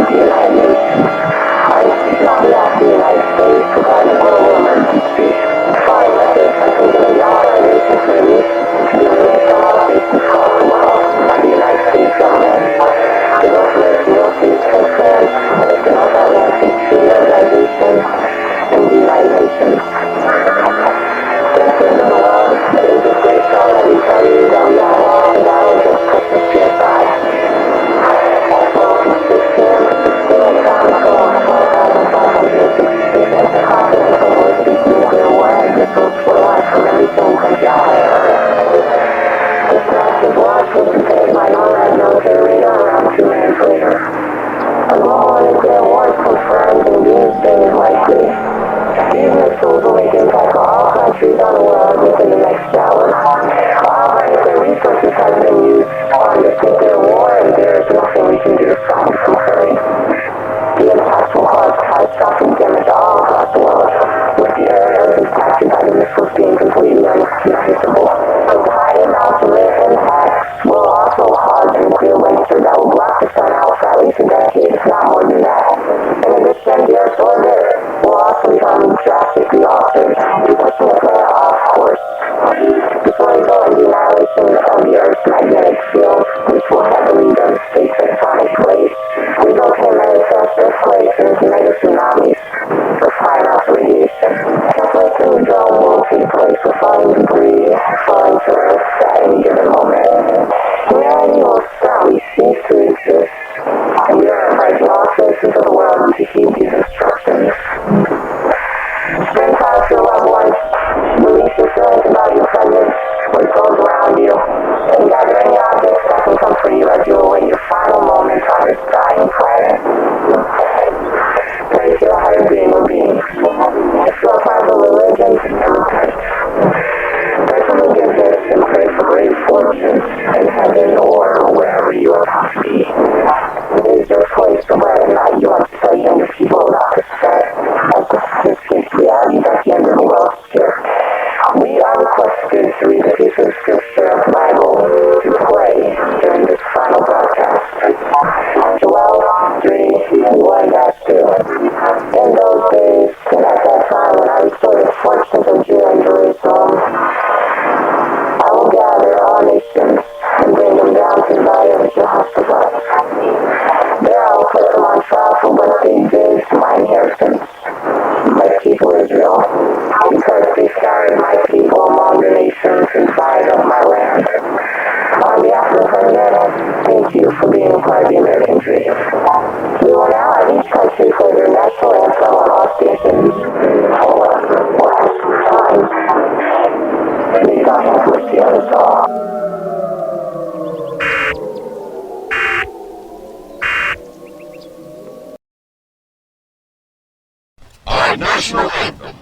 of the United Nations. I'm speaking on behalf of the United States regarding a global emergency. Following message has been given the authorization for release to be released on all stations across the world by the United States government. The information you'll see is confirmed and has been authorized by the Treaty Organization and the United Nations. Citizens of the world, it is with great sorrow that we tell you that we have lost the battle against Christmas genocide. At 12:06 p.m., Daylight Time control 12,566 intercontinental ballistic nuclear warhead missiles were launched from every single country on planet Earth. This massive launch was sustained by NORAD military radar around 2 minutes later. A global nuclear war is confirmed and Doomsday is likely. These missiles will make impact on all countries on the world within the next hour. All of our nuclear resources have been used on this nuclear war, and there is nothing we can do to stop it from occurring. The impacts will cause catastrophic damage all across the world, with the areas impacted by the missiles being completely untraceable. High amounts of impacts will also cause a nuclear winter that will block the sun out for at least a decade, if not more than that. In addition, the Earth's orbit will also become drastically altered, pushing the planet off course. This will result in the annihilation of the Earth's magnetic field, which will heavily devastate tectonic plates, resulting in manifest earthquakes and mega tsunamis for high amounts of radiation. Translation of the drone will take place with falling debris falling to Earth at any given moment. Humanity will sadly cease to exist, and we are inviting all citizens of the world to heed these instructions. Spend time with your loved ones, release your feelings about your presence with those around you, and gather any objects that can comfort you as you await your final moments on this dying planet. Pray to the higher being or beings. If you are part of a religion, repent. Pray for forgiveness and pray for great fortune in heaven or wherever you are to be. It is your choice to whether or not you want to tell younger people about this threat, as the statistics reality that the end of the world is here. We are requested to read a piece of scripture of the Bible to play during this final broadcast. Joel 3:1-2. In those days, and at that time when I restore the fortunes of Judah and Jerusalem, I will gather all nations and bring them down to the valley of Jehoshaphat. There I will put them on trial for what they did to my inheritance, my people Israel, because they scattered my people among the nations inside of my land. On behalf of the President, thank you for being a part of the American dream. We will now have each country play their national anthem on all stations. 4 last times. May God have mercy on us all. Our national anthem.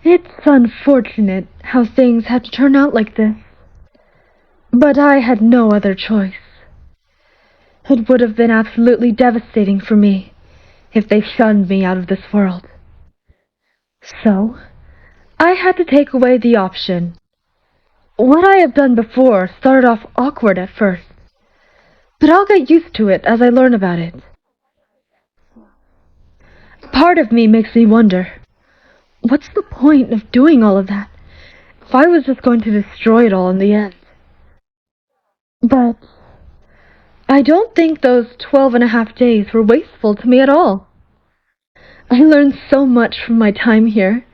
It's unfortunate how things had to turn out like this. But I had no other choice. It would have been absolutely devastating for me if they shunned me out of this world. So, I had to take away the option. What I have done before started off awkward at first, but I'll get used to it as I learn about it. Part of me makes me wonder, what's the point of doing all of that if I was just going to destroy it all in the end? But I don't think those 12.5 days were wasteful to me at all. I learned so much from my time here,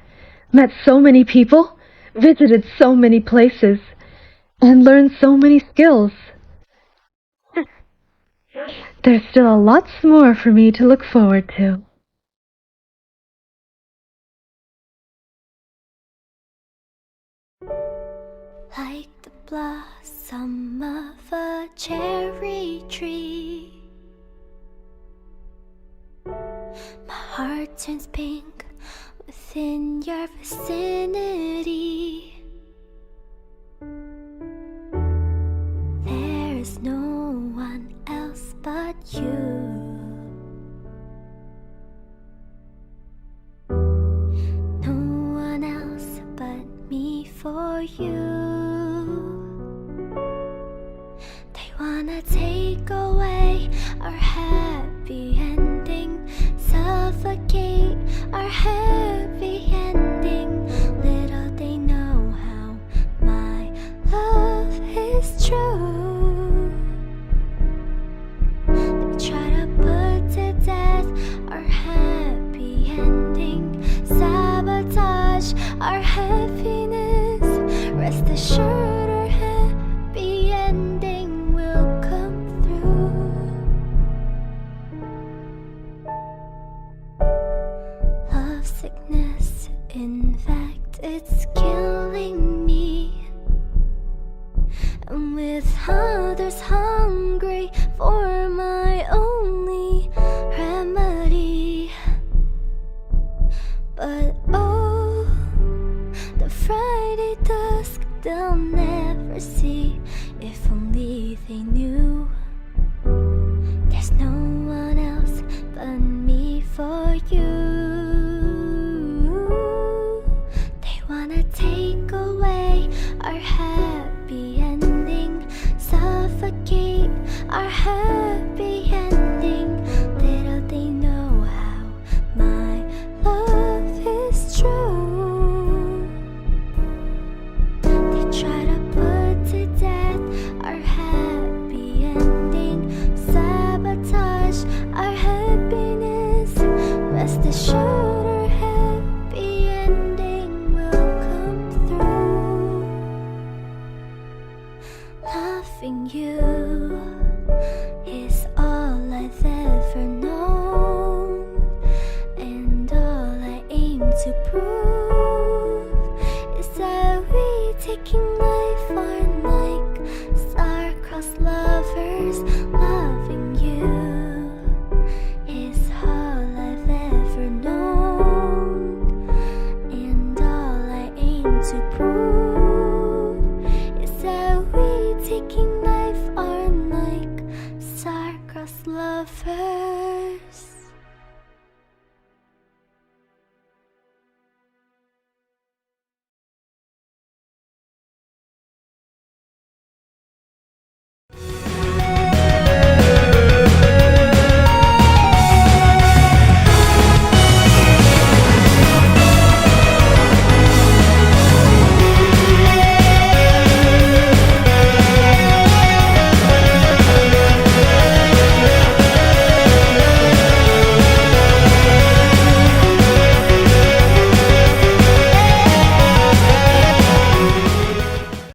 met so many people, visited so many places, and learned so many skills. There's still lots more for me to look forward to. Like the blossom of a cherry tree, my heart turns pink within your vicinity. There is no one else but you. No one else but me for you. They wanna take away our happy ending, suffocate our happy ending. Little they know how my love is true. They try to put to death our happy ending, sabotage our happiness. Rest assured our happy ending will come through. Love sickness, in fact, it's killing me. And with others hungry for my only remedy. But oh, the Friday dusk they'll never see. If only they knew. There's no one else but me for you. They wanna take away our happy ending, suffocate our happy ending. Little they know how my love is true. They try to put to death our happy ending, sabotage our happiness. Rest assured our happy ending will come through. Loving you is all I've ever known, and all I aim to prove is that we taking life on like star-crossed lovers. Loving you is all I've ever known, and all I aim to prove is that we taking life on like star-crossed lovers.